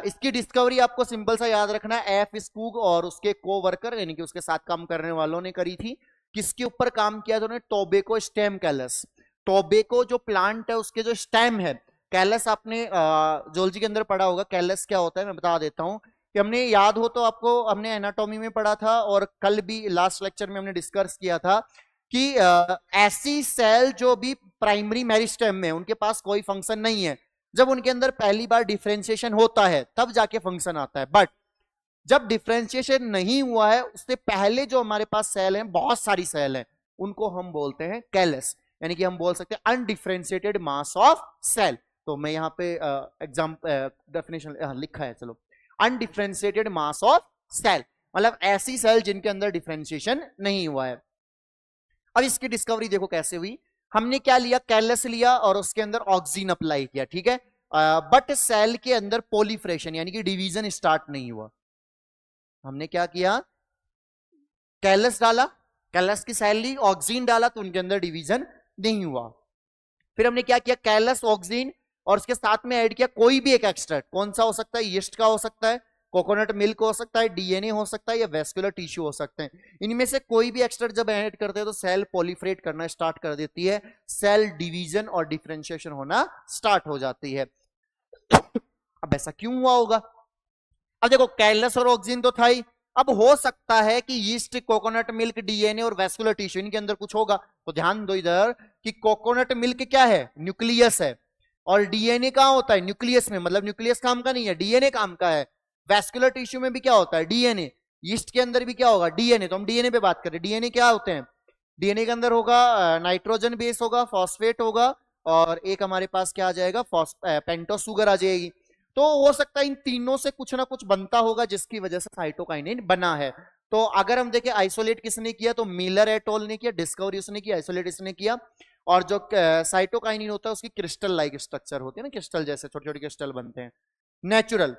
Speaker 1: इसकी डिस्कवरी आपको सिंपल सा याद रखना है, एफ स्पूग और उसके को वर्कर यानी कि उसके साथ काम करने वालों ने करी थी। किसके ऊपर काम किया था उन्होंने? Tobacco stem callus. टोबैको जो प्लांट है उसके जो स्टेम है, कैलस आपने जोलॉजी के अंदर पढ़ा होगा। कैलस क्या होता है मैं बता देता हूं, कि हमने याद हो तो आपको, हमने एनाटॉमी में पढ़ा था और कल भी लास्ट लेक्चर में हमने डिस्कस किया था कि ऐसी सेल जो भी प्राइमरी मेरिस्टेम में उनके पास कोई फंक्शन नहीं है, जब उनके अंदर पहली बार डिफरेंशिएशन होता है तब जाके फंक्शन आता है। बट जब डिफरेंशिएशन नहीं हुआ है उससे पहले जो हमारे पास सेल हैं, बहुत सारी सेल हैं, उनको हम बोलते हैं कैलस, यानी कि हम बोल सकते हैं अनडिफरेंशिएटेड मास ऑफ सेल। तो मैं यहाँ पे डेफिनेशन लिखा है, चलो, अनडिफरेंशिएटेड मास ऑफ सेल, मतलब ऐसी सेल जिनके अंदर डिफरेंशिएशन नहीं हुआ है। अब इसकी डिस्कवरी देखो कैसे हुई। हमने क्या लिया, कैलस लिया और उसके अंदर ऑक्सीजन अप्लाई किया, ठीक है, बट सेल के अंदर पोलिफ्रेशन यानी कि डिवीजन स्टार्ट नहीं हुआ। हमने क्या किया, कैलस डाला, कैलस की सेल ली, ऑक्सीजन डाला, तो उनके अंदर डिवीजन नहीं हुआ। फिर हमने क्या किया, कैलस, ऑक्सीजन और उसके साथ में ऐड किया कोई भी एक एक्सट्रैक्ट। कौन सा हो सकता है? यीस्ट का हो सकता है, कोकोनट मिल्क हो सकता है, डीएनए हो सकता है, या वेस्कुलर टिश्यू हो सकते हैं। इनमें से कोई भी एक्सट्रैक्ट जब ऐड करते हैं तो सेल पॉलीफ्रेट करना स्टार्ट कर देती है, सेल डिवीजन और डिफरेंशिएशन होना स्टार्ट हो जाती है। अब ऐसा क्यों हुआ होगा? अब देखो, कैलस और ऑक्सीजन तो था ही, अब हो सकता है कि यीस्ट, कोकोनट मिल्क, डीएनए और वेस्कुलर टिश्यू इनके अंदर कुछ होगा। तो ध्यान दो इधर कि कोकोनट मिल्क क्या है, न्यूक्लियस है, और डीएनए कहां होता है, न्यूक्लियस में, मतलब न्यूक्लियस काम का नहीं है, डीएनए काम का है। वेस्कुलर टिश्यू में भी क्या होता है, डीएनए। यीस्ट के अंदर भी क्या होगा, डीएनए। तो हम डीएनए पे बात करें, डीएनए क्या होते हैं, डीएनए के अंदर होगा नाइट्रोजन बेस होगा, फॉस्फेट होगा, और एक हमारे पास क्या आ जाएगा, पेंटोस शुगर आ जाएगी। तो हो सकता है इन तीनों से कुछ ना कुछ बनता होगा जिसकी वजह से साइटोकाइनिन बना है। तो अगर हम देखें आइसोलेट किसने किया, तो मिलर एट ऑल ने किया, डिस्कवरी उसने किया, आइसोलेट इसने किया। और जो साइटोकाइनिन होता है उसकी क्रिस्टल लाइक स्ट्रक्चर होती है ना, क्रिस्टल जैसे छोटे छोटे क्रिस्टल बनते हैं। नेचुरल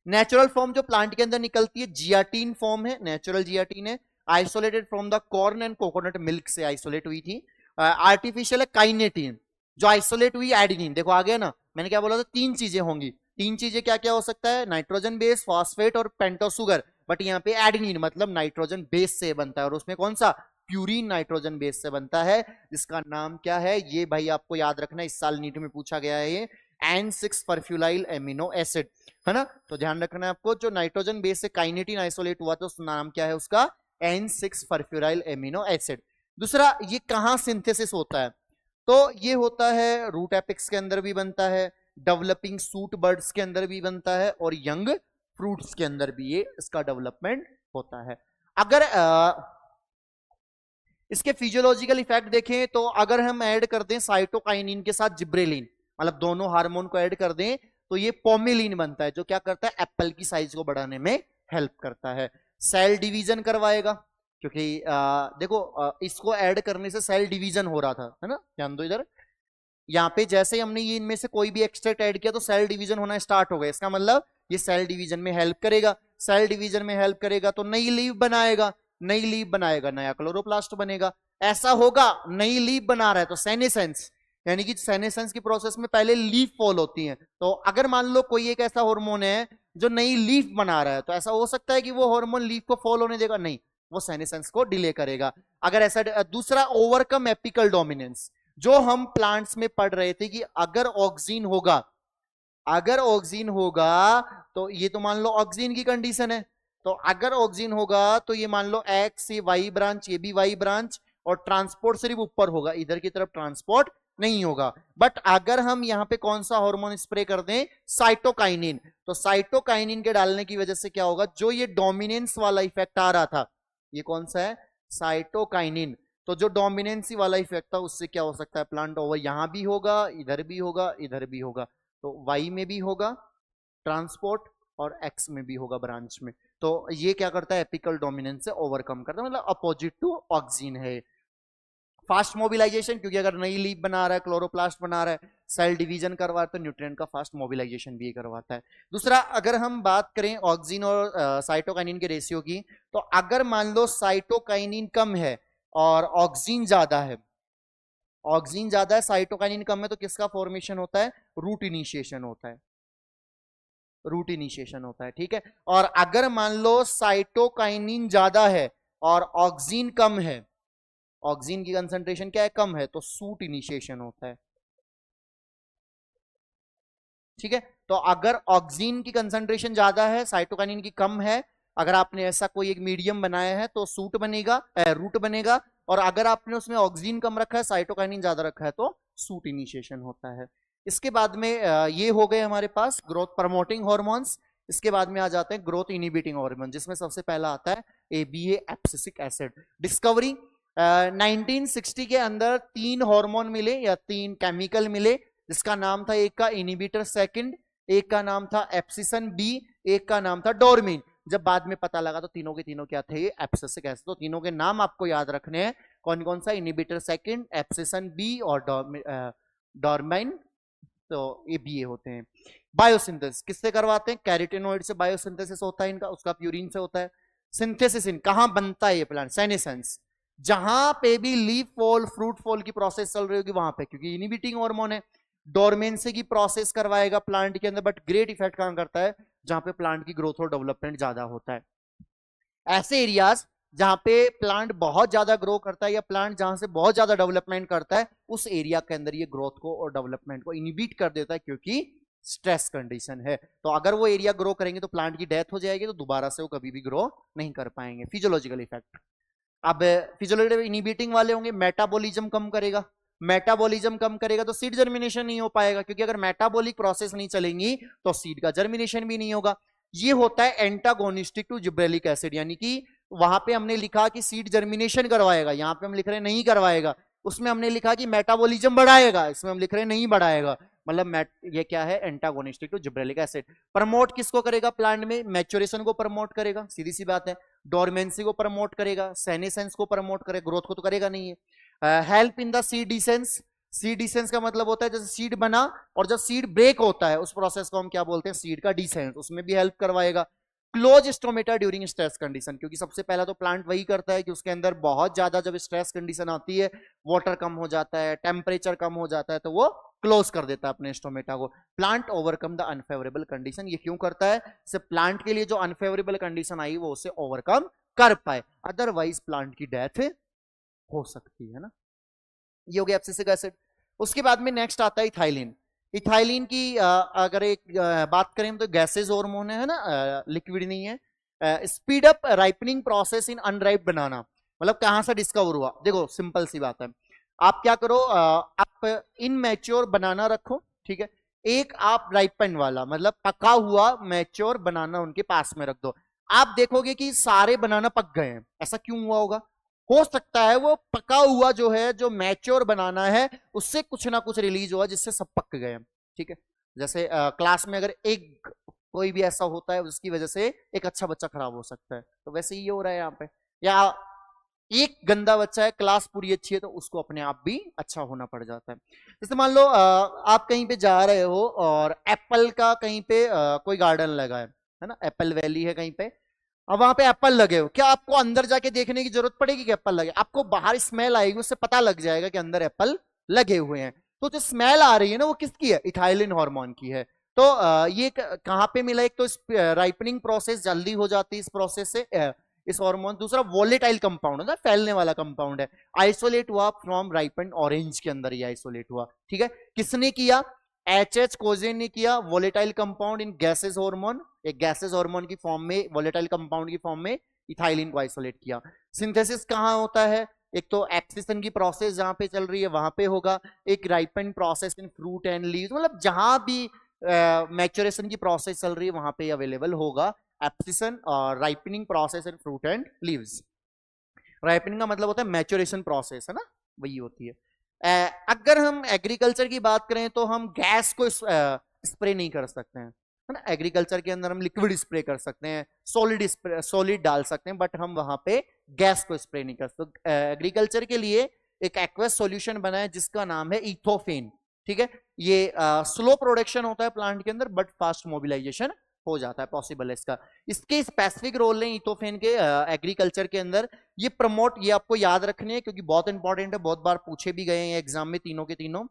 Speaker 1: नेचुरल फॉर्म जो प्लांट के अंदर निकलती है जियाटीन फॉर्म है, नेचुरल जियाटीन है, isolated from the corn and coconut milk से आइसोलेट हुई थी। आर्टिफिशियल है काइनेटीन, जो आइसोलेट हुई एडिनिन। देखो आ गया ना, मैंने क्या बोला था, तीन चीजें होंगी। तीन चीजें क्या क्या हो सकता है, नाइट्रोजन बेस, फॉस्फेट और पेंटोस शुगर। बट यहाँ पे एडिनिन मतलब नाइट्रोजन बेस से बनता है, और उसमें कौन सा, प्यूरिन नाइट्रोजन बेस से बनता है, जिसका नाम क्या है, ये भाई आपको याद रखना, इस साल नीट में पूछा गया है ये, N6 फर्फ्यूलाइल एमिनो एसिड, है ना। तो ध्यान रखना है आपको, जो नाइट्रोजन बेस से काइनेटिन आइसोलेट हुआ तो उसका नाम क्या है, उसका N6 फर्फ्यूराइल एमिनो एसिड। दूसरा, ये कहां सिंथेसिस होता है, तो ये होता है रूट एपिक्स के अंदर भी बनता है, डेवलपिंग सूट बर्ड्स के अंदर भी बनता है, और यंग फ्रूट्स के अंदर भी ये इसका डेवलपमेंट होता है। अगर इसके फिजियोलॉजिकल इफेक्ट देखें तो अगर हम ऐड कर दें साइटोकाइनिन के साथ जिब्रेलिन, मतलब दोनों हार्मोन को ऐड कर दें, तो ये पोमेलिन बनता है, जो क्या करता है, एप्पल की साइज को बढ़ाने में हेल्प करता है। सेल डिवीजन करवाएगा, क्योंकि देखो इसको ऐड करने से सेल डिवीजन हो रहा था, है ना, ध्यान दो इधर। यहाँ पे जैसे ही हमने ये इनमें से कोई भी एक्सट्रैक्ट ऐड किया तो सेल डिवीजन होना स्टार्ट हो गया, इसका मतलब ये सेल डिवीजन में हेल्प करेगा। सेल डिवीजन में हेल्प करेगा तो नई लीव बनाएगा, नई लीव बनाएगा, नया क्लोरोप्लास्ट बनेगा। ऐसा होगा, नई लीव बना रहा है तो सेनेसेंस, यानी कि सेनेसेंस की प्रोसेस में पहले लीफ फॉल होती है। तो अगर मान लो कोई एक ऐसा हार्मोन है जो नई लीफ बना रहा है, तो ऐसा हो सकता है कि वो हार्मोन लीफ को फॉल होने देगा, नहीं, वो सेनेसेंस को डिले करेगा। अगर ऐसा, दूसरा ओवरकम एपिकल डोमिनेंस, जो हम प्लांट्स में पढ़ रहे थे कि अगर ऑक्सीन होगा, अगर ऑक्सीन होगा तो ये तो मान लो ऑक्सीन की कंडीशन है, तो अगर ऑक्सीन होगा तो ये मान लो एक्स ये वाई ब्रांच, ये भी वाई ब्रांच, और ट्रांसपोर्ट सिर्फ ऊपर होगा, इधर की तरफ ट्रांसपोर्ट नहीं होगा। बट अगर हम यहां पे कौन सा हार्मोन स्प्रे कर दें, साइटोकाइनिन, तो साइटोकाइनिन के डालने की वजह से क्या होगा, जो ये डोमिनेंस वाला इफेक्ट आ रहा था, ये कौन सा है, साइटोकाइनिन, तो जो डोमिनेंसी वाला इफेक्ट था उससे क्या हो सकता है, प्लांट ओवर यहां भी होगा, इधर भी होगा, इधर भी होगा, तो वाई में भी होगा ट्रांसपोर्ट, और एक्स में भी होगा ब्रांच में। तो ये क्या करता है, एपिकल डोमिनेंस से ओवरकम करता है, मतलब अपोजिट टू ऑक्सीन है। फास्ट मोबिलाइजेशन, क्योंकि अगर नई लीफ बना रहा है, क्लोरोप्लास्ट बना रहा है, सेल डिवीजन करवा रहा है, तो न्यूट्रिएंट का फास्ट मोबिलाइजेशन भी करवाता है। दूसरा, अगर हम बात करें ऑक्सीन और साइटोकाइनिन के रेशियो की, तो अगर मान लो साइटोकाइनिन कम है और ऑक्सीन ज्यादा है, ऑक्सीन ज्यादा है साइटोकाइनिन कम है, तो किसका फॉर्मेशन होता है, रूट इनिशिएशन होता है, रूट इनिशिएशन होता है, ठीक है। और अगर मान लो साइटोकाइनिन ज्यादा है और ऑक्सीन कम है, ऑक्सीन की कंसंट्रेशन क्या है, कम है, तो सूट इनिशिएशन होता है, ठीक है। तो अगर ऑक्सीन की कंसंट्रेशन ज्यादा है, साइटोकाइनिन की कम है, अगर आपने ऐसा कोई एक मीडियम बनाया है तो सूट बनेगा, रूट बनेगा। और अगर आपने उसमें ऑक्सीन कम रखा है, साइटोकाइनिन ज्यादा रखा है, तो सूट इनिशिएशन होता है। इसके बाद में ये हो गए हमारे पास ग्रोथ प्रमोटिंग हॉर्मोन्स। इसके बाद में आ जाते हैं ग्रोथ इनिबिटिंग हॉर्मोन, जिसमें सबसे पहला आता है ABA एब्सिसिक एसिड। डिस्कवरी 1960 के अंदर 3 हार्मोन मिले या 3 केमिकल मिले, जिसका नाम था, एक का इनिबिटर सेकंड, एक का नाम था एप्सिसन बी, एक का नाम था डोरमिन। जब बाद में पता लगा तो तीनों के तीनों क्या थे, एब्सिसिक एसिड। तो तीनों के नाम आपको याद रखने हैं, कौन कौन सा, इनिबिटर सेकंड, एप्सिसन बी और डोरमिन, तो ये बी होते हैं। बायोसिंथेसिस किससे करवाते हैं, कैरोटीनॉइड से बायोसिंथेसिस होता है इनका, उसका प्यूरिन से होता है। सिंथेसिस इन कहां बनता है ये प्लांट, सेनेसेंस, जहां पे भी लीफ फॉल फ्रूट फॉल की प्रोसेस चल रही होगी वहां पे, क्योंकि इनिबिटिंग हार्मोन है, डोरमेंसी की प्रोसेस करवाएगा प्लांट के अंदर। बट ग्रेट इफेक्ट कहां करता है, जहां पे प्लांट की ग्रोथ और डेवलपमेंट ज्यादा होता है। ऐसे एरियाज जहां पे प्लांट बहुत ज्यादा ग्रो करता है या प्लांट जहां से बहुत ज्यादा डेवलपमेंट करता है, उस एरिया के अंदर ये ग्रोथ को और डेवलपमेंट को इनिबिट कर देता है, क्योंकि स्ट्रेस कंडीशन है। तो अगर वो एरिया ग्रो करेंगे तो प्लांट की डेथ हो जाएगी, तो दोबारा से वो कभी भी ग्रो नहीं कर पाएंगे। फिजियोलॉजिकल इफेक्ट, अब फिजियोलॉजिकल इनिबिटिंग वाले होंगे, मेटाबॉलिज्म कम करेगा, मेटाबॉलिज्म कम करेगा तो सीड जर्मिनेशन नहीं हो पाएगा, क्योंकि अगर मेटाबॉलिक प्रोसेस नहीं चलेंगी तो सीड का जर्मिनेशन भी नहीं होगा। ये होता है एंटागोनिस्टिक टू जिब्रेलिक एसिड, यानी कि वहां पे हमने लिखा कि सीड जर्मिनेशन करवाएगा, यहाँ पे हम लिख रहे हैं नहीं करवाएगा। उसमें हमने लिखा कि मेटाबॉलिज्म बढ़ाएगा, इसमें हम लिख रहे हैं नहीं बढ़ाएगा। मतलब ये क्या है, antagonistic to gibberellic acid. Promote किसको करेगा प्लांट में, मैच्योरेशन को प्रमोट करेगा, सीधी सी बात है। डोरमेंसी को प्रमोट करेगा, सेनेसेंस को प्रमोट करेगा, ग्रोथ को तो करेगा नहीं है। Help in the seed dispersal, seed dispersal का मतलब होता है जैसे सीड बना और जब सीड ब्रेक होता है उस प्रोसेस को हम क्या बोलते हैं, सीड का डिसेंस, उसमें भी हेल्प करवाएगा। Close stomata during stress condition, क्योंकि सबसे पहला तो प्लांट वही करता है कि उसके अंदर बहुत ज्यादा जब स्ट्रेस कंडीशन आती है, वाटर कम हो जाता है, टेम्परेचर कम हो जाता है, तो वो क्लोज कर देता है अपने स्टोमेटा को। Plant overcome the unfavourable condition, ये क्यों करता है, से प्लांट के लिए जो अनफेवरेबल कंडीशन आई वो उसे ओवरकम कर पाए, अदरवाइज प्लांट की डेथ हो सकती है ना। ये हो गया एब्सिसिक एसिड। उसके बाद में नेक्स्ट आता है इथाइलिन। इथाइलिन की अगर एक बात करें तो गैसेज हार्मोन है ना, लिक्विड नहीं है। Speed up ripening process in unripe banana, मतलब कहां से डिस्कवर हुआ, देखो सिंपल सी बात है। आप क्या करो, आप इनमैच्योर बनाना रखो, ठीक है, एक आप राइपन वाला मतलब पका हुआ मैच्योर बनाना उनके पास में रख दो। आप देखोगे कि सारे बनाना पक गए हैं, ऐसा क्यों हुआ होगा, हो सकता है वो पका हुआ जो है, जो मैच्योर बनाना है, उससे कुछ ना कुछ रिलीज हुआ जिससे सब पक गए, ठीक है। जैसे क्लास में अगर एक कोई भी ऐसा होता है उसकी वजह से एक अच्छा बच्चा खराब हो सकता है, तो वैसे ही हो रहा है यहाँ पे। या एक गंदा बच्चा है, क्लास पूरी अच्छी है, तो उसको अपने आप भी अच्छा होना पड़ जाता है। जैसे मान लो आप कहीं पे जा रहे हो और एप्पल का कहीं पे कोई गार्डन लगा है ना, एप्पल वैली है कहीं पे, अब वहां पे एप्पल लगे हो, क्या आपको अंदर जाके देखने की जरूरत पड़ेगी कि एप्पल लगे, आपको बाहर स्मेल आएगी, उससे पता लग जाएगा कि अंदर एप्पल लगे हुए हैं। तो जो स्मेल आ रही है ना वो किसकी है, इथाइलिन हार्मोन की है। तो ये कहां पे मिला, एक तो राइपनिंग प्रोसेस जल्दी हो जाती है इस प्रोसेस से, इस हार्मोन। दूसरा वोलेटाइल कंपाउंड है ना, फैलने वाला कंपाउंड है, आइसोलेट हुआ फ्रॉम राइपेंड ऑरेंज के अंदर, ये आइसोलेट हुआ, ठीक है। किसने किया, एच कोजेन ने किया, volatile compound in gases hormone, एक गैसेस हार्मोन की फॉर्म में, वोलेटाइल कंपाउंड की फॉर्म में इथाइलिन को आइसोलेट किया। सिंथेसिस कहां होता है, एक तो एक्सिसन की प्रोसेस जहां पे चल रही है वहां पे होगा, एक ripened process in fruit and leaves, मतलब जहां भी मैच्योरेशन की प्रोसेस चल रही है वहां पे अवेलेबल होगा एप्सिसन और ripening process in fruit and leaves. Ripening का मतलब होता है मैच्योरेशन प्रोसेस, है ना, वही होती है। अगर हम एग्रीकल्चर की बात करें तो हम गैस को स्प्रे नहीं कर सकते हैं, है ना। एग्रीकल्चर के अंदर हम लिक्विड स्प्रे कर सकते हैं, सॉलिड डाल सकते हैं, बट हम वहां पे गैस को स्प्रे नहीं कर सकते। एग्रीकल्चर के लिए एक एक्वस सॉल्यूशन बना है जिसका नाम है इथोफेन, ठीक है। ये स्लो प्रोडक्शन होता है प्लांट के अंदर बट फास्ट मोबिलाइजेशन हो जाता है, पॉसिबल है इसका। इसके स्पेसिफिक रोल है इथोफेन के एग्रीकल्चर के अंदर, ये प्रमोट, ये आपको याद रखने हैं क्योंकि बहुत इंपॉर्टेंट है, बहुत बार पूछे भी गए हैं एग्जाम में तीनों के तीनों।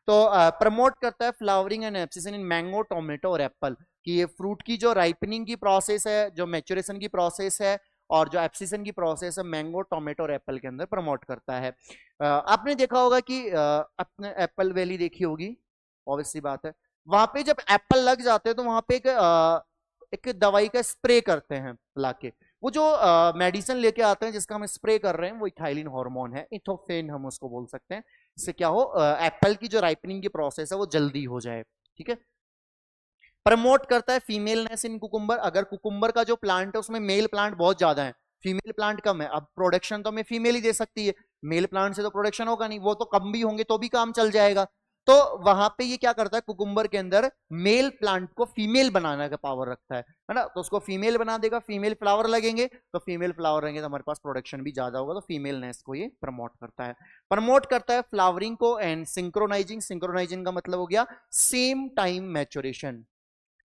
Speaker 1: तो प्रमोट करता है flowering and abscission in mango, tomato और एप्पल, कि ये फ्रूट की जो राइपनिंग की प्रोसेस है, जो मैच्योरेशन की प्रोसेस है और जो एब्सिसन की प्रोसेस है, मैंगो, टोमेटो और एप्पल के अंदर प्रमोट करता है। आपने देखा होगा कि अपने एप्पल वैली देखी होगी, ऑब्वियसली बात है, वहां पे जब एप्पल लग जाते हैं तो वहां पे एक दवाई का स्प्रे करते हैं लाके, वो जो मेडिसिन लेके आते हैं जिसका हम स्प्रे कर रहे हैं वो इथाइलिन हार्मोन है, इथोफेन हम उसको बोल सकते हैं। इससे क्या हो, एप्पल की जो राइपनिंग की प्रोसेस है वो जल्दी हो जाए, ठीक है। प्रमोट करता है फीमेलनेस इन कुकुम्बर, अगर कुकुम्बर का जो प्लांट है उसमें मेल प्लांट बहुत ज्यादा है, फीमेल प्लांट कम है, अब प्रोडक्शन तो हमें फीमेल ही दे सकती है, मेल प्लांट से तो प्रोडक्शन होगा नहीं, वो तो कम भी होंगे तो भी काम चल जाएगा। तो वहां पे ये क्या करता है, कुकुम्बर के अंदर मेल प्लांट को फीमेल बनाने का पावर रखता है ना, तो उसको फीमेल बना देगा, फीमेल फ्लावर लगेंगे, तो फीमेल फ्लावर रहेंगे तो हमारे पास प्रोडक्शन भी ज्यादा होगा, तो फीमेलनेस को ये प्रमोट करता है। प्रमोट करता है फ्लावरिंग को एंड सिंक्रोनाइजिंग, सिंक्रोनाइजिंग का मतलब हो गया सेम टाइम मैच्योरेशन,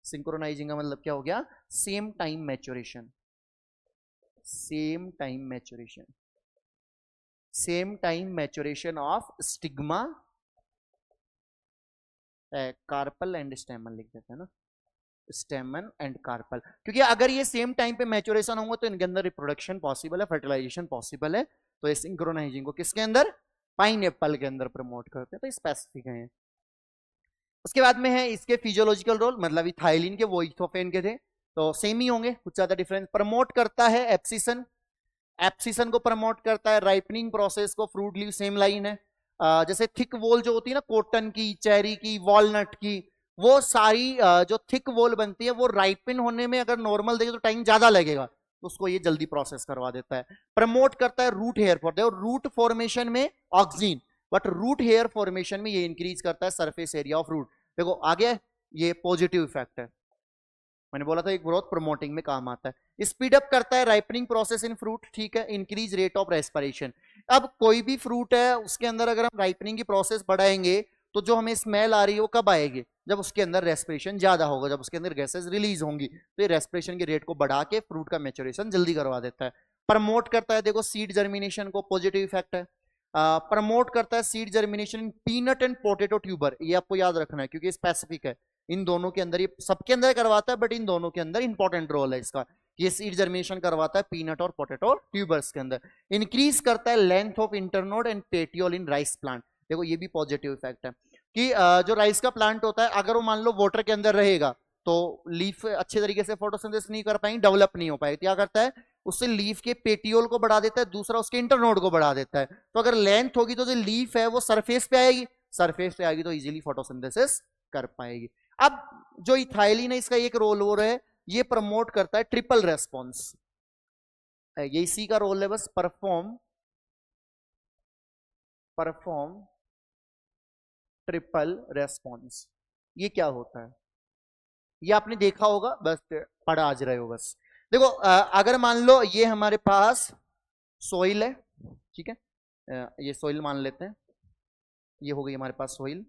Speaker 1: सिंक्रोनाइजिंग का मतलब क्या हो गया, same time maturation, same time maturation, same time maturation of stigma, carpal and स्टेमन लिख देते हैं ना, स्टेमन एंड कार्पल, क्योंकि अगर ये सेम टाइम पे मैच्योरेशन होंगे तो इनके अंदर रिप्रोडक्शन पॉसिबल है, फर्टिलाइजेशन पॉसिबल है। तो ये सिंक्रोनाइजिंग को किसके अंदर, पाइन एप्पल के अंदर प्रमोट करते हैं, तो स्पेसिफिक है। उसके बाद में है इसके फिजियोलॉजिकल रोल, मतलब इथाइलिन के वो इथोफेन के थे, तो सेम ही होंगे, कुछ ज्यादा डिफरेंस। प्रमोट करता है एप्सिसन, एप्सिसन को प्रमोट करता है, राइपनिंग प्रोसेस को, फ्रूट लीव सेम लाइन है। जैसे थिक वॉल जो होती है ना, कॉटन की, चेरी की, वॉलनट की, वो सारी जो थिक वॉल बनती है वो राइपन होने में अगर नॉर्मल देखे तो टाइम ज्यादा लगेगा, तो उसको ये जल्दी प्रोसेस करवा देता है। प्रमोट करता है रूट हेयर फॉर, देखो रूट फॉर्मेशन में auxin, but root hair formation में ये इंक्रीज करता है सरफेस एरिया ऑफ रूट। देखो आगे ये पॉजिटिव इफेक्ट है, मैंने बोला था एक ग्रोथ प्रमोटिंग में काम आता है। स्पीड अप करता है राइपनिंग प्रोसेस इन फ्रूट, ठीक है, इंक्रीज रेट ऑफ रेस्पिरेशन। अब कोई भी फ्रूट है उसके अंदर अगर हम राइपनिंग की प्रोसेस बढ़ाएंगे तो जो हमें स्मेल आ रही है वो कब आएगी, जब उसके अंदर रेस्पिरेशन ज्यादा होगा, जब उसके अंदर गैसेस रिलीज होंगी, तो ये रेस्पिरेशन की रेट को बढ़ा के फ्रूट का मैच्योरेशन जल्दी करवा देता है। प्रमोट करता है, देखो सीड जर्मिनेशन को, पॉजिटिव इफेक्ट है। प्रमोट करता है seed germination in peanut and potato tuber, ये आपको याद रखना है क्योंकि स्पेसिफिक है, इन दोनों के अंदर, ये सबके अंदर करवाता है बट इन दोनों के अंदर इंपॉर्टेंट रोल है इसका। ये सीड जर्मिनेशन करवाता है पीनट और पोटैटो ट्यूबर्स के अंदर। इंक्रीज करता है length of internode and petiole in rice plant, देखो ये भी पॉजिटिव इफेक्ट है कि जो राइस का प्लांट होता है अगर वो मान लो वाटर के अंदर रहेगा तो लीफ अच्छे तरीके से फोटोसिंथेसिस नहीं कर पाएंगे, डेवलप नहीं हो पाएगी, क्या करता है उससे लीफ के पेटियोल को बढ़ा देता है, दूसरा उसके इंटरनोड को बढ़ा देता है। तो अगर लेंथ होगी तो जो लीफ है वो सरफेस पे आएगी, सरफेस पे आएगी तो इजीली फोटोसिंथेसिस कर पाएगी। अब जो इथाइलिन है इसका एक रोल हो रहा है, ये प्रमोट करता है ट्रिपल रेस्पॉन्स, ये इसी का रोल है बस, परफॉर्म ट्रिपल रेस्पॉन्स। ये क्या होता है ये आपने देखा होगा, बस पढ़ा आज रहे हो बस। देखो अगर मान लो ये हमारे पास सोइल है, ठीक है, ये सोइल मान लेते हैं, ये हो गई हमारे पास सोइल,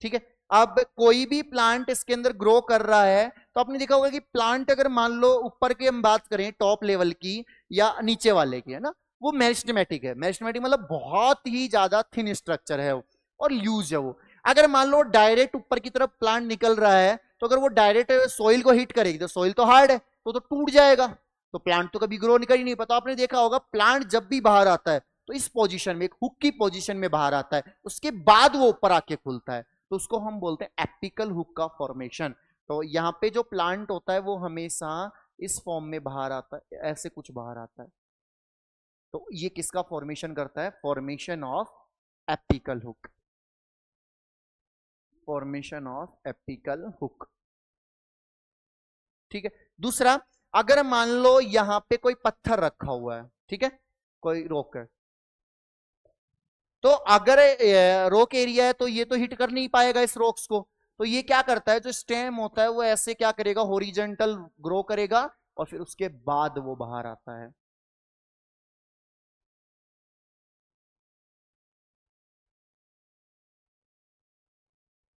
Speaker 1: ठीक है। अब कोई भी प्लांट इसके अंदर ग्रो कर रहा है तो आपने देखा होगा कि प्लांट अगर मान लो ऊपर की हम बात करें टॉप लेवल की या नीचे वाले की, है ना, वो मेरिस्टेमेटिक है। मेरिस्टेमेटिक मतलब बहुत ही ज्यादा थिन स्ट्रक्चर है वो और लूज है वो। अगर मान लो डायरेक्ट ऊपर की तरफ प्लांट निकल रहा है तो अगर वो डायरेक्ट सॉइल को हिट करेगी तो सॉइल तो हार्ड है तो टूट जाएगा, तो प्लांट तो कभी ग्रो नहीं कर ही नहीं पाता। आपने देखा होगा प्लांट जब भी बाहर आता है तो इस पोजीशन में, एक हुक की पोजीशन में बाहर आता है, उसके बाद वो ऊपर आके खुलता है, तो उसको हम बोलते हैं एपिकल हुक का फॉर्मेशन। तो यहाँ पे जो प्लांट होता है वो हमेशा इस फॉर्म में बाहर आता है, ऐसे कुछ बाहर आता है, तो ये किसका फॉर्मेशन करता है, formation of apical hook, formation of apical hook, ठीक है। दूसरा, अगर मान लो यहां पे कोई पत्थर रखा हुआ है, ठीक है, कोई रोक है, तो अगर रोक एरिया है तो ये तो हिट कर नहीं पाएगा इस रोक्स को, तो ये क्या करता है, जो स्टेम होता है वो ऐसे क्या करेगा, हॉरिजॉन्टल ग्रो करेगा और फिर उसके बाद वो बाहर आता है।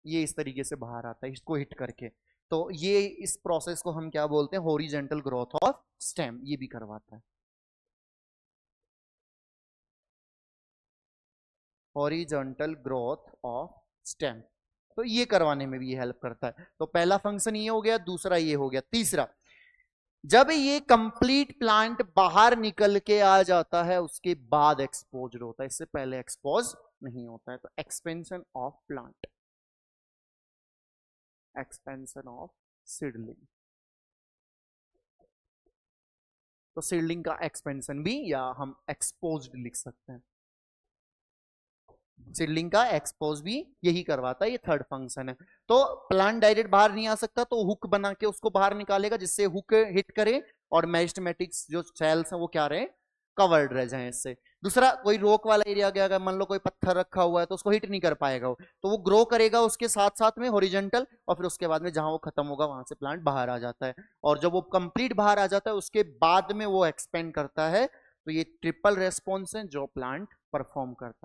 Speaker 1: ये इस तरीके से बाहर आता है इसको हिट करके, तो ये इस प्रोसेस को हम क्या बोलते हैं, हॉरिजॉन्टल ग्रोथ ऑफ स्टेम, ये भी करवाता है, हॉरिजॉन्टल ग्रोथ ऑफ स्टेम, तो ये करवाने में भी ये हेल्प करता है। तो पहला फंक्शन ये हो गया, दूसरा ये हो गया। तीसरा, जब ये कंप्लीट प्लांट बाहर निकल के आ जाता है उसके बाद एक्सपोज होता है, इससे पहले एक्सपोज नहीं होता है, तो expansion of plant, expansion of seedling, तो सीडलिंग का एक्सपेंशन भी या हम एक्सपोज्ड लिख सकते हैं, सीडलिंग का एक्सपोज भी यही करवाता है, ये थर्ड फंक्शन है। तो प्लांट डायरेक्ट बाहर नहीं आ सकता तो हुक बना के उसको बाहर निकालेगा जिससे हुक हिट करे और मेरिस्टेमेटिक्स जो सेल्स हैं वो क्या रहे, कवर्ड रह जाए इससे। दूसरा, कोई रोक वाला एरिया गया, अगर मान लो कोई पत्थर रखा हुआ है तो उसको हिट नहीं कर पाएगा वो, तो वो ग्रो करेगा उसके साथ साथ में हॉरिजॉन्टल, और फिर उसके बाद में जहां वो खत्म होगा वहां से प्लांट बाहर आ जाता है, और जब वो कंप्लीट बाहर आ जाता है उसके बाद में वो एक्सपेंड करता है, तो ये ट्रिपल रेस्पॉन्स है जो प्लांट परफॉर्म करता है।